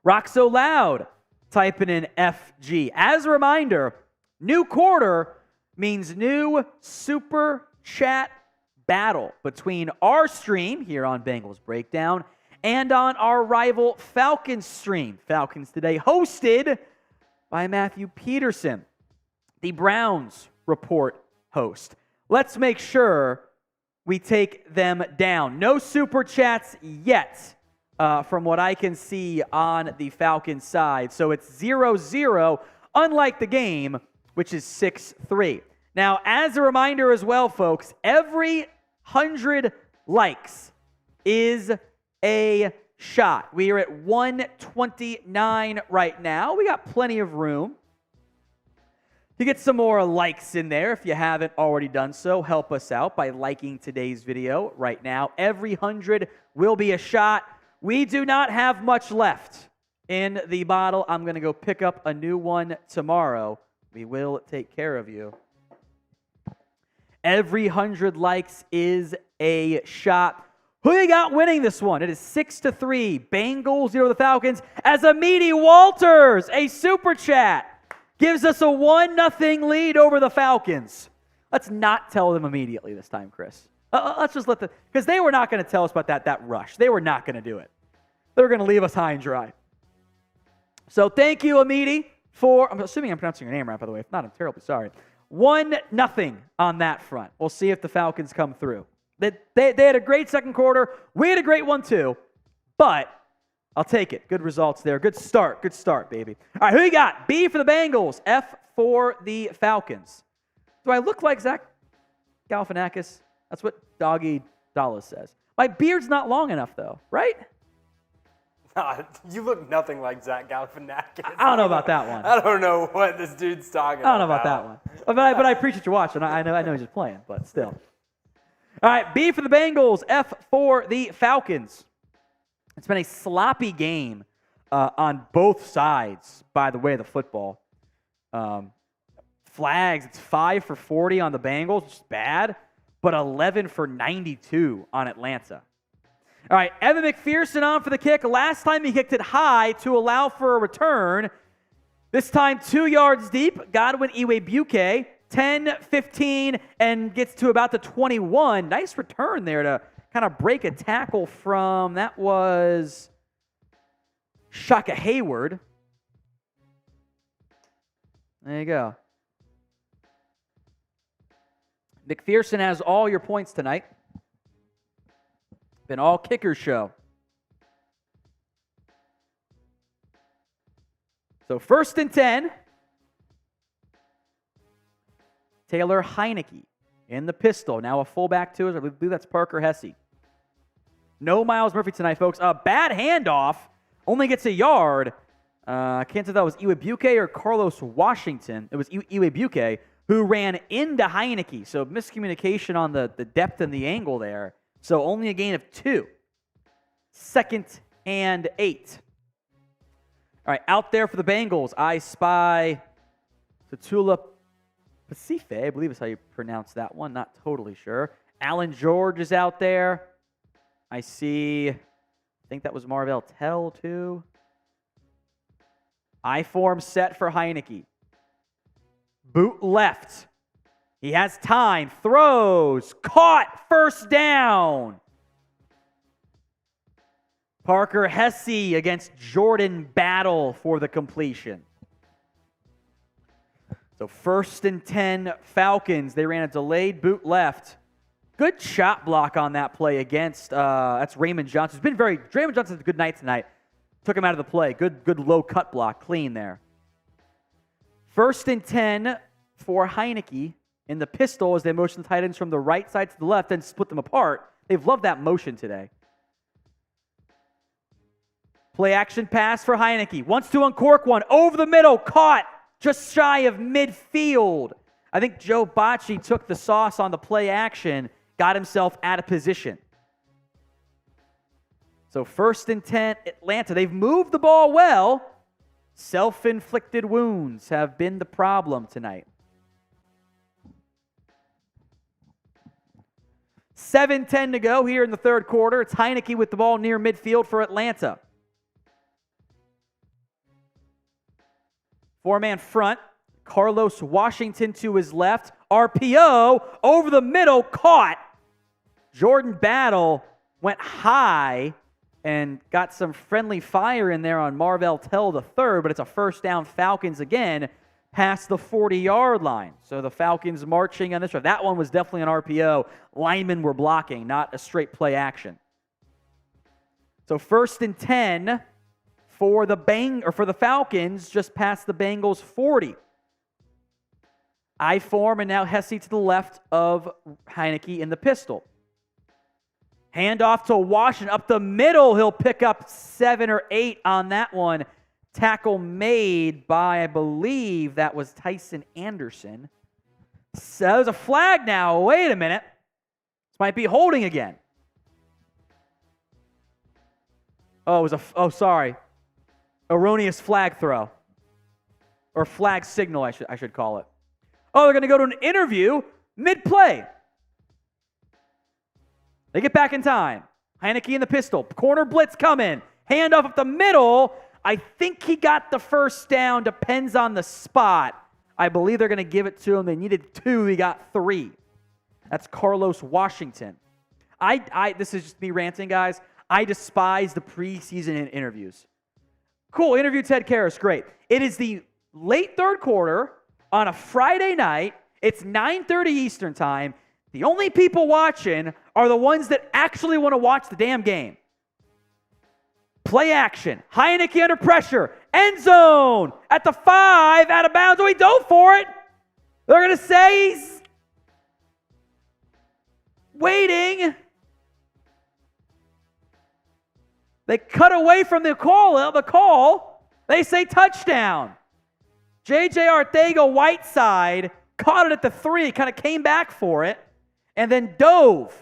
Rock So Loud type in an FG. As a reminder, new quarter means new super chat battle between our stream here on Bengals Breakdown and on our rival Falcons stream. Falcons today hosted by Matthew Peterson, the Browns Report host. Let's make sure we take them down. No super chats yet from what I can see on the Falcons side. So it's 0-0, unlike the game, which is 6-3. Now, as a reminder as well, folks, every 100 likes is a shot. We are at 129 right now. We got plenty of room to get some more likes in there. If you haven't already done so, help us out by liking today's video right now. Every 100 will be a shot. We do not have much left in the bottle. I'm going to go pick up a new one tomorrow. We will take care of you. Every 100 likes is a shot. Who you got winning this one? It is 6-3. Bengals 0 the Falcons as Amity Walters, a super chat, gives us a 1-0 lead over the Falcons. Let's not tell them immediately this time, Chris. Let's just because they were not going to tell us about that rush. They were not going to do it. They were going to leave us high and dry. So thank you, Amity, I'm assuming I'm pronouncing your name right, by the way. If not, I'm terribly sorry. 1-0 on that front. We'll see if the Falcons come through. They had a great second quarter. We had a great one too, but I'll take it. Good results there. Good start, baby. All right, who you got? B for the Bengals, F for the Falcons. Do I look like Zach Galifianakis? That's what Doggy Dallas says. My beard's not long enough, though, right? You look nothing like Zach Galifianakis. I don't know about that one. I don't know what this dude's talking about. I don't know about that one. But I appreciate you watching. I know he's just playing, but still. All right, B for the Bengals, F for the Falcons. It's been a sloppy game on both sides, by the way, of the football. Flags, it's 5 for 40 on the Bengals, which is bad, but 11 for 92 on Atlanta. All right, Evan McPherson on for the kick. Last time he kicked it high to allow for a return. This time 2 yards deep. Godwin Iwebuike, 10, 15, and gets to about the 21. Nice return there to kind of break a tackle from, that was Shaka Hayward. There you go. McPherson has all your points tonight. Been all kicker show. So 1st and 10. Taylor Heineke in the pistol. Now a fullback to us. I believe that's Parker Hesse. No Miles Murphy tonight, folks. A bad handoff. Only gets a yard. I can't tell if that was Iwebuike or Carlos Washington. It was Iwebuike who ran into Heineke. So miscommunication on the depth and the angle there. So only a gain of 2. 2nd and 8. All right, out there for the Bengals, I spy Tatula Pacife, I believe is how you pronounce that one. Not totally sure. Alan George is out there. I see, I think that was Marvell Tell too. I-form set for Heineke. Boot left. He has time, throws, caught, 1st down. Parker Hesse against Jordan Battle for the completion. So 1st and 10 Falcons. They ran a delayed boot left. Good shot block on that play against, that's Raymond Johnson. Raymond Johnson's a good night tonight. Took him out of the play. Good low cut block. Clean there. 1st and 10 for Heineke in the pistol as they motion the tight ends from the right side to the left and split them apart. They've loved that motion today. Play action pass for Heineke. Wants to uncork one. Over the middle. Caught. Just shy of midfield. I think Joe Bocci took the sauce on the play action. Got himself out of position. So 1st and 10, Atlanta. They've moved the ball well. Self-inflicted wounds have been the problem tonight. 7:10 to go here in the third quarter. It's Heineke with the ball near midfield for Atlanta. 4-man front. Carlos Washington to his left. RPO over the middle. Caught. Jordan Battle went high and got some friendly fire in there on Marvell Tell the third, but it's a first down Falcons again past the 40-yard line. So the Falcons marching on this drive. That one was definitely an RPO. Linemen were blocking, not a straight play action. So 1st and 10 for the Falcons just past the Bengals 40. I form and now Hesse to the left of Heineke in the pistol. Hand off to Washington. Up the middle, he'll pick up 7 or 8 on that one. Tackle made by, I believe, that was Tyson Anderson. So there's a flag now. Wait a minute. This might be holding again. Sorry. Erroneous flag throw. Or flag signal, I should call it. Oh, they're going to go to an interview mid-play. They get back in time. Heineke in the pistol. Corner blitz coming. Handoff up the middle. I think he got the first down. Depends on the spot. I believe they're going to give it to him. They needed 2. He got 3. That's Carlos Washington. This is just me ranting, guys. I despise the preseason interviews. Cool. Interview Ted Karras. Great. It is the late third quarter on a Friday night. It's 9:30 Eastern time. The only people watching are the ones that actually want to watch the damn game. Play action. Heineke under pressure. End zone. At the 5. Out of bounds. Oh, he dove for it. They're going to say he's waiting. They cut away from the call. They say touchdown. J.J. Arcega-Whiteside caught it at the 3. Kind of came back for it. And then dove.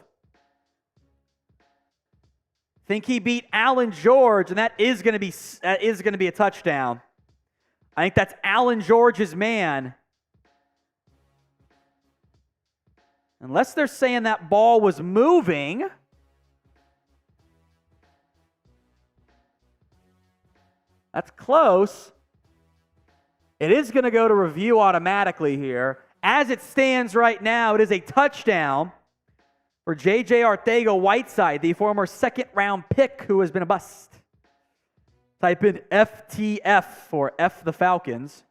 Think he beat Alan George, and that is going to be a touchdown. I think that's Alan George's man. Unless they're saying that ball was moving. That's close. It is going to go to review automatically here. As it stands right now, it is a touchdown for J.J. Arcega-Whiteside, the former second-round pick who has been a bust. Type in FTF for F the Falcons.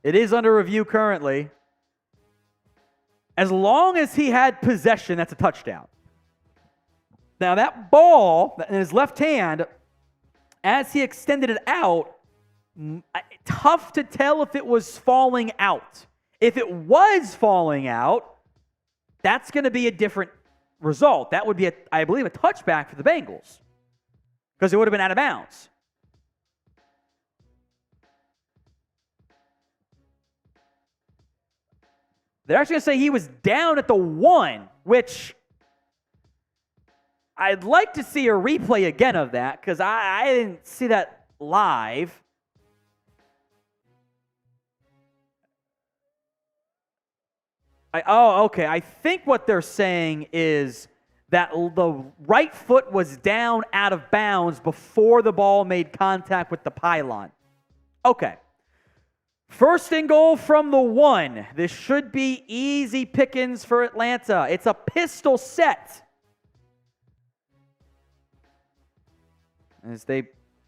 It is under review currently. As long as he had possession, that's a touchdown. Now that ball in his left hand, as he extended it out, tough to tell if it was falling out. If it was falling out, that's going to be a different result. That would be, I believe, a touchback for the Bengals because it would have been out of bounds. They're actually going to say he was down at the 1, which I'd like to see a replay again of that because I didn't see that live. Okay. I think what they're saying is that the right foot was down out of bounds before the ball made contact with the pylon. Okay. 1st and goal from the 1. This should be easy pickings for Atlanta. It's a pistol set. As they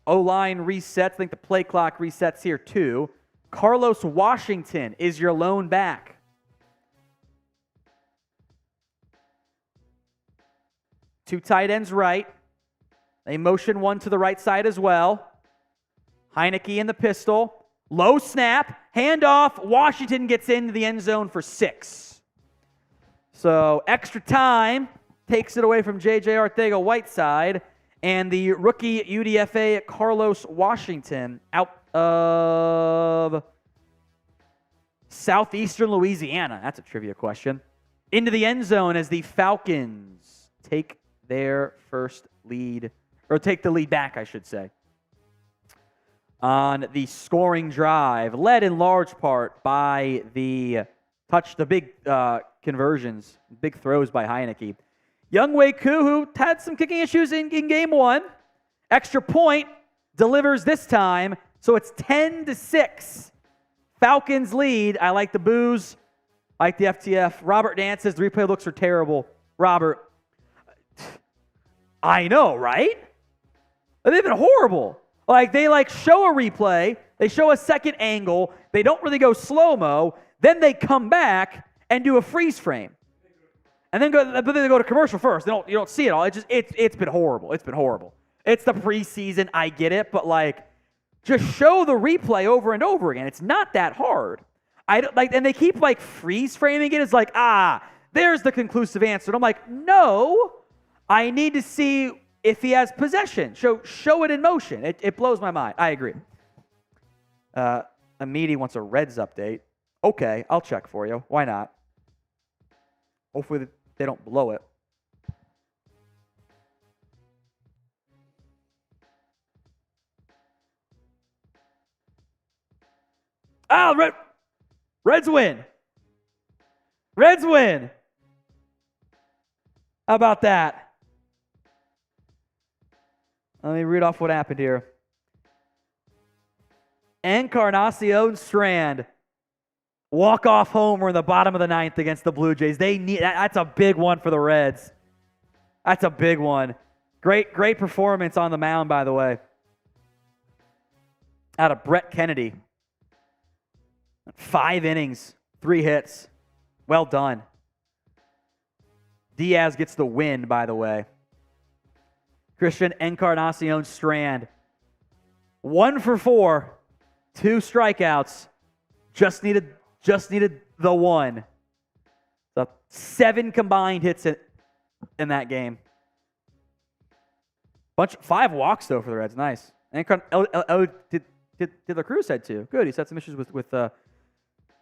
O-line resets, I think the play clock resets here too. Carlos Washington is your lone back. Two tight ends right. They motion one to the right side as well. Heineke in the pistol. Low snap. Handoff. Washington gets into the end zone for 6. So extra time takes it away from J.J. Arcega-Whiteside. And the rookie UDFA Carlos Washington out of southeastern Louisiana. That's a trivia question. Into the end zone as the Falcons take their first lead, or take the lead back, I should say, on the scoring drive, led in large part by the big conversions, big throws by Heineke. Younghoe Koo, who had some kicking issues in game 1, extra point, delivers this time, so it's 10-6. Falcons lead. I like the boos. I like the FTF. Robert Dan says the replay looks are terrible. Robert, I know, right? They've been horrible. They show a replay, they show a second angle, they don't really go slow-mo, then they come back and do a freeze frame. And then they go to commercial first. You don't see it all. It's been horrible. It's been horrible. It's the preseason, I get it, but just show the replay over and over again. It's not that hard. And they keep freeze framing it. It's there's the conclusive answer. And I'm like, no, I need to see if he has possession. Show it in motion. It blows my mind. I agree. Amidi wants a Reds update. Okay, I'll check for you. Why not? Hopefully they don't blow it. Reds win. Reds win. How about that? Let me read off what happened here. Encarnacion Strand. Walk-off homer in the bottom of the 9th against the Blue Jays. That's a big one for the Reds. That's a big one. Great performance on the mound, by the way. Out of Brett Kennedy. 5 innings, 3 hits. Well done. Diaz gets the win, by the way. Christian Encarnacion Strand. 1 for 4, 2 strikeouts. Just needed the one. So 7 combined hits in that game. 5 walks though for the Reds. Nice. And did the Cruz had 2. Good. He's had some issues with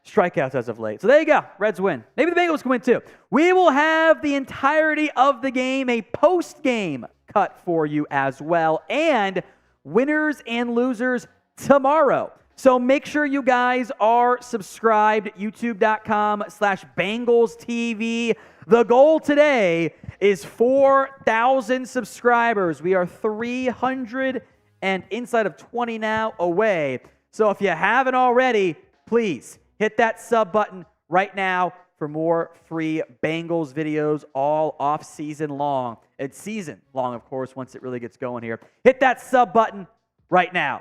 strikeouts as of late. So there you go. Reds win. Maybe the Bengals can win too. We will have the entirety of the game, a post-game cut for you as well, and winners and losers tomorrow. So make sure you guys are subscribed, youtube.com/Bengals TV. The goal today is 4,000 subscribers. We are 300 and inside of 20 now away. So if you haven't already, please hit that sub button right now for more free Bengals videos all off-season long. It's season long, of course, once it really gets going here. Hit that sub button right now.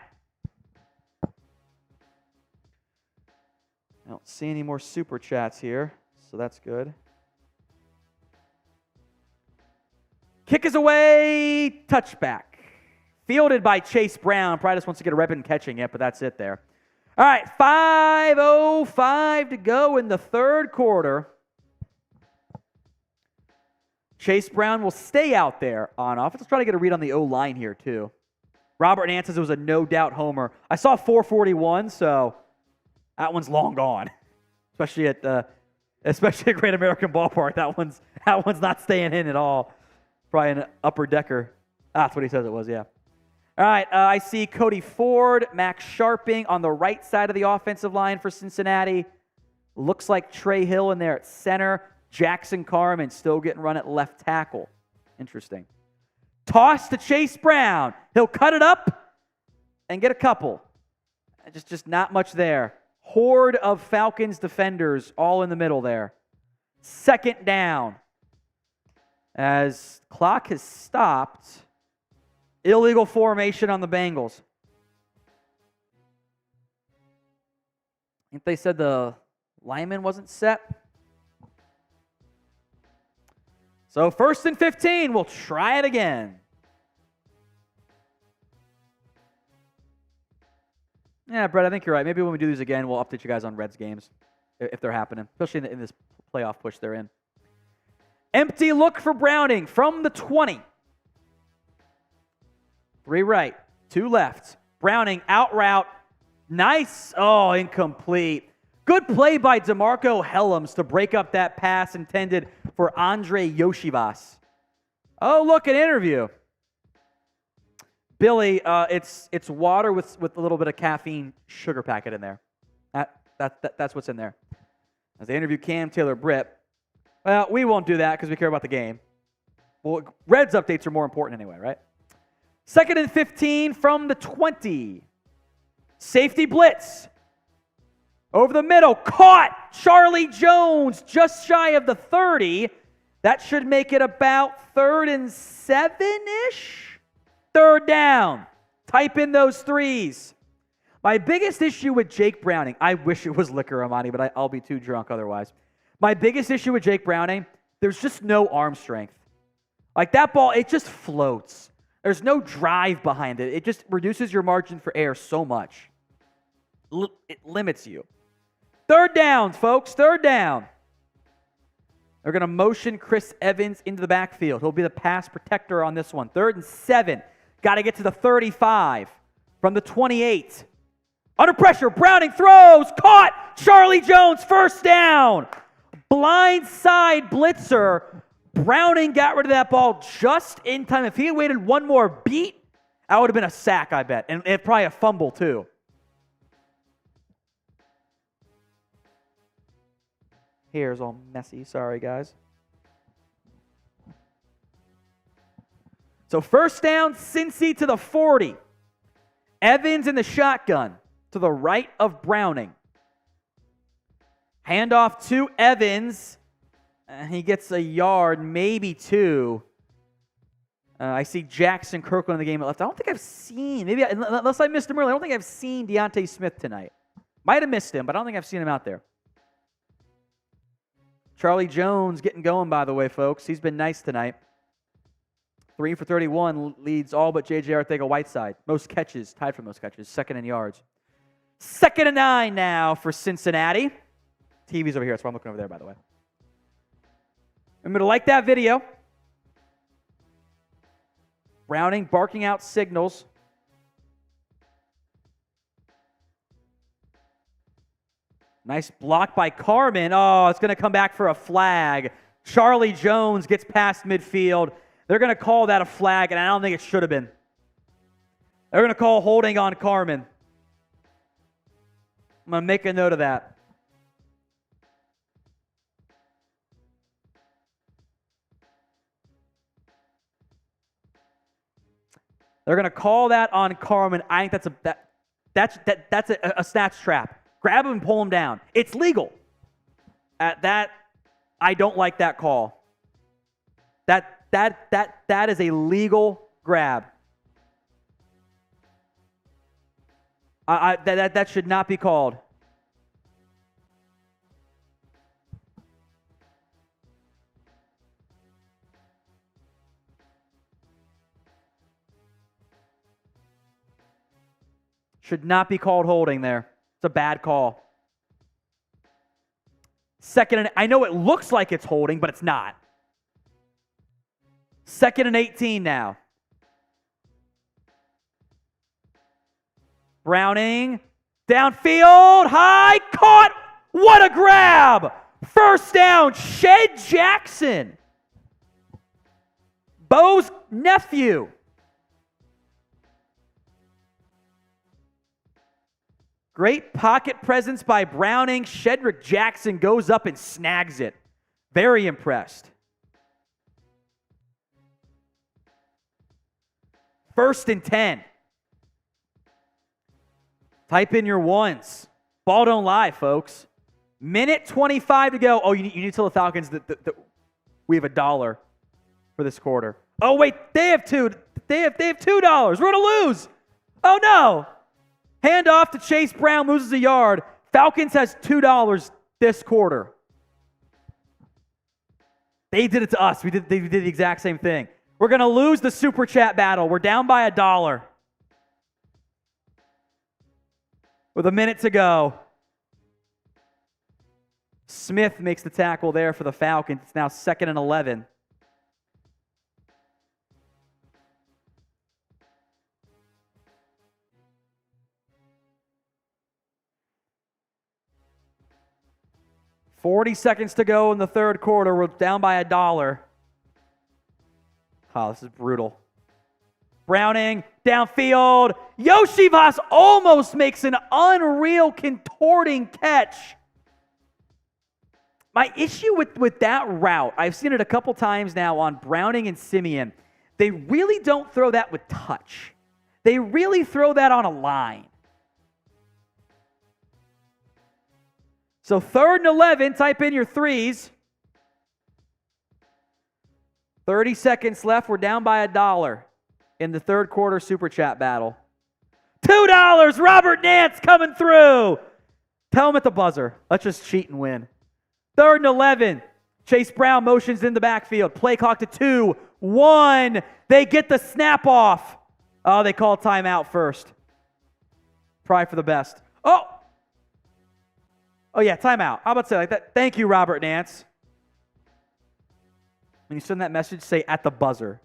I don't see any more super chats here, so that's good. Kick is away, touchback. Fielded by Chase Brown. Probably just wants to get a rep in catching it, but that's it there. All right, 5:05 to go in the third quarter. Chase Brown will stay out there on offense. Let's try to get a read on the O-line here, too. Robert Nance says it was a no-doubt homer. I saw 441, so that one's long gone, especially at Great American Ballpark. That one's not staying in at all. Probably an upper decker. That's what he says it was, yeah. All right, I see Cody Ford, Max Sharping on the right side of the offensive line for Cincinnati. Looks like Trey Hill in there at center. Jackson Carman still getting run at left tackle. Interesting. Toss to Chase Brown. He'll cut it up and get a couple. Just not much there. Horde of Falcons defenders all in the middle there. Second down. As clock has stopped. Illegal formation on the Bengals. I think they said the lineman wasn't set. So 1st and 15, we'll try it again. Yeah, Brett, I think you're right. Maybe when we do these again, we'll update you guys on Reds games if they're happening, especially in this playoff push they're in. Empty look for Browning from the 20. 3 right, 2 left. Browning out route. Nice. Oh, incomplete. Good play by DeMarco Helms to break up that pass intended for Andre Yoshivas. Oh, look, an interview. Billy, it's water with a little bit of caffeine sugar packet in there. That's what's in there. As they interview Cam Taylor-Britt, well, we won't do that because we care about the game. Well, Reds updates are more important anyway, right? 2nd and 15 from the 20. Safety blitz. Over the middle. Caught. Charlie Jones just shy of the 30. That should make it about 3rd and 7-ish. 3rd down. Type in those 3s. My biggest issue with Jake Browning, I wish it was liquor, Amani, but I'll be too drunk otherwise. My biggest issue with Jake Browning, there's just no arm strength. Like that ball, it just floats. There's no drive behind it. It just reduces your margin for error so much. It limits you. 3rd down, folks. 3rd down. They're going to motion Chris Evans into the backfield. He'll be the pass protector on this one. 3rd and 7. Got to get to the 35 from the 28. Under pressure, Browning throws. Caught. Charlie Jones, 1st down. Blind side blitzer. Browning got rid of that ball just in time. If he had waited one more beat, that would have been a sack, I bet. And probably a fumble, too. Hair's all messy. Sorry, guys. So 1st down, Cincy to the 40. Evans in the shotgun to the right of Browning. Handoff to Evans. He gets a yard, maybe 2. I see Jackson Kirkland in the game at left. I don't think I've seen, unless I missed him earlier, I don't think I've seen Deontay Smith tonight. Might have missed him, but I don't think I've seen him out there. Charlie Jones getting going, by the way, folks. He's been nice tonight. 3 for 31, leads all but J.J. Arcega-Whiteside. Most catches, tied for most catches, 2nd in yards. 2nd and 9 now for Cincinnati. TV's over here, that's why I'm looking over there, by the way. Remember to like that video. Browning barking out signals. Nice block by Carmen. Oh, it's going to come back for a flag. Charlie Jones gets past midfield. They're going to call that a flag, and I don't think it should have been. They're going to call holding on Carmen. I'm going to make a note of that. They're going to call that on Carmen. I think that's a stats trap. Grab him and pull him down. It's legal. I don't like that call. That is a legal grab. That should not be called. Should not be called holding there. It's a bad call. 2nd and I know it looks like it's holding, but it's not. 2nd and 18 now. Browning, downfield, high, caught. What a grab! 1st down, Shed Jackson. Bo's nephew. Great pocket presence by Browning. Shedrick Jackson goes up and snags it. Very impressed. 1st and 10. Type in your ones. Ball don't lie, folks. Minute 25 to go. Oh, you need to tell the Falcons that we have $1 for this quarter. Oh, wait, they have $2. They have $2. We're going to lose. Oh, no. Hand off to Chase Brown, loses a yard. Falcons has $2 this quarter. They did it to us. They did the exact same thing. We're going to lose the Super Chat battle. We're down by $1. with a minute to go. Smith makes the tackle there for the Falcons. It's now 2nd and 11. $40 seconds to go in the third quarter. We're down by $1. Oh, this is brutal. Browning, downfield. Yoshivas almost makes an unreal contorting catch. My issue with that route, I've seen it a couple times now on Browning and Simeon. They really don't throw that with touch. They really throw that on a line. So 3rd and 11, type in your threes. 30 seconds left. We're down by $1 in the third quarter Super Chat battle. $2, Robert Nance coming through. Tell him at the buzzer. Let's just cheat and win. 3rd and 11. Chase Brown motions in the backfield. Play clock to 2, 1. They get the snap off. Oh, they call timeout first. Try for the best. Oh yeah, timeout. How about say like that? Thank you, Robert Nance. When you send that message, say at the buzzer.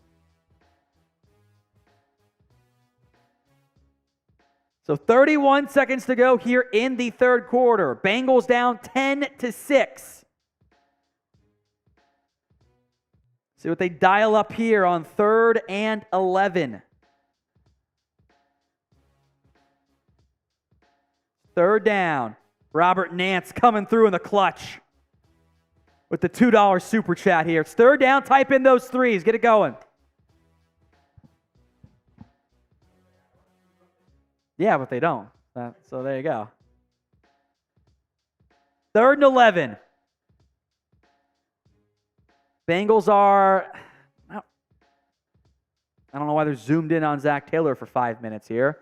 So 31 seconds to go here in the third quarter. Bengals down 10-6. See what they dial up here on 3rd and 11. 3rd down. Robert Nance coming through in the clutch with the $2 Super Chat here. It's 3rd down. Type in those threes. Get it going. Yeah, but they don't. So there you go. 3rd and 11. Bengals are... I don't know why they're zoomed in on Zach Taylor for 5 minutes here.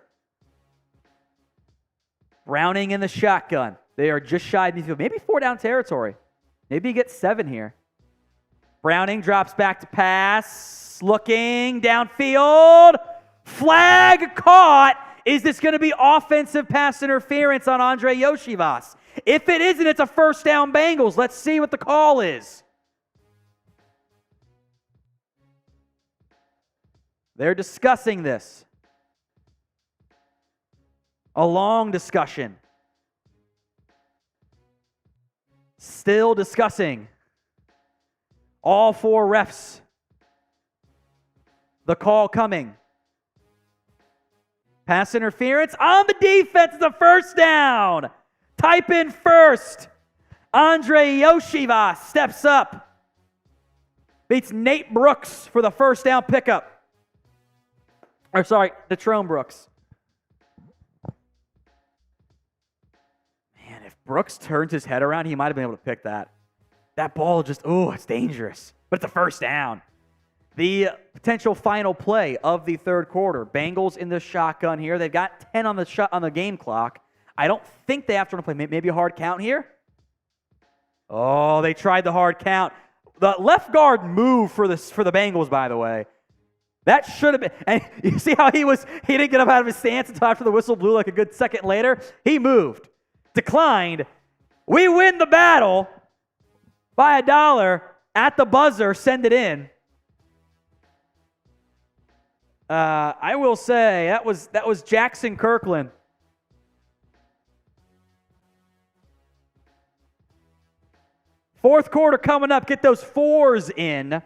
Browning in the shotgun. They are just shy of midfield. Maybe 4 down territory. Maybe he gets 7 here. Browning drops back to pass. Looking downfield. Flag caught. Is this going to be offensive pass interference on Andre Yoshivas? If it isn't, it's a 1st down Bengals. Let's see what the call is. They're discussing this. A long discussion. Still discussing. All 4 refs. The call coming. Pass interference on the defense. It's a 1st down. Type in first. Andre Yoshivas steps up. Beats Nate Brooks for the 1st down pickup. Detrone Brooks. Man, if Brooks turns his head around, he might have been able to pick that. That ball just, it's dangerous. But it's a 1st down. The potential final play of the third quarter. Bengals in the shotgun here. They've got 10 on the game clock. I don't think they have to play. Maybe a hard count here. Oh, they tried the hard count. The left guard moved for the Bengals, by the way. That should have been. And you see how he didn't get up out of his stance until after the whistle blew like a good second later? He moved. Declined. We win the battle by $1 at the buzzer. Send it in. I will say that was Jackson Kirkland. Fourth quarter coming up. Get those 4s in.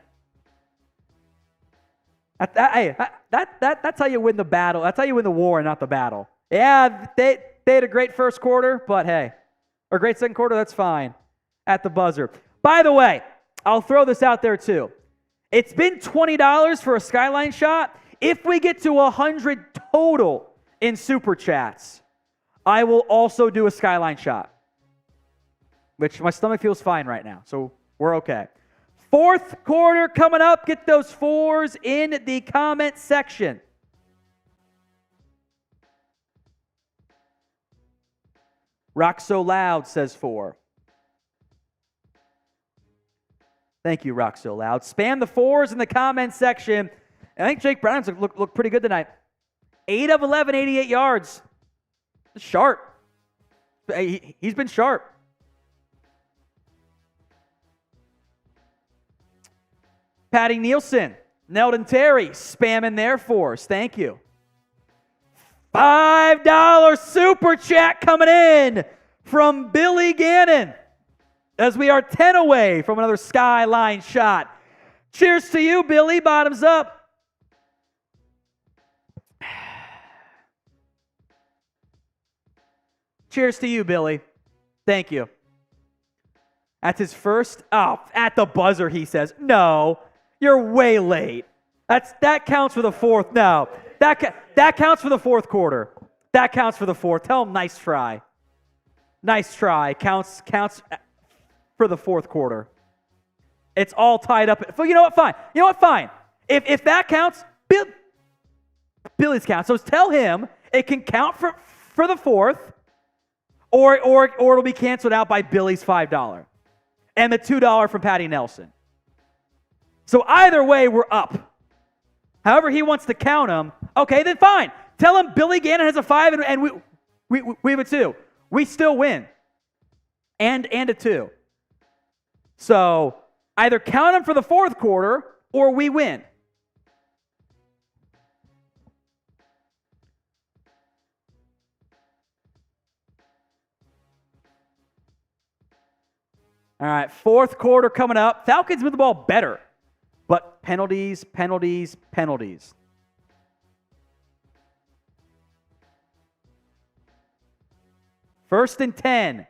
That's how you win the battle. That's how you win the war and not the battle. Yeah, they had a great first quarter, but hey, or great second quarter, that's fine. At the buzzer. By the way, I'll throw this out there too. It's been $20 for a Skyline shot. If we get to 100 total in Super Chats, I will also do a Skyline shot, which my stomach feels fine right now, so we're okay. Fourth quarter coming up. Get those 4s in the comment section. Rock So Loud says 4. Thank you, Rock So Loud. Spam the 4s in the comment section. I think Jake Brown's looked pretty good tonight. 8 of 11, 88 yards. Sharp. He's been sharp. Patty Nielsen, Neldon Terry, spamming their force. Thank you. $5 super chat coming in from Billy Gannon as we are 10 away from another skyline shot. Cheers to you, Billy. Bottoms up. Cheers to you, Billy. Thank you. That's his first. Oh, at the buzzer, he says. No, you're way late. That counts for the fourth. No, that counts for the fourth quarter. That counts for the fourth. Tell him nice try. Nice try. Counts for the fourth quarter. It's all tied up. You know what? Fine. You know what? Fine. If that counts, Billy's counts. So tell him it can count for the fourth, or it'll be canceled out by Billy's $5 and the $2 from Patty Nelson. So either way, we're up. However he wants to count them, okay, then fine. Tell him Billy Gannon has a 5 and we have a 2. We still win. And a 2. So either count them for the fourth quarter or we win. All right, fourth quarter coming up. Falcons move the ball better, but penalties. 1st and 10.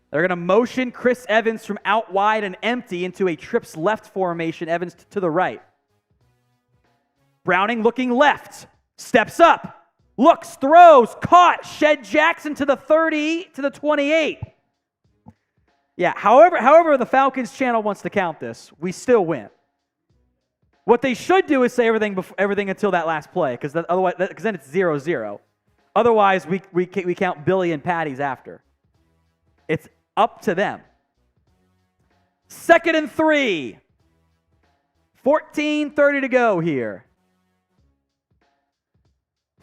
They're going to motion Chris Evans from out wide and empty into a trips left formation. Evans to the right. Browning looking left. Steps up. Looks, throws, caught. Shed Jackson to the 30, to the 28. Yeah, however the Falcons channel wants to count this, we still win. What they should do is say everything until that last play, because then it's 0-0. Otherwise, we count Billy and Patty's after. It's up to them. 2nd and 3. 14:30 to go here.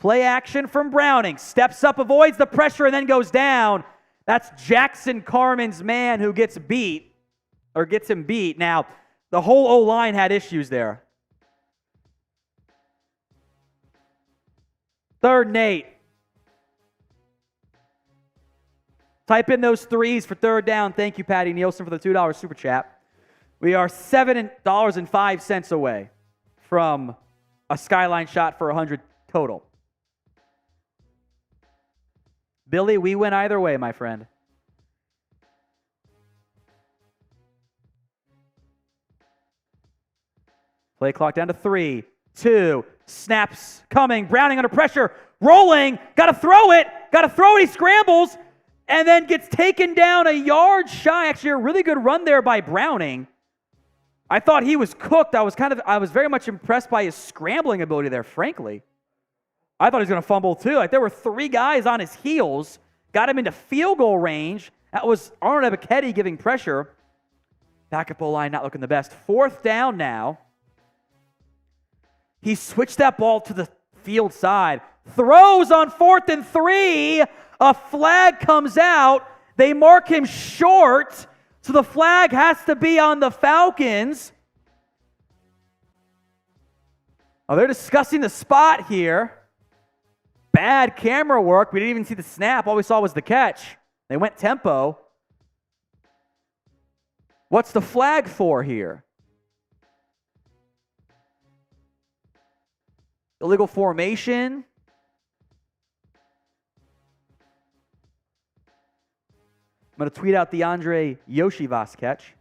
Play action from Browning. Steps up, avoids the pressure, and then goes down. That's Jackson Carman's man who gets him beat. Now, the whole O-line had issues there. 3rd and 8. Type in those 3s for 3rd down. Thank you, Patty Nielsen, for the $2 super chat. We are $7.05 away from a skyline shot for 100 total. Billy, we win either way, my friend. Play clock down to 3, 2, snaps coming. Browning under pressure, rolling, got to throw it. He scrambles and then gets taken down a yard shy. Actually, a really good run there by Browning. I thought he was cooked. I was very much impressed by his scrambling ability there, frankly. I thought he was going to fumble too. Like there were 3 guys on his heels, got him into field goal range. That was Arnold Ebiketie giving pressure. Backup O-line not looking the best. 4th down now. He switched that ball to the field side. Throws on 4th and 3. A flag comes out. They mark him short. So the flag has to be on the Falcons. Oh, they're discussing the spot here. Bad camera work. We didn't even see the snap. All we saw was the catch. They went tempo. What's the flag for here? Illegal formation. I'm going to tweet out the Andre Yoshivas catch.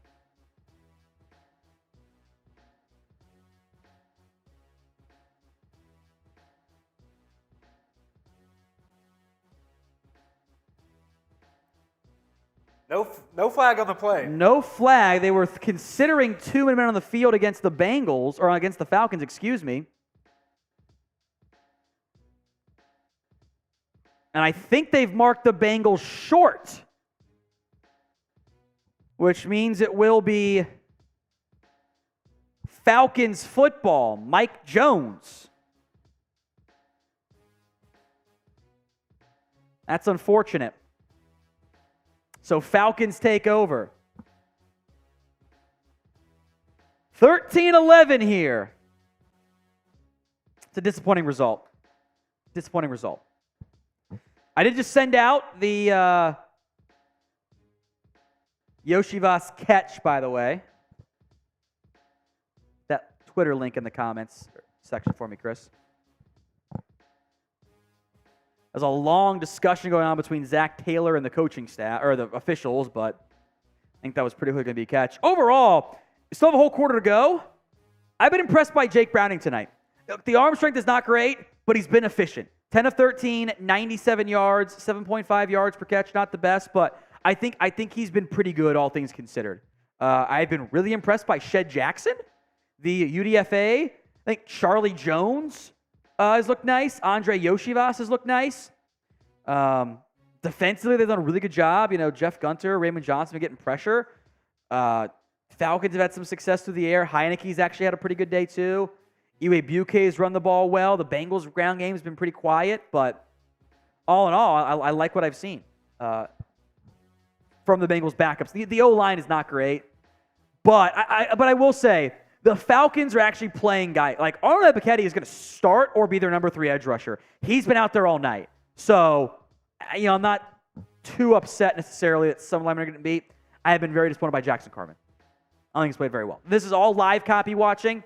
No flag on the play. No flag. They were considering 2 men on the field against the Bengals, or against the Falcons, excuse me. And I think they've marked the Bengals short, which means it will be Falcons football. Mike Jones. That's unfortunate. So Falcons take over. 13-11 here. It's a disappointing result. Disappointing result. I did just send out the Yoshivas catch, by the way. That Twitter link in the comments section for me, Chris. There's a long discussion going on between Zach Taylor and the coaching staff, or the officials, but I think that was pretty clearly going to be a catch. Overall, we still have a whole quarter to go. I've been impressed by Jake Browning tonight. The arm strength is not great, but he's been efficient. 10 of 13, 97 yards, 7.5 yards per catch. Not the best, but I think he's been pretty good, all things considered. I've been really impressed by Shed Jackson, the UDFA. I think Charlie Jones has looked nice. Andre Yoshivas has looked nice. Defensively, they've done a really good job. You know, Jeff Gunter, Raymond Johnson are getting pressure. Falcons have had some success through the air. Heineke's actually had a pretty good day, too. Iwe Buke's run the ball well. The Bengals' ground game has been pretty quiet, but all in all, I like what I've seen from the Bengals' backups. The O-line is not great, but I will say the Falcons are actually playing guys. Like, Arnold Ebiketie is going to start or be their number 3 edge rusher. He's been out there all night. So, you know, I'm not too upset necessarily that some linemen are getting beat. I have been very disappointed by Jackson Carman. I think he's played very well. This is all live copy watching.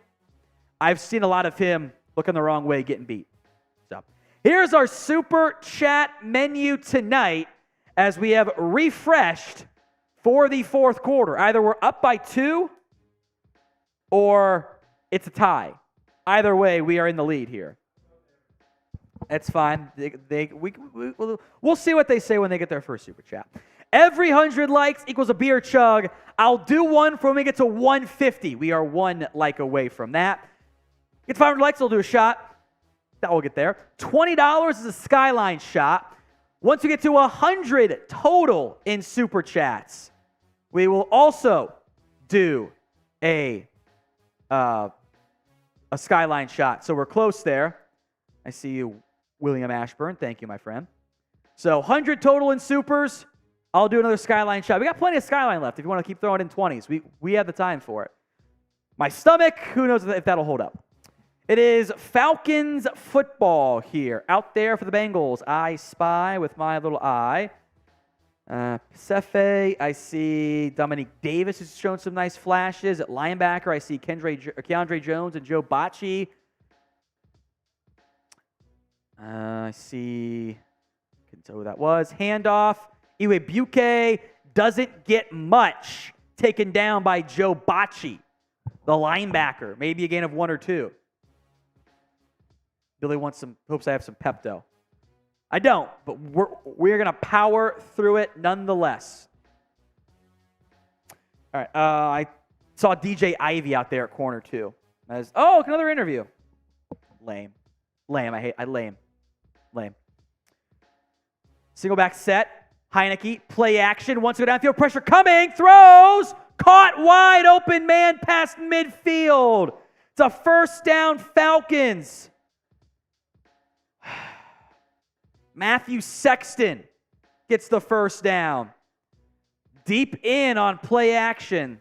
I've seen a lot of him looking the wrong way, getting beat. So here's our Super Chat menu tonight as we have refreshed for the fourth quarter. Either we're up by 2 or it's a tie. Either way, we are in the lead here. That's fine. We'll see what they say when they get their first Super Chat. Every 100 likes equals a beer chug. I'll do one for when we get to 150. We are 1 like away from that. Get 500 likes, I'll do a shot. That will get there. $20 is a Skyline shot. Once we get to 100 total in Super Chats, we will also do a Skyline shot. So we're close there. I see you, William Ashburn. Thank you, my friend. So 100 total in Supers. I'll do another Skyline shot. We got plenty of Skyline left if you want to keep throwing in 20s. We have the time for it. My stomach, who knows if that'll hold up. It is Falcons football here. Out there for the Bengals. I spy with my little eye. Sefe, I see Dominique Davis has shown some nice flashes. At linebacker, I see Keandre Jones and Joe Bocci. I see, couldn't tell who that was. Handoff. Iwe Buke doesn't get much. Taken down by Joe Bocci, the linebacker. Maybe a gain of 1 or 2. Billy hopes I have some Pepto. I don't, but we're going to power through it nonetheless. All right, I saw DJ Ivy out there at corner 2. Another interview. Lame. Lame. Single back set. Heineke, play action, wants to go downfield, pressure coming, throws, caught wide open man past midfield. It's a first down Falcons. Matthew Sexton gets the first down. Deep in on play action.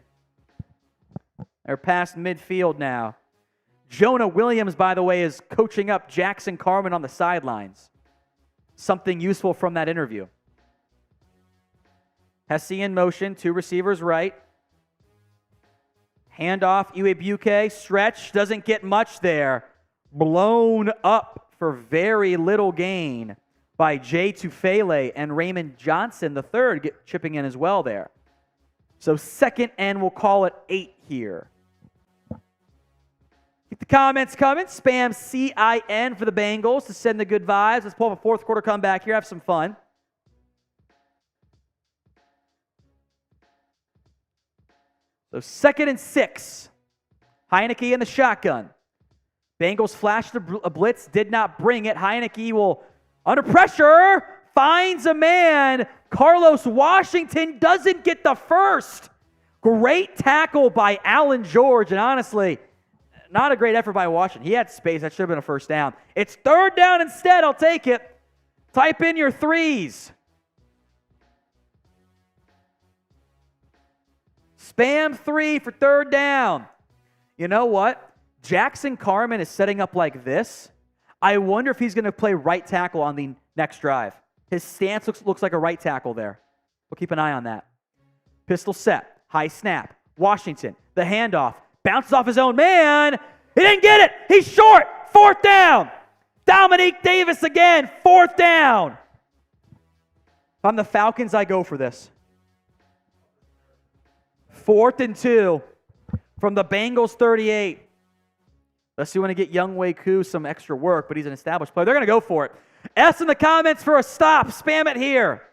They're past midfield now. Jonah Williams, by the way, is coaching up Jackson Carman on the sidelines. Something useful from that interview. Hesse in motion, 2 receivers right. Handoff, Iwe Buke, stretch, doesn't get much there. Blown up for very little gain by Jay Tufele and Raymond Johnson, the third, chipping in as well there. So second and we'll call it 8 here. Keep the comments coming. Spam CIN for the Bengals to send the good vibes. Let's pull up a fourth quarter comeback here. Have some fun. So 2nd and 6. Heineke in the shotgun. Bengals flashed a blitz, did not bring it. Heineke will, under pressure, finds a man. Carlos Washington doesn't get the first. Great tackle by Alan George, and honestly, not a great effort by Washington. He had space. That should have been a first down. It's 3rd down instead. I'll take it. Type in your threes. Spam 3 for third down. You know what? Jackson Carman is setting up like this. I wonder if he's going to play right tackle on the next drive. His stance looks like a right tackle there. We'll keep an eye on that. Pistol set. High snap. Washington. The handoff. Bounces off his own man. He didn't get it. He's short. Fourth down. Dominique Davis again. Fourth down. If I'm the Falcons, I go for this. 4th and 2 from the Bengals 38. Unless you want to get Young Wei Koo some extra work, but he's an established player. They're going to go for it. S in the comments for a stop. Spam it here.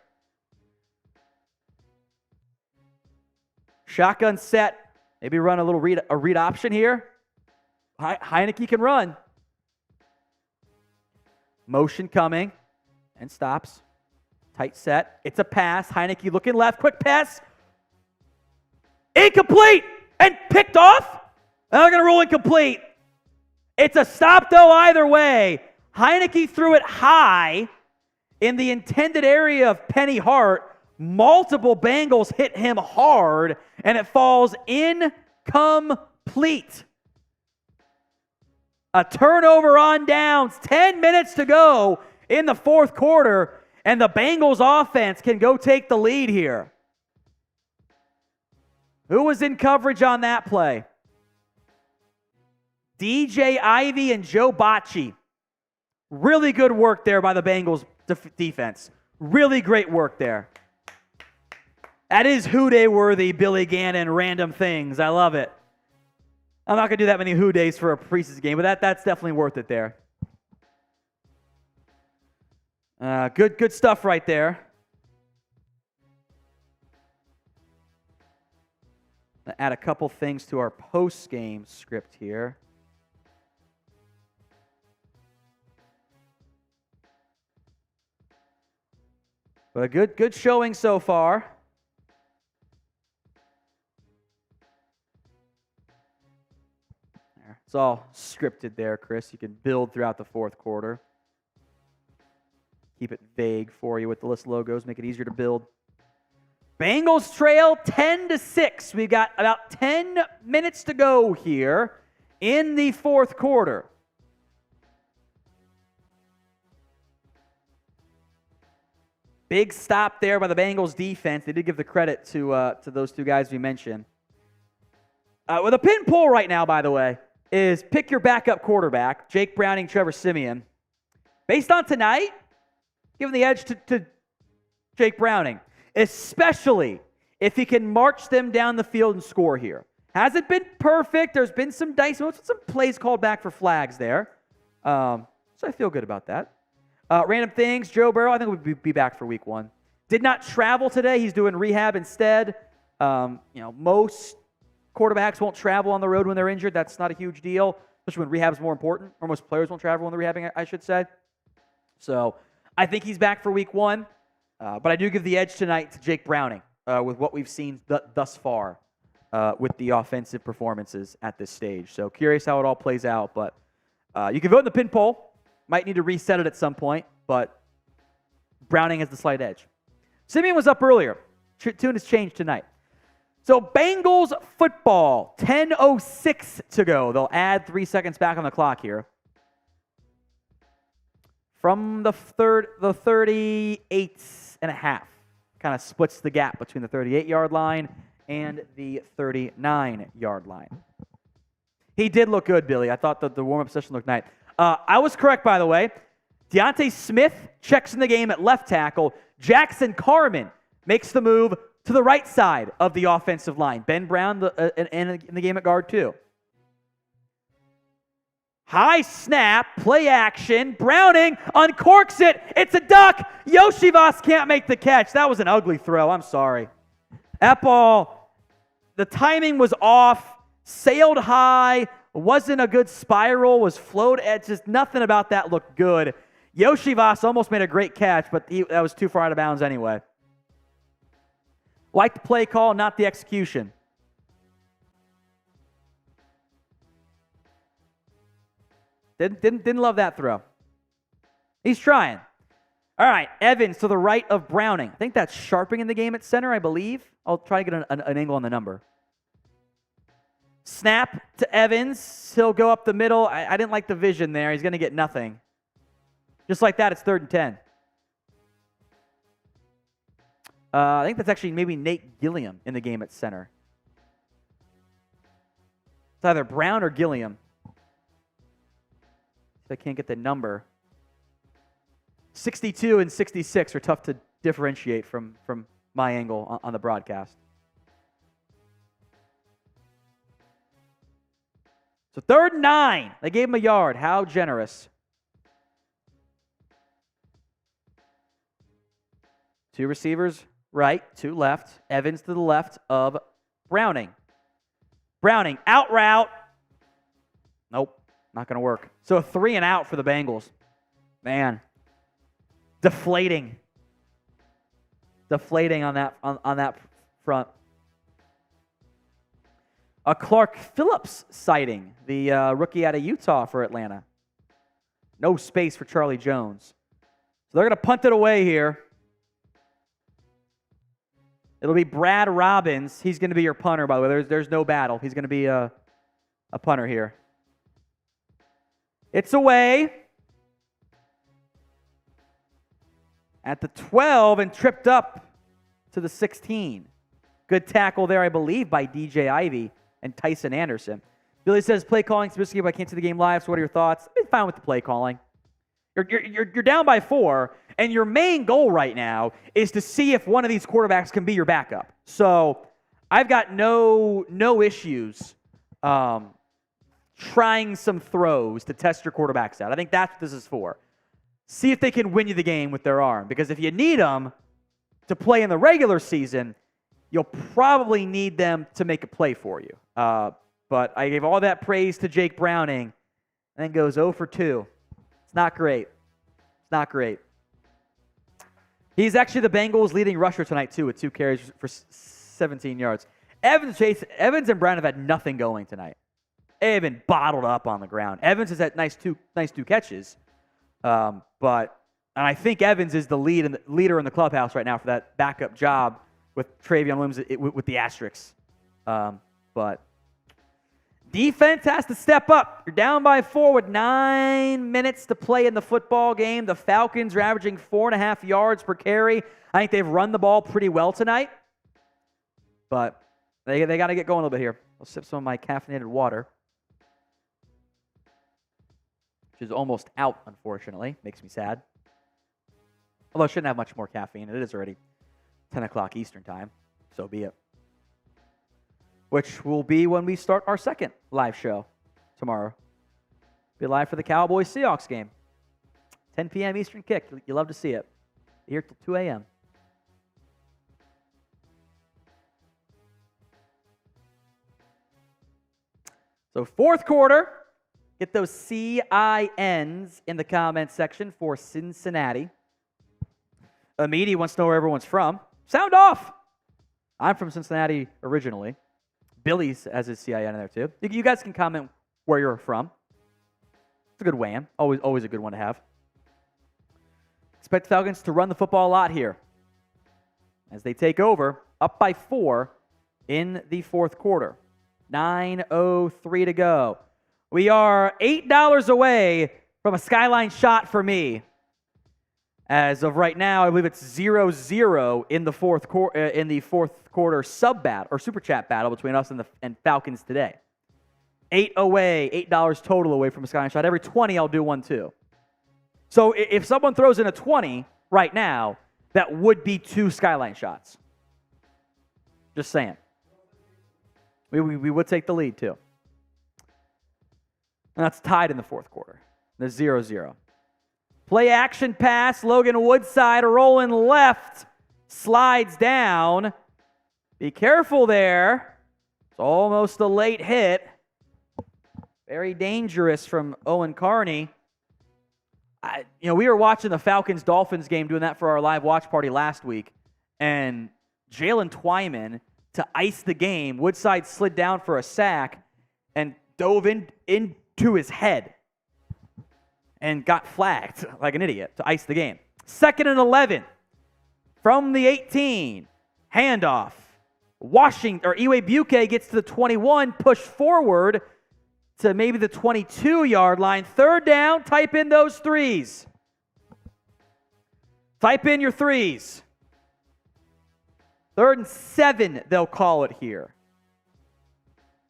Shotgun set. Maybe run a little read option here. Heineke can run. Motion coming and stops. Tight set. It's a pass. Heineke looking left. Quick pass. Incomplete and picked off. And they're going to rule incomplete. It's a stop, though, either way. Heineke threw it high in the intended area of Penny Hart. Multiple Bengals hit him hard, and it falls incomplete. A turnover on downs. 10 minutes to go in the fourth quarter, and the Bengals offense can go take the lead here. Who was in coverage on that play? DJ Ivey and Joe Bocci. Really good work there by the Bengals defense. Really great work there. That is Houday-worthy, Billy Gannon, random things. I love it. I'm not going to do that many Houdays for a preseason game, but that's definitely worth it there. Good stuff right there. Add a couple things to our post-game script here. But a good showing so far. It's all scripted there, Chris. You can build throughout the fourth quarter. Keep it vague for you with the list logos. Make it easier to build. Bengals trail 10-6. We've got about 10 minutes to go here in the fourth quarter. Big stop there by the Bengals defense. They did give the credit to those two guys we mentioned. With a pin pull right now, by the way, is pick your backup quarterback, Jake Browning, Trevor Siemian. Based on tonight, giving the edge to Jake Browning, especially if he can march them down the field and score here. Hasn't been perfect. There's been some dice, some plays called back for flags there. So I feel good about that. Random things, Joe Burrow, I think we'll be back for week 1. Did not travel today. He's doing rehab instead. Most quarterbacks won't travel on the road when they're injured. That's not a huge deal, especially when rehab is more important, or most players won't travel when they're rehabbing, I should say. So I think he's back for week 1, but I do give the edge tonight to Jake Browning with what we've seen thus far with the offensive performances at this stage. So curious how it all plays out, but you can vote in the pin poll. Might need to reset it at some point, but Browning has the slight edge. Simeon was up earlier. Tune has changed tonight. So Bengals football, 10:06 to go. They'll add 3 seconds back on the clock here. From the 38 and a half. Kind of splits the gap between the 38-yard line and the 39-yard line. He did look good, Billy. I thought that the warm-up session looked nice. I was correct, by the way. Deontay Smith checks in the game at left tackle. Jackson Carman makes the move to the right side of the offensive line. Ben Brown in the game at guard, too. High snap, play action. Browning uncorks it. It's a duck. Yoshivas can't make the catch. That was an ugly throw. I'm sorry. That ball, the timing was off, sailed high, wasn't a good spiral, was float edge. Just nothing about that looked good. Yoshivas almost made a great catch, but that was too far out of bounds anyway. Like the play call, not the execution. Didn't love that throw. He's trying. All right, Evans to the right of Browning. I think that's Sharping in the game at center, I believe. I'll try to get an angle on the number. Snap to Evans. He'll go up the middle. I didn't like the vision there. He's going to get nothing. Just like that, it's 3rd and 10. I think that's actually maybe Nate Gilliam in the game at center. It's either Brown or Gilliam. If I can't get the number. 62 and 66 are tough to differentiate from my angle on the broadcast. So 3rd and 9. They gave him a yard. How generous. 2 receivers right, 2 left. Evans to the left of Browning. Browning, out route. Nope, not going to work. So 3 and out for the Bengals. Man, deflating on that front. A Clark Phillips sighting, the rookie out of Utah for Atlanta. No space for Charlie Jones. So they're going to punt it away here. It'll be Brad Robbins. He's going to be your punter, by the way. There's no battle. He's going to be a punter here. It's away at the 12 and tripped up to the 16. Good tackle there, I believe, by DJ Ivey and Tyson Anderson. Billy says, play calling specifically, but I can't see the game live, so what are your thoughts? I've been fine with the play calling. You're down by 4, and your main goal right now is to see if one of these quarterbacks can be your backup. So I've got no issues trying some throws to test your quarterbacks out. I think that's what this is for. See if they can win you the game with their arm. Because if you need them to play in the regular season, you'll probably need them to make a play for you. But I gave all that praise to Jake Browning, and then goes 0 for 2. It's not great. It's not great. He's actually the Bengals' leading rusher tonight, too, with 2 carries for 17 yards. Evans and Brown have had nothing going tonight. They've been bottled up on the ground. Evans has had nice two catches. But I think Evans is the leader in the clubhouse right now for that backup job with Travion Williams with the asterisks. But defense has to step up. You're down by 4 with 9 minutes to play in the football game. The Falcons are averaging 4.5 yards per carry. I think they've run the ball pretty well tonight. But they got to get going a little bit here. I'll sip some of my caffeinated water, which is almost out, unfortunately. Makes me sad. Although I shouldn't have much more caffeine. It is already 10 o'clock Eastern time. So be it. Which will be when we start our second live show tomorrow. Be live for the Cowboys-Seahawks game. 10 p.m. Eastern kick. You love to see it. Here till 2 a.m. So fourth quarter. Get those CINs in the comments section for Cincinnati. Amity wants to know where everyone's from. Sound off! I'm from Cincinnati originally. Billy's has his CIN in there too. You guys can comment where you're from. It's a good wham. Always a good one to have. Expect Falcons to run the football a lot here as they take over, up by 4 in the fourth quarter. 9:03 to go. We are $8 away from a skyline shot for me. As of right now, I believe it's 0-0 in the fourth quarter sub battle or super chat battle between us and Falcons today. 8 away, $8 total away from a skyline shot. Every 20, I'll do one too. So if someone throws in a 20 right now, that would be 2 skyline shots. Just saying. We would take the lead too. And that's tied in the fourth quarter. There's 0-0. Play action pass. Logan Woodside rolling left. Slides down. Be careful there. It's almost a late hit. Very dangerous from Owen Carney. We were watching the Falcons-Dolphins game, doing that for our live watch party last week. And Jalen Twyman, to ice the game, Woodside slid down for a sack and dove into his head and got flagged like an idiot to ice the game. 2nd and 11 from the 18. Handoff. Iwebuike gets to the 21, push forward to maybe the 22-yard line. 3rd down, type in those threes. Type in your threes. 3rd and 7, they'll call it here.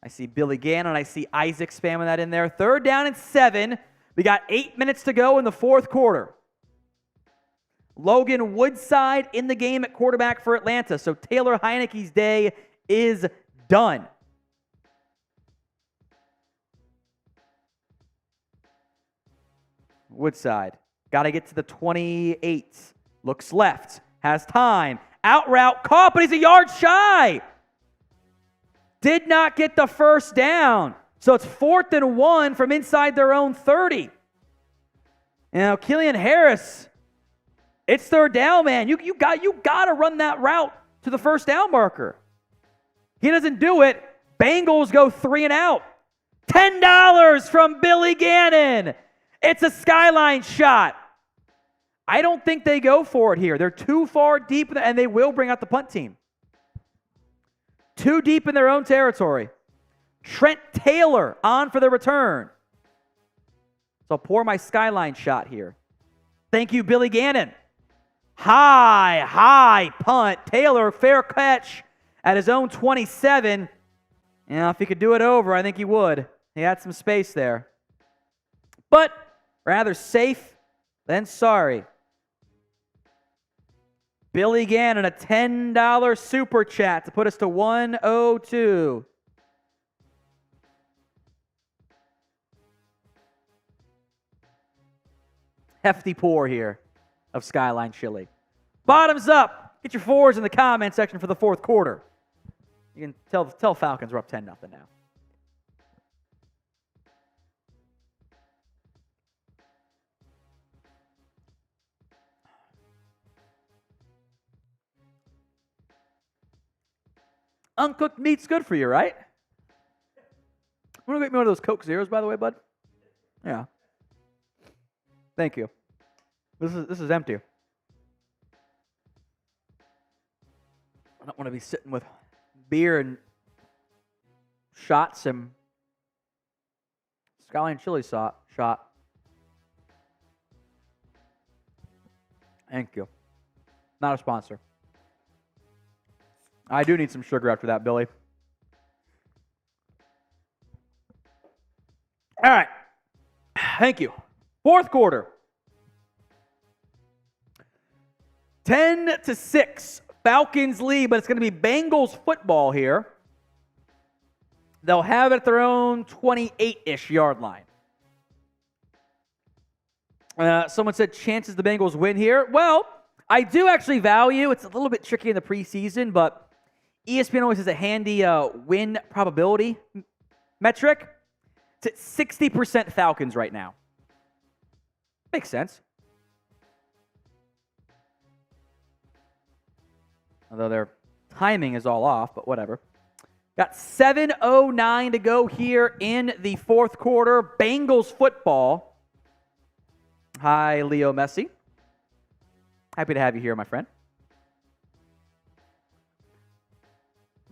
I see Billy Gannon. I see Isaac spamming that in there. 3rd down and 7. We got 8 minutes to go in the 4th quarter. Logan Woodside in the game at quarterback for Atlanta. So Taylor Heineke's day is done. Woodside. Got to get to the 28. Looks left. Has time. Out route. Caught, but he's a yard shy. Did not get the 1st down. So it's 4th and 1 from inside their own 30. Now, Killian Harris, it's 3rd down, man. You got to run that route to the 1st down marker. He doesn't do it. Bengals go 3 and out. $10 from Billy Gannon. It's a skyline shot. I don't think they go for it here. They're too far deep, and they will bring out the punt team. Too deep in their own territory. Trent Taylor on for the return. So I'll pour my skyline shot here. Thank you, Billy Gannon. High punt. Taylor, fair catch at his own 27. If he could do it over, I think he would. He had some space there. But rather safe than sorry. Billy Gannon, a $10 super chat to put us to 102. Hefty pour here of Skyline Chili. Bottoms up. Get your 4s in the comment section for the 4th quarter. You can tell Falcons we're up 10-0 now. Uncooked meat's good for you, right? Want to get me one of those Coke Zeros, by the way, bud? Yeah. Thank you. This is empty. I don't want to be sitting with beer and shots and Skyline Chili shot. Thank you. Not a sponsor. I do need some sugar after that, Billy. All right. Thank you. 4th quarter. 10-6. Falcons lead, but it's going to be Bengals football here. They'll have it at their own 28-ish yard line. Someone said chances the Bengals win here. Well, I do actually value, it's a little bit tricky in the preseason, but ESPN always has a handy win probability metric. It's at 60% Falcons right now. Makes sense. Although their timing is all off, but whatever. Got 7:09 to go here in the 4th quarter. Bengals football. Hi, Leo Messi. Happy to have you here, my friend.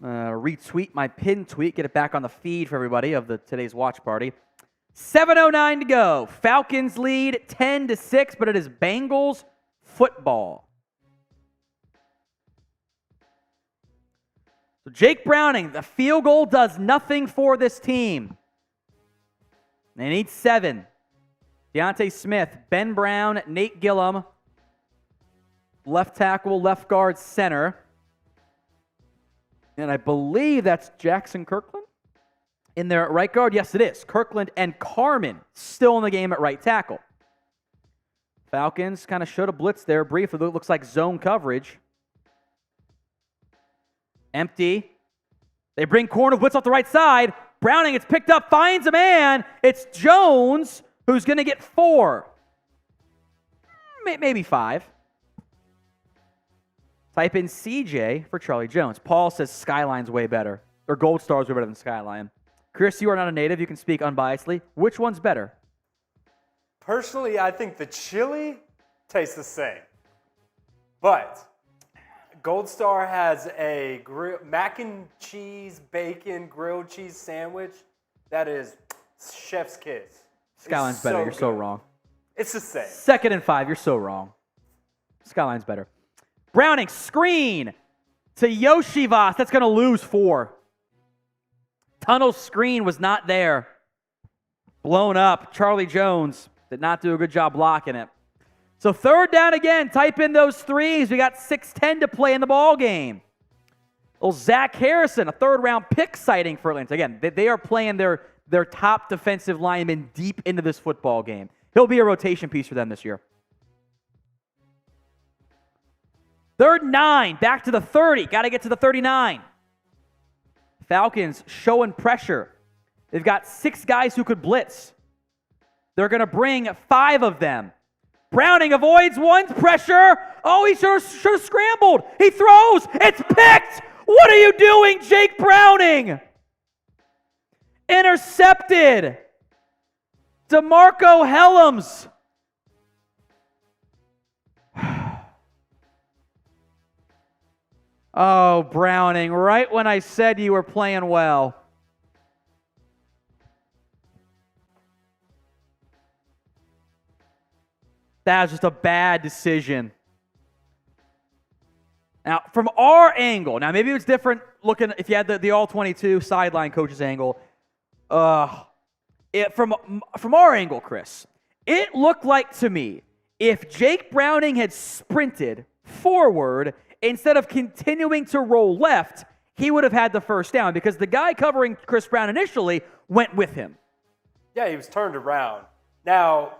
Retweet my pinned tweet. Get it back on the feed for everybody of today's watch party. 7:09 to go. Falcons lead 10-6, but it is Bengals football. So Jake Browning, the field goal does nothing for this team. They need 7. Deontay Smith, Ben Brown, Nate Gillum, left tackle, left guard, center. And I believe that's Jackson Kirkland in there at right guard. Yes, it is. Kirkland and Carmen still in the game at right tackle. Falcons kind of showed a blitz there briefly. It looks like zone coverage. Empty. They bring corner blitz off the right side. Browning gets picked up, finds a man. It's Jones who's going to get 4. Maybe 5. Type in CJ for Charlie Jones. Paul says Skyline's way better. Or Gold Star's way better than Skyline. Chris, you are not a native. You can speak unbiasedly. Which one's better? Personally, I think the chili tastes the same. But Gold Star has a mac and cheese, bacon, grilled cheese sandwich that is chef's kiss. Skyline's better. You're so wrong. It's the same. 2nd and 5. You're so wrong. Skyline's better. Browning, screen to Yoshivas. That's going to lose 4. Tunnel's screen was not there. Blown up. Charlie Jones did not do a good job blocking it. So 3rd down again. Type in those threes. We got 6:10 to play in the ball game. Well, Zach Harrison, a 3rd-round pick sighting for Atlanta. Again, they are playing their top defensive lineman deep into this football game. He'll be a rotation piece for them this year. 3rd and 9, back to the 30. Got to get to the 39. Falcons showing pressure. They've got 6 guys who could blitz. They're going to bring 5 of them. Browning avoids one pressure. Oh, he should have scrambled. He throws. It's picked. What are you doing, Jake Browning? Intercepted. DeMarco Helms. Oh, Browning, right when I said you were playing well. That was just a bad decision. Now, from our angle, now maybe it's different looking if you had the all-22 sideline coach's angle. From our angle, Chris, it looked like to me if Jake Browning had sprinted forward instead of continuing to roll left, he would have had the 1st down because the guy covering Chris Brown initially went with him. Yeah, he was turned around. Now,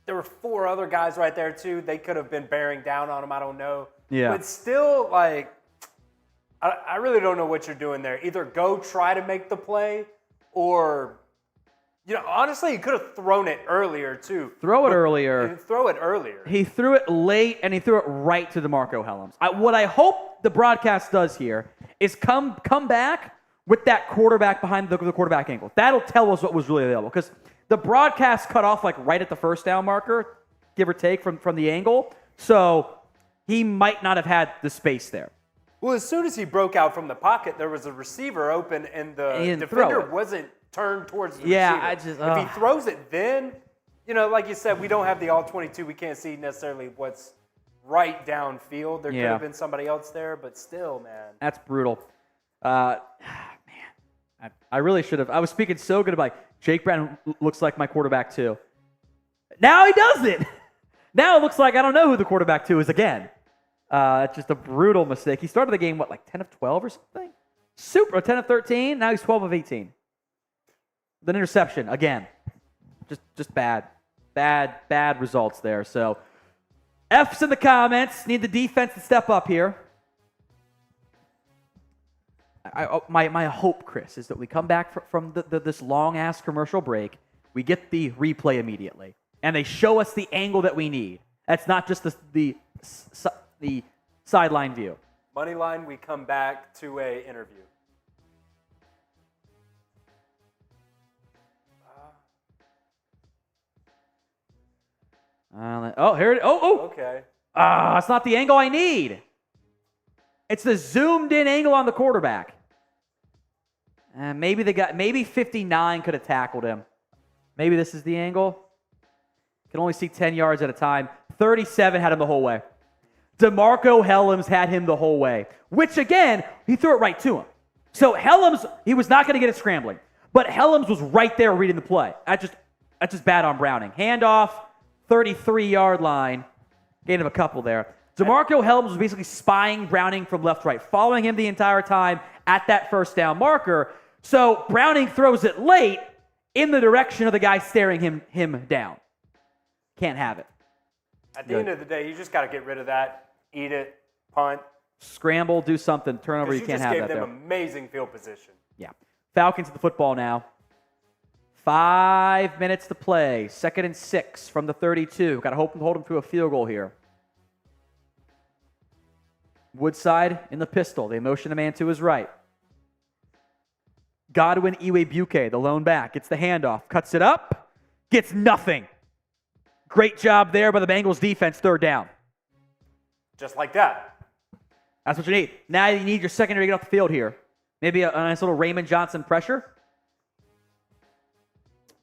there were 4 other guys right there, too. They could have been bearing down on him. I don't know. Yeah. But still, like, I really don't know what you're doing there. Either go try to make the play or, honestly, he could have thrown it earlier, too. Throw it earlier. He threw it late, and he threw it right to DeMarco Helms. What I hope the broadcast does here is come back with that quarterback behind the quarterback angle. That'll tell us what was really available because the broadcast cut off like right at the 1st down marker, give or take from the angle. So he might not have had the space there. Well, as soon as he broke out from the pocket, there was a receiver open, and the defender wasn't turned towards the receiver. If he throws it then, like you said, we don't have the all-22. We can't see necessarily what's right downfield. There could have been somebody else there, but still, man. That's brutal. Man, I really should have. I was speaking so good about Jake Brown looks like my quarterback too. Now he doesn't. Now it looks like I don't know who the quarterback 2 is again. It's just a brutal mistake. He started the game, 10 of 12 or something? 10 of 13. Now he's 12 of 18. The interception, again. Just bad. Bad results there. So, F's in the comments. Need the defense to step up here. My hope, Chris, is that we come back from this long-ass commercial break. We get the replay immediately. And they show us the angle that we need. That's not just the sideline view. Money line, we come back to a interview. Here it is. Okay. It's not the angle I need. It's the zoomed-in angle on the quarterback. Maybe 59 could have tackled him. Maybe this is the angle. Can only see 10 yards at a time. 37 had him the whole way. DeMarco Helms had him the whole way, which, again, he threw it right to him. So Helms, he was not going to get it scrambling, but Helms was right there reading the play. That's just bad on Browning. Handoff, 33-yard line. Gain of a couple there. DeMarco Helms was basically spying Browning from left to right, following him the entire time at that 1st down marker. So Browning throws it late in the direction of the guy staring him down. Can't have it. At the end of the day, you just got to get rid of that, eat it, punt. Scramble, do something, turnover, you can't have that there. You just gave them amazing field position. Yeah. Falcons at the football now. 5 minutes to play. 2nd and 6 from the 32. Got to hold them to a field goal here. Woodside in the pistol. They motion the man to his right. Godwin Iwebuike, the lone back, gets the handoff, cuts it up, gets nothing. Great job there by the Bengals defense, 3rd down. Just like that. That's what you need. Now you need your secondary to get off the field here. Maybe a nice little Raymond Johnson pressure.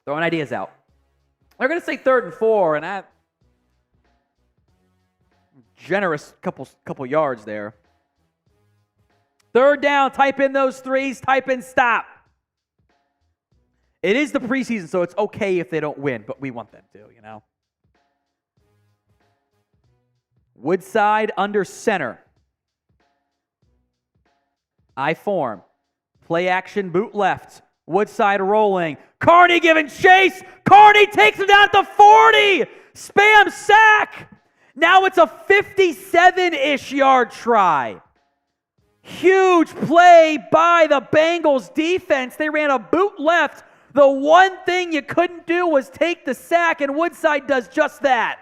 Throwing ideas out. They're going to say 3rd and 4, and that generous couple yards there. 3rd down, type in those threes, type in stop. It is the preseason, so it's okay if they don't win, but we want them to, you know. Woodside under center. I form. Play action, boot left. Woodside rolling. Carney giving chase. Carney takes him down at the 40. Spam sack. Now it's a 57-ish yard try. Huge play by the Bengals defense. They ran a boot left. The one thing you couldn't do was take the sack, and Woodside does just that.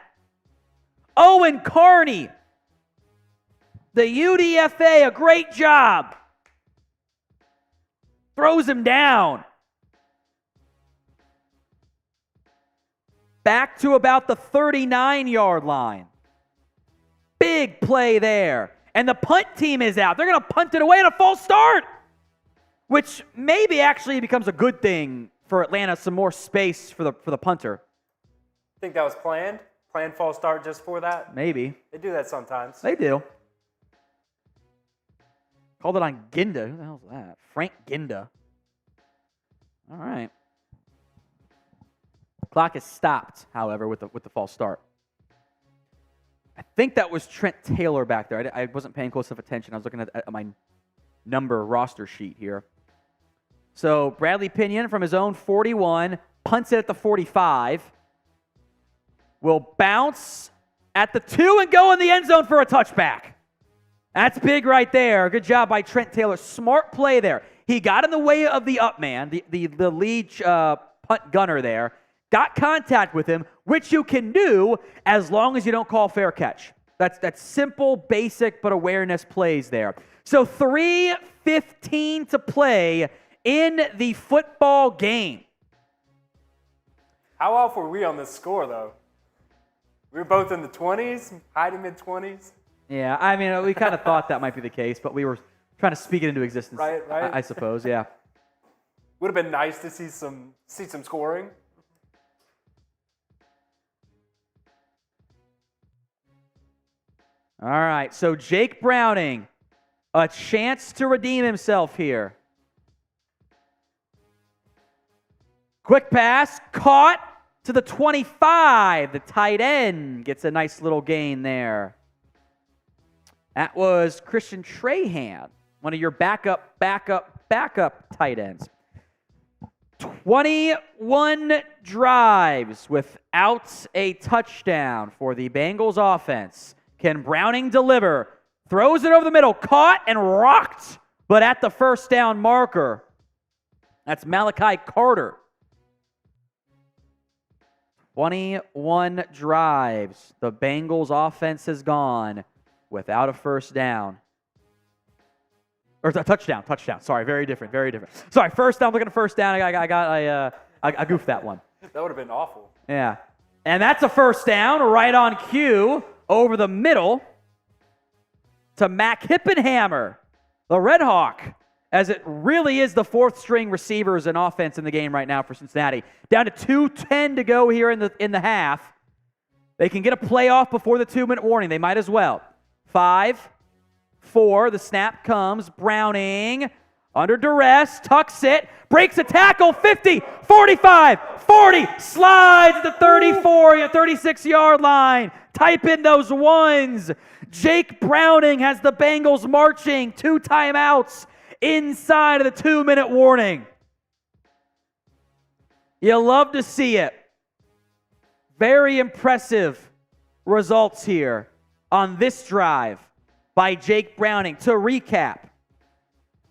Owen Carney, the UDFA, a great job. Throws him down. Back to about the 39-yard line. Big play there. And the punt team is out. They're going to punt it away at a false start, which maybe actually becomes a good thing for Atlanta, some more space for the punter. Think that was planned? Planned false start just for that? Maybe. They do that sometimes. They do. Called it on Ginda. Who the hell is that? Frank Ginda. All right. Clock is stopped, however, with the false start. I think that was Trent Taylor back there. I wasn't paying close enough attention. I was looking at my number roster sheet here. So Bradley Pinion from his own 41, punts it at the 45. Will bounce at the 2 and go in the end zone for a touchback. That's big right there. Good job by Trent Taylor. Smart play there. He got in the way of the up man, the lead punt gunner there. Got contact with him, which you can do as long as you don't call fair catch. That's simple, basic, but awareness plays there. So 3:15 to play in the football game. How off were we on this score, though? We were both in the 20s, high to mid-20s. Yeah, I mean, we kind of thought that might be the case, but we were trying to speak it into existence. Right. I suppose, yeah. Would have been nice to see some scoring. All right, so Jake Browning, a chance to redeem himself here. Quick pass, caught to the 25. The tight end gets a nice little gain there. That was Christian Trahan, one of your backup tight ends. 21 drives without a touchdown for the Bengals offense. Can Browning deliver? Throws it over the middle, caught and rocked, but at the first down marker. That's Malachi Carter. 21 drives. The Bengals offense has gone without a first down. Or a touchdown. Sorry, very different. Sorry, first down, looking at first down. I goofed that one. That would have been awful. Yeah. And that's a first down right on cue over the middle to Mac Hippenhammer, the Red Hawk, as it really is the fourth string receivers and offense in the game right now for Cincinnati. Down to 2:10 to go here in the half. They can get a playoff before the 2-minute warning. They might as well. 5, 4, the snap comes. Browning under duress, tucks it, breaks a tackle, 50, 45, 40, slides at the 34, 36-yard line. Type in those ones. Jake Browning has the Bengals marching 2 timeouts inside of the 2-minute warning. You love to see it. Very impressive results here on this drive by Jake Browning. To recap,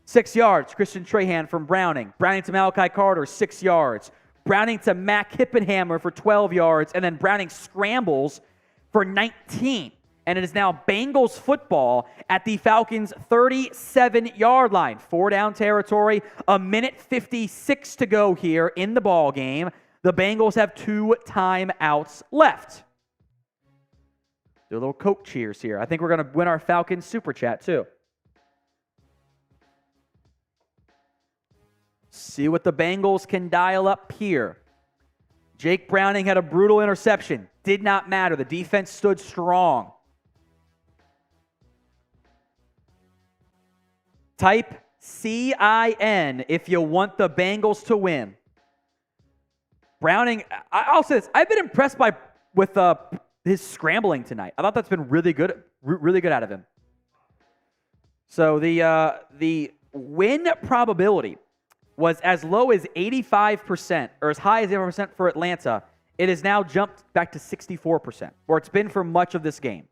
6 yards, Christian Trahan from Browning. Browning to Malachi Carter, 6 yards. Browning to Mac Hippenhammer for 12 yards. And then Browning scrambles for 19. And it is now Bengals football at the Falcons' 37-yard line. 4 down territory, 1:56 to go here in the ball game. The Bengals have 2 timeouts left. Do a little Coke cheers here. I think we're going to win our Falcons Super Chat, too. See what the Bengals can dial up here. Jake Browning had a brutal interception. Did not matter. The defense stood strong. Type CIN if you want the Bengals to win. Browning, I'll say this. I've been impressed with his scrambling tonight. I thought that's been really good out of him. So the win probability was as low as 85%, or as high as 85% for Atlanta. It has now jumped back to 64%, where it's been for much of this game.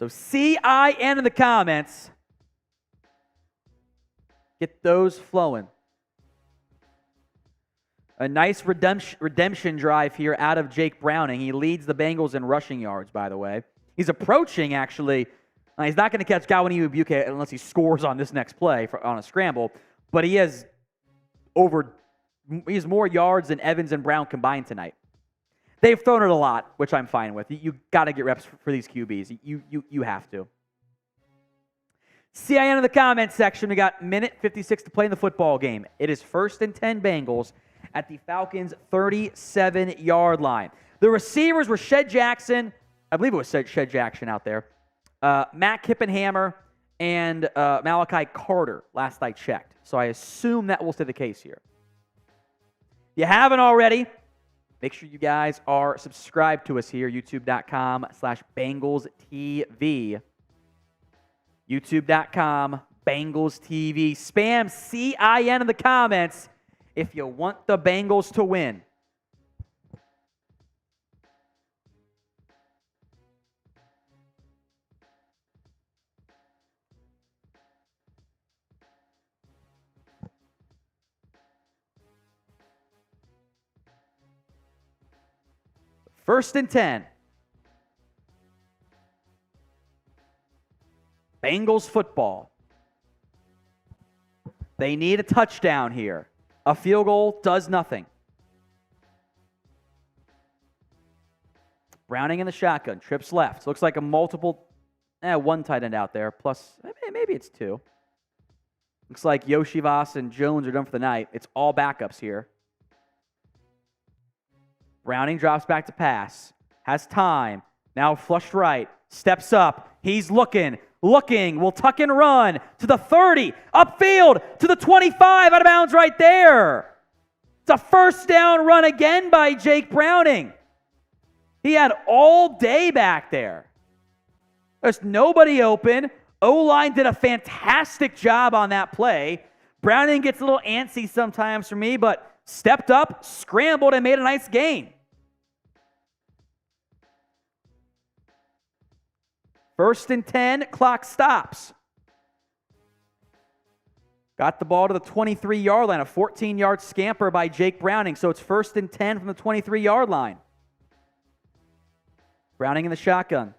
So CIN in the comments. Get those flowing. A nice redemption drive here out of Jake Browning. He leads the Bengals in rushing yards, by the way. He's approaching, actually. He's not going to catch Godwin Iwebuike unless he scores on this next play on a scramble. But he has more yards than Evans and Brown combined tonight. They've thrown it a lot, which I'm fine with. You got to get reps for these QBs. You have to. CIN in the comments section. We got minute 56 to play in the football game. It is 1st and 10 Bengals at the Falcons' 37-yard line. The receivers were Shed Jackson. I believe it was Shed Jackson out there. Matt Kippenhammer and Malachi Carter, last I checked. So I assume that will stay the case here. If you haven't already, make sure you guys are subscribed to us here, youtube.com/BengalsTV. youtube.com, BengalsTV. Spam CIN in the comments if you want the Bengals to win. First and 10. Bengals football. They need a touchdown here. A field goal does nothing. Browning in the shotgun. Trips left. Looks like a multiple, one tight end out there. Plus, maybe it's two. Looks like Yoshivas and Jones are done for the night. It's all backups here. Browning drops back to pass. Has time. Now flushed right. Steps up. He's looking. Will tuck and run to the 30. Upfield to the 25. Out of bounds right there. It's a first down run again by Jake Browning. He had all day back there. There's nobody open. O-line did a fantastic job on that play. Browning gets a little antsy sometimes for me, but stepped up, scrambled, and made a nice gain. First and 10, clock stops. Got the ball to the 23-yard line, a 14-yard scamper by Jake Browning, so it's 1st and 10 from the 23-yard line. Browning in the shotgun.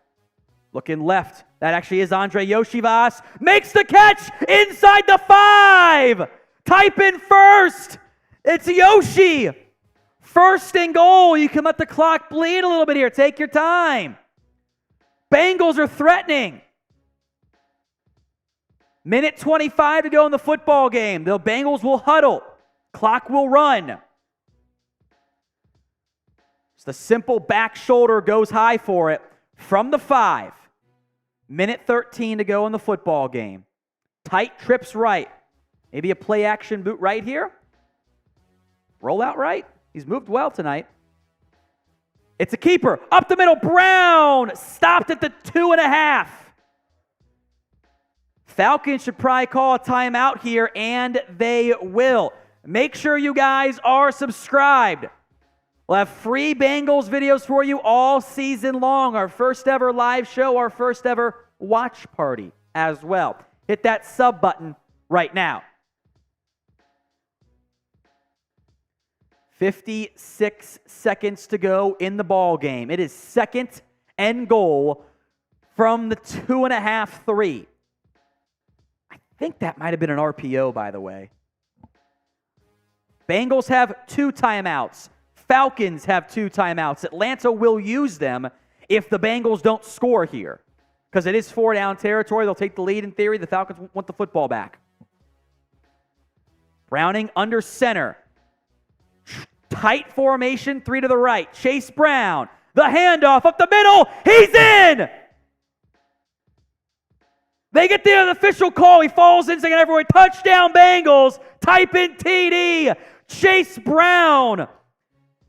Looking left. That actually is Andre Yoshivas. Makes the catch inside the 5. Type in first. It's Yoshi. 1st and goal. You can let the clock bleed a little bit here. Take your time. Bengals are threatening. Minute 25 to go in the football game. The Bengals will huddle. Clock will run. Just a simple back shoulder goes high for it from the 5. Minute 13 to go in the football game. Tight trips right. Maybe a play action boot right here. Roll out right. He's moved well tonight. It's a keeper. Up the middle. Brown stopped at the 2.5. Falcons should probably call a timeout here, and they will. Make sure you guys are subscribed. We'll have free Bengals videos for you all season long. Our first ever live show, our first ever watch party as well. Hit that sub button right now. 56 seconds to go in the ball game. It is 2nd and goal from the 2.5, 3. I think that might have been an RPO, by the way. Bengals have 2 timeouts. Falcons have 2 timeouts. Atlanta will use them if the Bengals don't score here. Because it is 4-down territory. They'll take the lead in theory. The Falcons want the football back. Browning under center. Tight formation, 3 to the right. Chase Brown. The handoff up the middle. He's in! They get the unofficial call. He falls in, second everywhere. Touchdown Bengals. Type in TD. Chase Brown.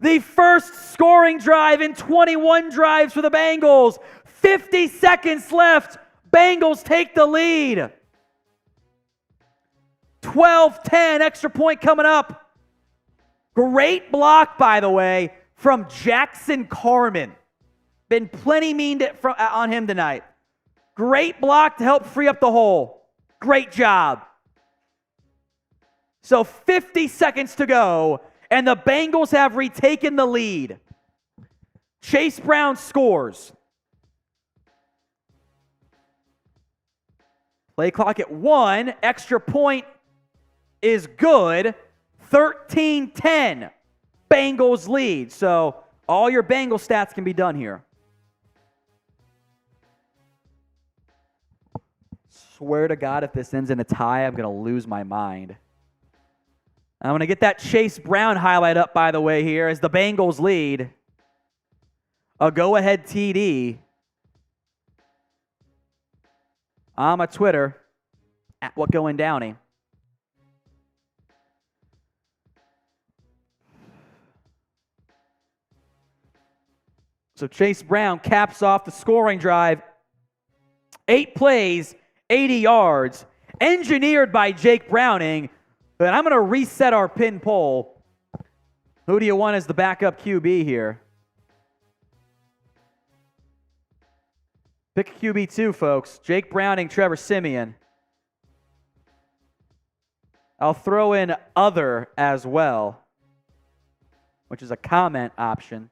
The first scoring drive in 21 drives for the Bengals. 50 seconds left. Bengals take the lead. 12-10, extra point coming up. Great block, by the way, from Jackson Carman. Been plenty mean on him tonight. Great block to help free up the hole. Great job. So 50 seconds to go, and the Bengals have retaken the lead. Chase Brown scores. Play clock at 1. Extra point is good. 13-10. Bengals lead. So all your Bengal stats can be done here. Swear to God, if this ends in a tie, I'm going to lose my mind. I'm going to get that Chase Brown highlight up, by the way, here as the Bengals lead. A go-ahead TD. On my Twitter, at @WhatGoingDowney. So Chase Brown caps off the scoring drive. 8 plays, 80 yards, engineered by Jake Browning. But I'm going to reset our pin poll. Who do you want as the backup QB here? Pick QB2, folks. Jake Browning, Trevor Siemian. I'll throw in other as well, which is a comment option.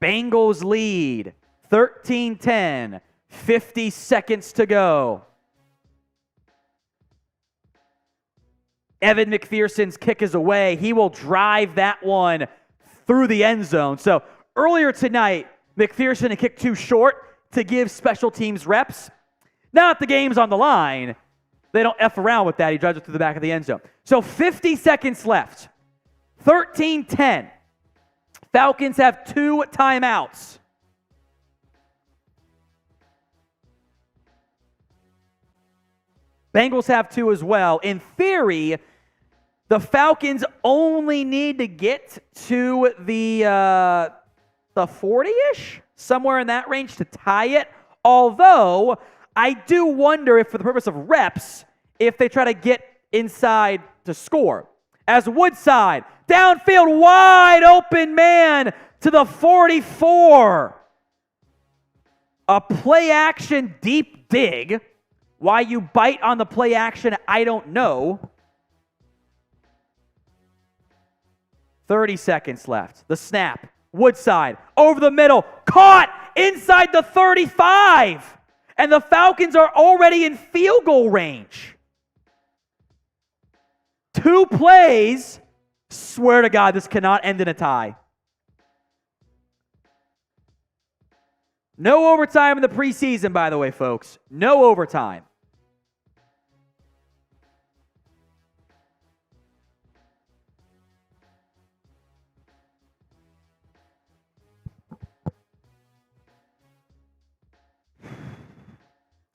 Bengals lead, 13-10, 50 seconds to go. Evan McPherson's kick is away. He will drive that one through the end zone. So earlier tonight, McPherson had kicked too short to give special teams reps. Now that the game's on the line, they don't F around with that. He drives it through the back of the end zone. So 50 seconds left. 13-10. Falcons have 2 timeouts. Bengals have 2 as well. In theory, the Falcons only need to get to the 40-ish, somewhere in that range to tie it. Although, I do wonder if for the purpose of reps, if they try to get inside to score. As Woodside, downfield, wide open man to the 44. A play action deep dig. Why you bite on the play action, I don't know. 30 seconds left. The snap. Woodside, over the middle, caught inside the 35. And the Falcons are already in field goal range. 2 plays. Swear to God, this cannot end in a tie. No overtime in the preseason, by the way, folks. No overtime.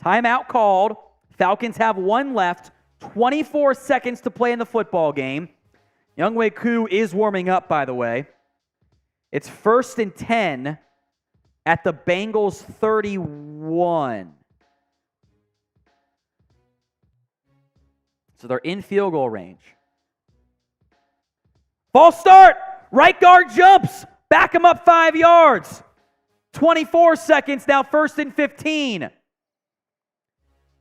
Timeout called. Falcons have 1 left. 24 seconds to play in the football game. Younghoe Koo is warming up, by the way. It's 1st and 10 at the Bengals 31. So they're in field goal range. False start. Right guard jumps. Back him up 5 yards. 24 seconds now, 1st and 15.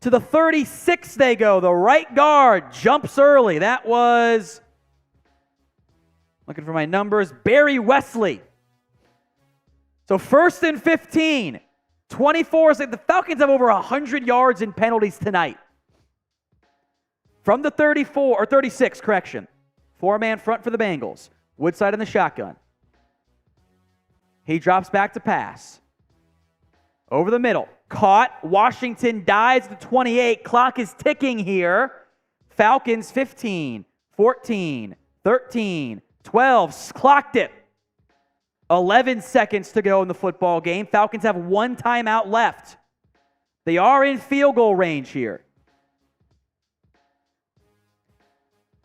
To the 36 they go. The right guard jumps early. That was, looking for my numbers, Barry Wesley. So 1st and 15. 24. The Falcons have over 100 yards in penalties tonight. From the 34, or 36, correction. 4-man front for the Bengals. Woodside in the shotgun. He drops back to pass. Over the middle. Caught. Washington dives to 28. Clock is ticking here. Falcons 15, 14, 13, 12. Clocked it. 11 seconds to go in the football game. Falcons have one timeout left. They are in field goal range here.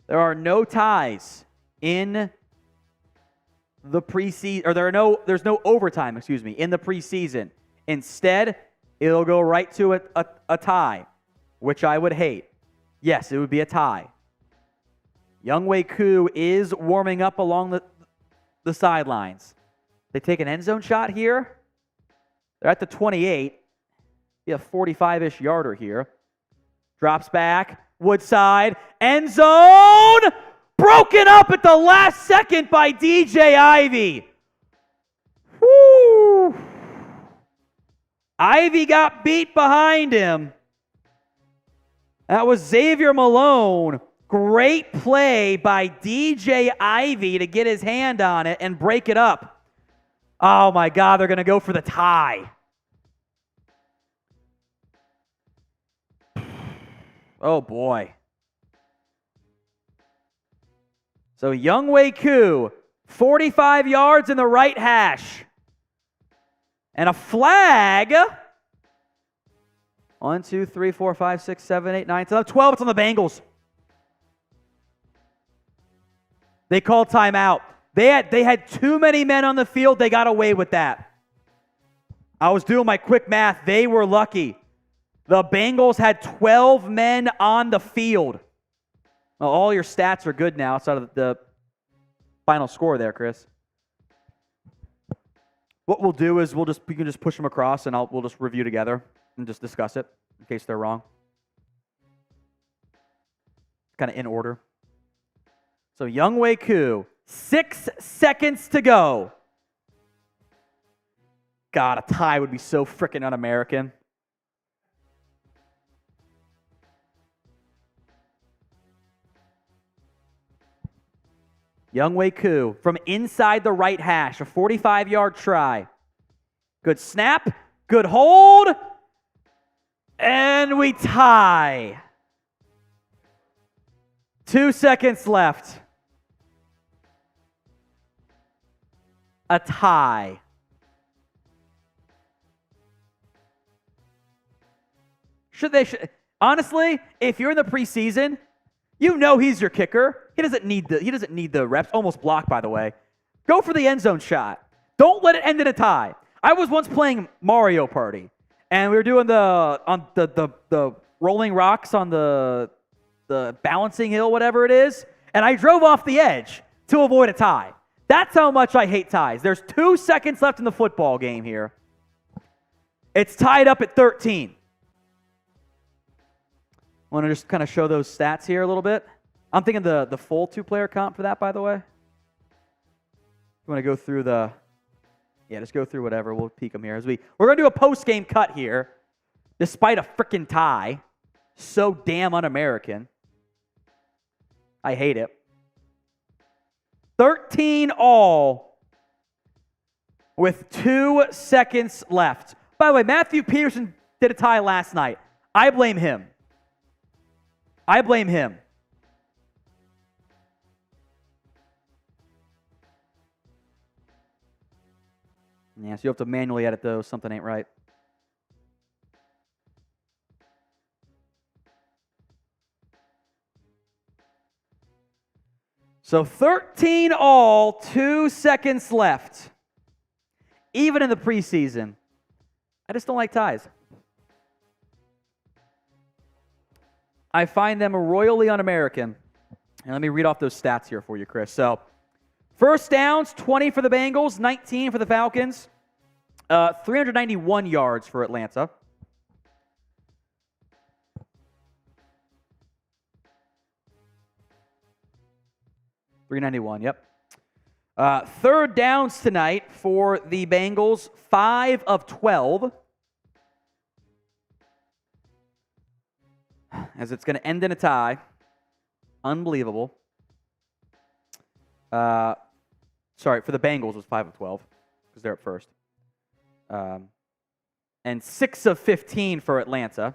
There are no ties in the preseason, or there's no overtime, in the preseason. Instead, it'll go right to a tie, which I would hate. Yes, it would be a tie. Younghoe Koo is warming up along the sidelines. They take an end zone shot here. They're at the 28. Be a 45-ish yarder here. Drops back. Woodside. End zone! Broken up at the last second by DJ Ivey. Woo! Ivey got beat behind him. That was Xavier Malone. Great play by DJ Ivey to get his hand on it and break it up. Oh my God, they're going to go for the tie. Oh boy. So Younghoe Koo, 45 yards in the right hash. And a flag. 1, 2, 3, 4, 5, 6, 7, 8, 9, 10, 12. It's on the Bengals. They called timeout. They had too many men on the field. They got away with that. I was doing my quick math. They were lucky. The Bengals had 12 men on the field. Well, all your stats are good now outside of the final score there, Chris. What we'll do is we can just push them across and we'll just review together and just discuss it in case they're wrong. Kind of in order. So Younghoe Koo, 6 seconds to go. God, a tie would be so freaking un-American. Younghoe Koo from inside the right hash, a 45-yard try. Good snap, good hold, and we tie. 2 seconds left. A tie. Honestly, if you're in the preseason, you know he's your kicker. He doesn't need the reps. Almost blocked, by the way. Go for the end zone shot. Don't let it end in a tie. I was once playing Mario Party, and we were doing the rolling rocks on the balancing hill, whatever it is, and I drove off the edge to avoid a tie. That's how much I hate ties. There's 2 seconds left in the football game here. It's tied up at 13. I want to just kind of show those stats here a little bit. I'm thinking the full 2-player comp for that, by the way. You want to go through just go through whatever. We'll peek them here. We're going to do a post-game cut here, despite a freaking tie. So damn un-American. I hate it. 13 all with 2 seconds left. By the way, Matthew Peterson did a tie last night. I blame him. Yeah, so you have to manually edit those. Something ain't right. So 13 all, 2 seconds left. Even in the preseason. I just don't like ties. I find them royally un-American. And let me read off those stats here for you, Chris. So, first downs, 20 for the Bengals, 19 for the Falcons, 391 yards for Atlanta. Yep. Third downs tonight for the Bengals, 5 of 12. As it's going to end in a tie. Unbelievable. Sorry, for the Bengals was 5 of 12 because they're up first. And 6 of 15 for Atlanta.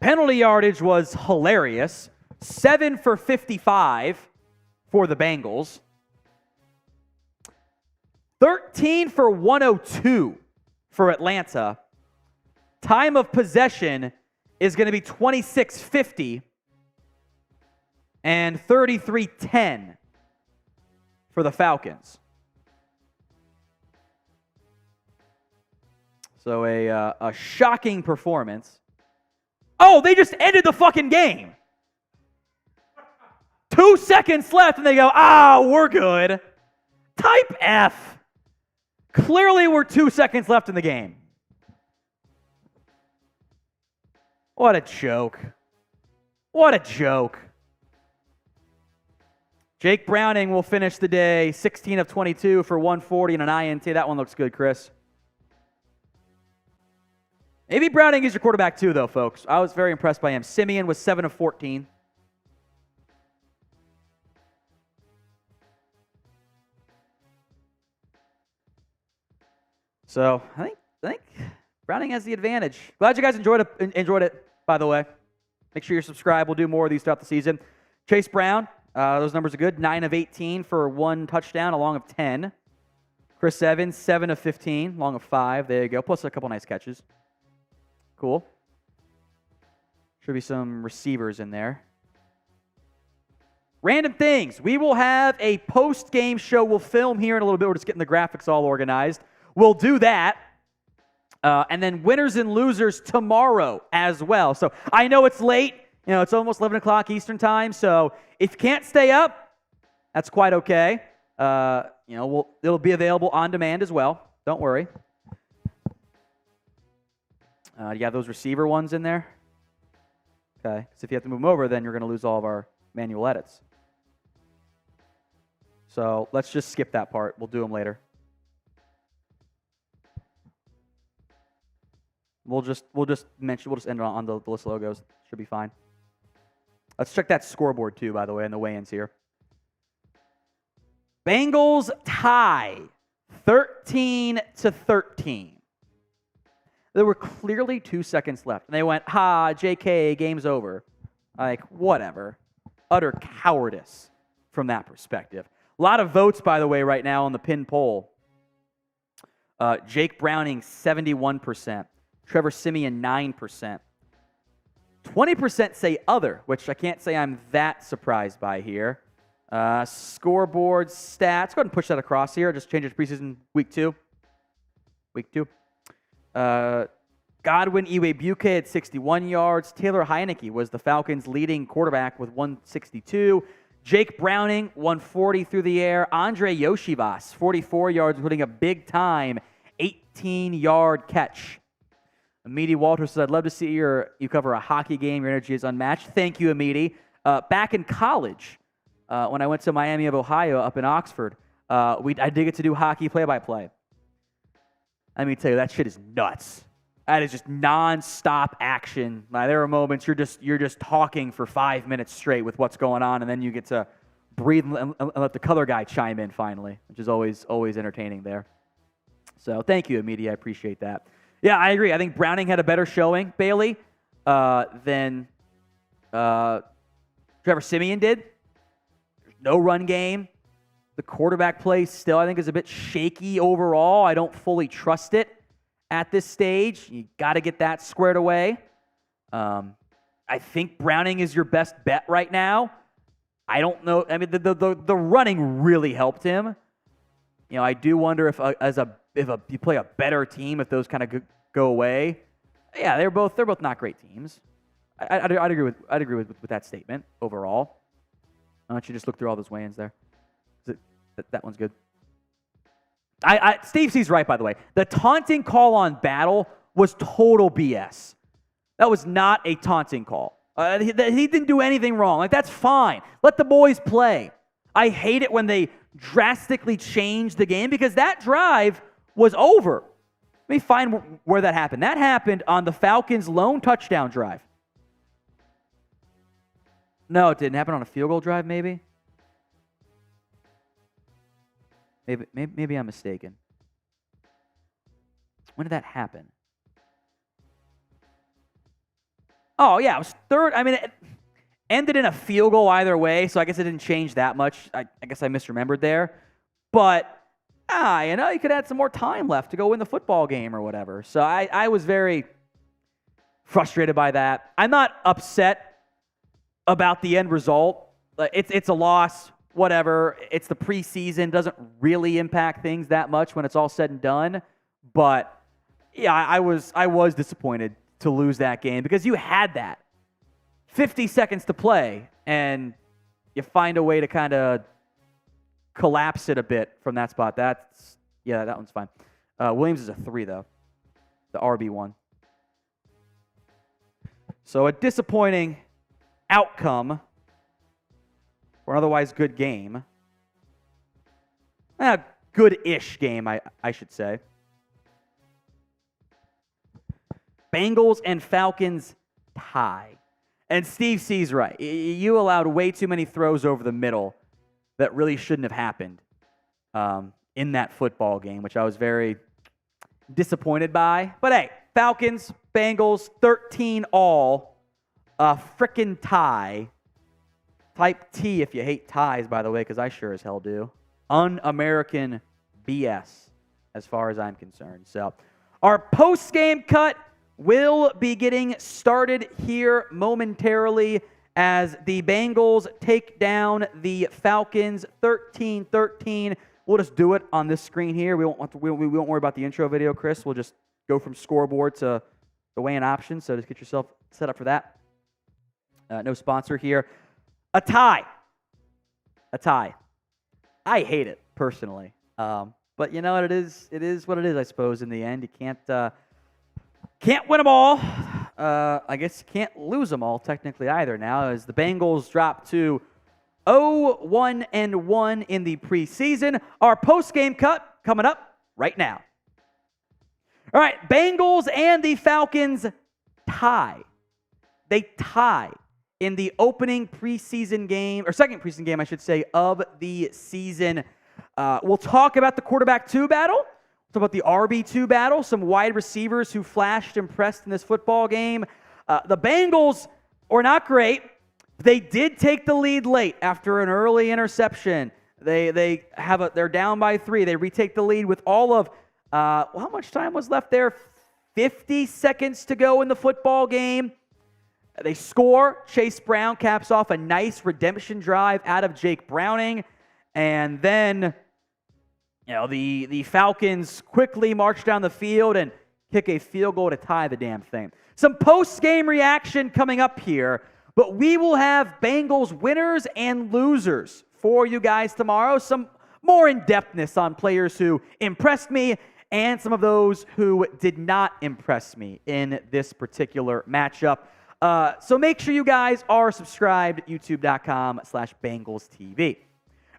Penalty yardage was hilarious. 7 for 55 for the Bengals. 13 for 102 for Atlanta. Time of possession is going to be 26:50 and 33:10 for the Falcons. So a shocking performance. Oh, they just ended the fucking game. 2 seconds left, and they go, we're good. Type F. Clearly, we're 2 seconds left in the game. What a joke. What a joke. Jake Browning will finish the day 16 of 22 for 140 and an INT. That one looks good, Chris. Maybe Browning is your quarterback too, though, folks. I was very impressed by him. Simeon was 7 of 14. So I think Browning has the advantage. Glad you guys enjoyed it, by the way. Make sure you're subscribed. We'll do more of these throughout the season. Chase Brown, those numbers are good. 9 of 18 for 1 touchdown, a long of 10. Chris Evans, 7 of 15, long of 5. There you go. Plus a couple nice catches. Cool. Should be some receivers in there. Random things. We will have a post-game show. We'll film here in a little bit. We're just getting the graphics all organized. We'll do that. And then winners and losers tomorrow as well. So I know it's late. You know, it's almost 11 o'clock Eastern time. So if you can't stay up, that's quite okay. It'll be available on demand as well. Don't worry. You have those receiver ones in there? Okay. Because if you have to move them over, then you're going to lose all of our manual edits. So let's just skip that part. We'll do them later. We'll just end it on the list of logos. Should be fine. Let's check that scoreboard too, by the way, and the weigh-ins here. Bengals tie 13-13. There were clearly 2 seconds left, and they went, JK, game's over. Like, whatever. Utter cowardice from that perspective. A lot of votes, by the way, right now on the pin poll. Jake Browning, 71%. Trevor Siemian, 9%. 20% say other, which I can't say I'm that surprised by here. Scoreboard stats. Go ahead and push that across here. Just change it to preseason week 2. Week 2. Godwin Iwebuke at 61 yards. Taylor Heineke was the Falcons' leading quarterback with 162. Jake Browning, 140 through the air. Andre Yoshivas, 44 yards, including a big-time 18-yard catch. Amity Walters says, I'd love to see you cover a hockey game. Your energy is unmatched. Thank you, Amity. Back in college, when I went to Miami of Ohio up in Oxford, I did get to do hockey play-by-play. Let me tell you, that shit is nuts. That is just non-stop action. There are moments you're just talking for 5 minutes straight with what's going on, and then you get to breathe and let the color guy chime in finally, which is always entertaining there. So thank you, Amity. I appreciate that. Yeah, I agree. I think Browning had a better showing, Bailey, than Trevor Siemian did. There's no run game. The quarterback play still, I think, is a bit shaky overall. I don't fully trust it at this stage. You got to get that squared away. I think Browning is your best bet right now. I don't know. I mean, the running really helped him. You know, I do wonder if you play a better team, if those kind of go away. Yeah, they're both not great teams. I'd agree with that statement overall. Why don't you just look through all those weigh-ins there? That one's good. Steve C's right, by the way. The taunting call on Battle was total BS. That was not a taunting call. He didn't do anything wrong. Like, that's fine. Let the boys play. I hate it when they drastically change the game because that drive was over. Let me find where that happened. That happened on the Falcons' lone touchdown drive. No, it didn't happen on a field goal drive, maybe? Maybe I'm mistaken. When did that happen? Oh, yeah, it was third. I mean, it ended in a field goal either way, so I guess it didn't change that much. I guess I misremembered there. But, you could add some more time left to go win the football game or whatever. So I was very frustrated by that. I'm not upset about the end result. It's a loss, whatever. It's the preseason. Doesn't really impact things that much when it's all said and done. But, yeah, I was disappointed to lose that game because you had that 50 seconds to play and you find a way to kind of collapse it a bit from that spot. That one's fine. Williams is a 3 though, the RB1. So a disappointing outcome for an otherwise good game. Good-ish game, I should say. Bengals and Falcons tie. And Steve C's right. You allowed way too many throws over the middle that really shouldn't have happened in that football game, which I was very disappointed by. But hey, Falcons, Bengals, 13 all. A frickin' tie. Type T if you hate ties, by the way, because I sure as hell do. Un-American BS, as far as I'm concerned. So, our post-game cut will be getting started here momentarily as the Bengals take down the Falcons 13-13. We'll just do it on this screen here. We won't worry about the intro video, Chris. We'll just go from Scoreboard to the weigh-in options. So just get yourself set up for that. No sponsor here. A tie. I hate it personally, but you know what it is. It is what it is. I suppose in the end, you can't win them all. I guess you can't lose them all technically either now, as the Bengals drop to 0-1-1 in the preseason. Our post-game cut coming up right now. All right, Bengals and the Falcons tie. They tie in the opening preseason game, or second preseason game, I should say, of the season. We'll talk about the quarterback 2 battle. We'll talk about the RB2 battle, some wide receivers who flashed impressed in this football game. The Bengals were not great. They did take the lead late after an early interception. They're down by 3. They retake the lead with all of, how much time was left there? 50 seconds to go in the football game. They score. Chase Brown caps off a nice redemption drive out of Jake Browning. And then, the Falcons quickly march down the field and kick a field goal to tie the damn thing. Some post-game reaction coming up here, but we will have Bengals winners and losers for you guys tomorrow. Some more in-depthness on players who impressed me and some of those who did not impress me in this particular matchup. So make sure you guys are subscribed at youtube.com/BengalsTV.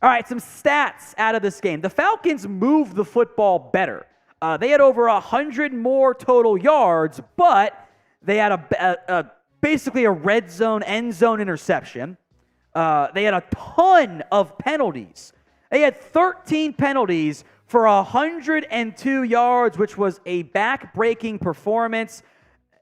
All right, some stats out of this game. The Falcons moved the football better. They had over 100 more total yards, but they had basically a red zone, end zone interception. They had a ton of penalties. They had 13 penalties for 102 yards, which was a back-breaking performance.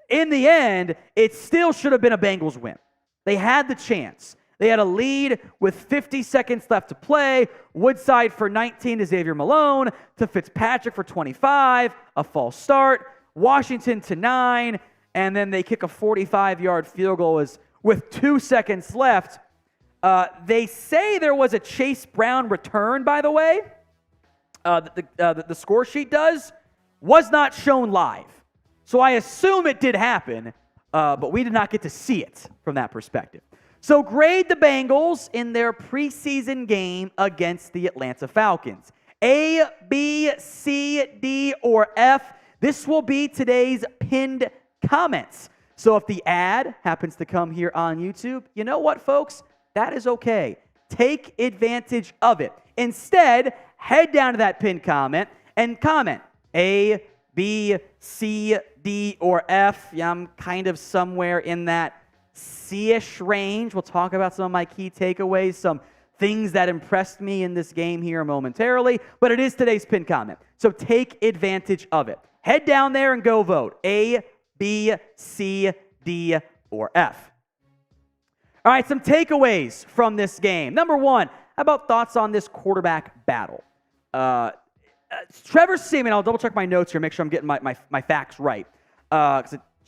In the end, it still should have been a Bengals win. They had the chance. They had a lead with 50 seconds left to play. Woodside for 19 to Xavier Malone, to Fitzpatrick for 25, a false start. Washington to 9, and then they kick a 45-yard field goal with 2 seconds left. They say there was a Chase Brown return, by the way. The score sheet was not shown live. So I assume it did happen, but we did not get to see it from that perspective. So grade the Bengals in their preseason game against the Atlanta Falcons. A, B, C, D, or F. This will be today's pinned comments. So if the ad happens to come here on YouTube, you know what, folks? That is okay. Take advantage of it. Instead, head down to that pinned comment and comment A, B, C, D, or F. Yeah, I'm kind of somewhere in that C-ish range. We'll talk about some of my key takeaways, some things that impressed me in this game here momentarily, but it is today's pinned comment. So take advantage of it. Head down there and go vote. A, B, C, D, or F. All right, some takeaways from this game. Number one, how about thoughts on this quarterback battle? Trevor Siemian, I'll double check my notes here, make sure I'm getting my facts right.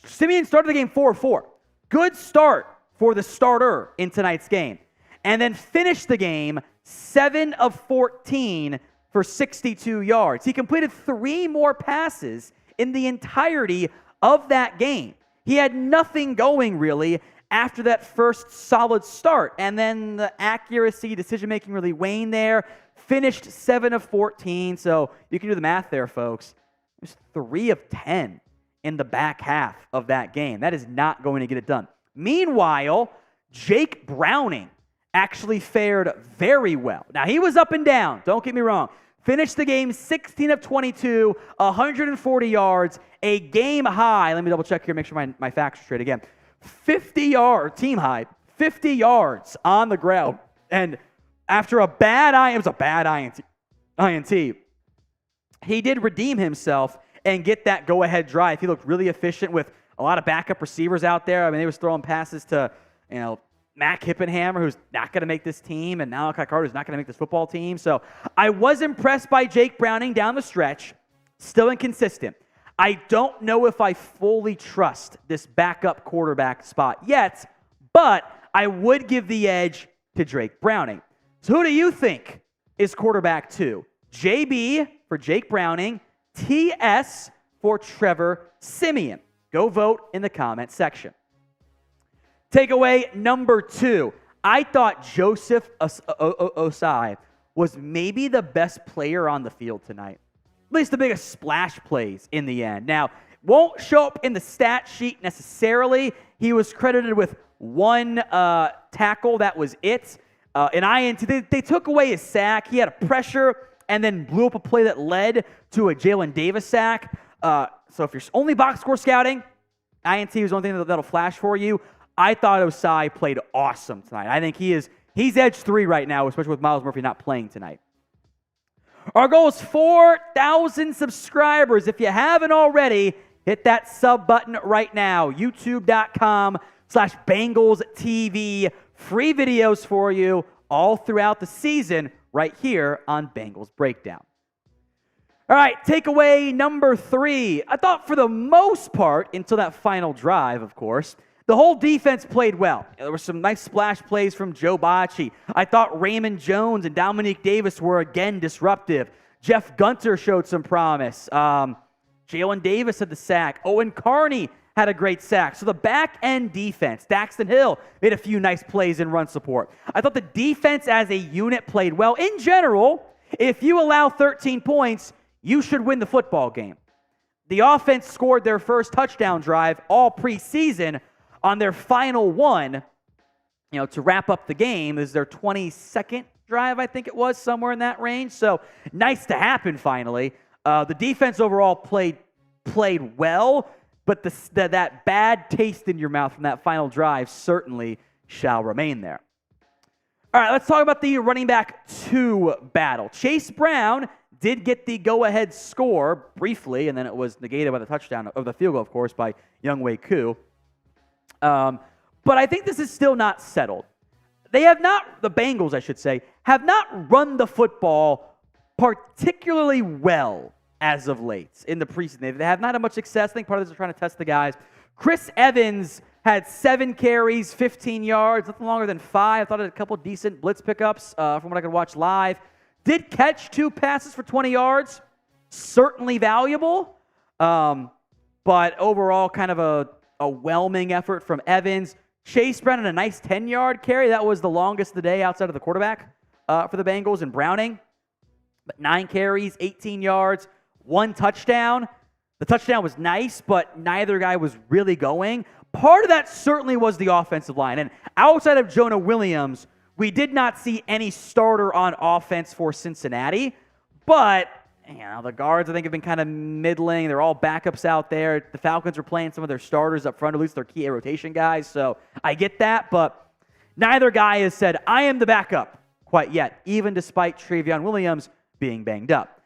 Siemian started the game 4-4. Good start for the starter in tonight's game. And then finished the game 7 of 14 for 62 yards. He completed 3 more passes in the entirety of that game. He had nothing going really after that first solid start. And then the accuracy, decision-making really waned there. Finished 7 of 14. So you can do the math there, folks. It was 3 of 10 in the back half of that game. That is not going to get it done. Meanwhile, Jake Browning actually fared very well. Now, he was up and down. Don't get me wrong. Finished the game 16 of 22, 140 yards, a game high. Let me double check here, make sure my facts are straight again. 50 yards, team high, 50 yards on the ground. And after it was a bad INT, he did redeem himself and get that go-ahead drive. He looked really efficient with a lot of backup receivers out there. I mean, they was throwing passes to, Matt Kippenhammer, who's not going to make this team, and Malachi Carter, who's not going to make this football team. So I was impressed by Jake Browning down the stretch. Still inconsistent. I don't know if I fully trust this backup quarterback spot yet, but I would give the edge to Jake Browning. So who do you think is quarterback 2? JB for Jake Browning, TS for Trevor Siemian. Go vote in the comment section. Takeaway number 2. I thought Joseph Osai was maybe the best player on the field tonight. At least the biggest splash plays in the end. Now, won't show up in the stat sheet necessarily. He was credited with 1 tackle. That was it. An INT. They took away his sack. He had a pressure and then blew up a play that led to a Jalen Davis sack. So if you're only box score scouting, INT was the only thing that'll flash for you. I thought Osai played awesome tonight. I think he's edge 3 right now, especially with Miles Murphy not playing tonight. Our goal is 4,000 subscribers. If you haven't already, hit that sub button right now. YouTube.com/Bengals TV. Free videos for you all throughout the season right here on Bengals Breakdown. All right, takeaway number 3. I thought for the most part, until that final drive, of course, the whole defense played well. There were some nice splash plays from Joe Bacci. I thought Raymond Jones and Dominique Davis were again disruptive. Jeff Gunter showed some promise. Jalen Davis had the sack. Owen Carney had a great sack. So the back-end defense, Daxton Hill made a few nice plays in run support. I thought the defense as a unit played well. In general, if you allow 13 points, you should win the football game. The offense scored their first touchdown drive all preseason on their final one, to wrap up the game. Is their 22nd drive, I think it was, somewhere in that range. So nice to happen finally. The defense overall played well, but that bad taste in your mouth from that final drive certainly shall remain there. All right, let's talk about the running back 2 battle. Chase Brown did get the go-ahead score briefly, and then it was negated by the touchdown of the field goal, of course, by Younghoe Koo. But I think this is still not settled. The Bengals, I should say, have not run the football particularly well as of late in the preseason. They have not had much success. I think part of this is trying to test the guys. Chris Evans had 7 carries, 15 yards, nothing longer than 5. I thought it had a couple decent blitz pickups from what I could watch live. Did catch 2 passes for 20 yards. Certainly valuable. But overall, kind of a whelming effort from Evans. Chase Brown had a nice 10-yard carry. That was the longest of the day outside of the quarterback for the Bengals and Browning. But 9 carries, 18 yards, 1 touchdown. The touchdown was nice, but neither guy was really going. Part of that certainly was the offensive line. And outside of Jonah Williams, we did not see any starter on offense for Cincinnati. But the guards, I think, have been kind of middling. They're all backups out there. The Falcons are playing some of their starters up front, at least their key rotation guys. So I get that, but neither guy has said, I am the backup quite yet, even despite Trevion Williams being banged up.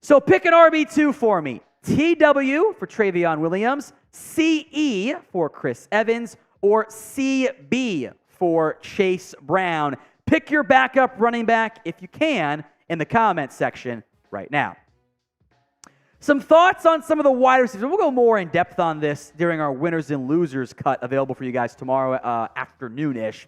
So pick an RB2 for me. TW for Trevion Williams, CE for Chris Evans, or CB for Chase Brown. Pick your backup running back if you can in the comments section right now. Some thoughts on some of the wide receivers. We'll go more in depth on this during our winners and losers cut available for you guys tomorrow afternoon-ish.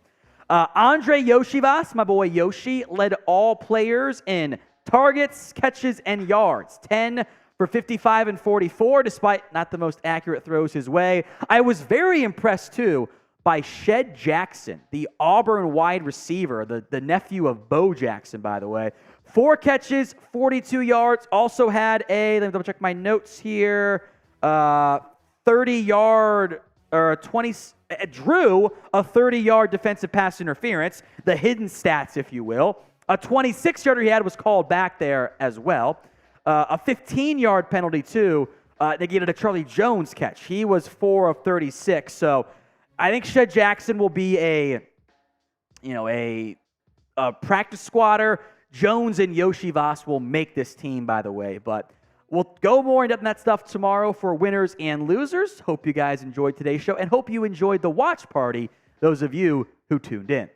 Andre Yoshivas, my boy Yoshi, led all players in targets, catches, and yards. 10 for 55 and 44, despite not the most accurate throws his way. I was very impressed, too, by Shed Jackson, the Auburn wide receiver, the nephew of Bo Jackson, by the way. 4 catches, 42 yards. Also had let me double check my notes here, 30-yard or 20, drew a 30-yard defensive pass interference, the hidden stats, if you will. A 26-yarder he had was called back there as well. A 15-yard penalty, too, negated a Charlie Jones catch. He was 4 of 36. So I think Shed Jackson will be a practice squatter. Jones and Yoshivas will make this team, by the way. But we'll go more into that stuff tomorrow for winners and losers. Hope you guys enjoyed today's show and hope you enjoyed the watch party, those of you who tuned in.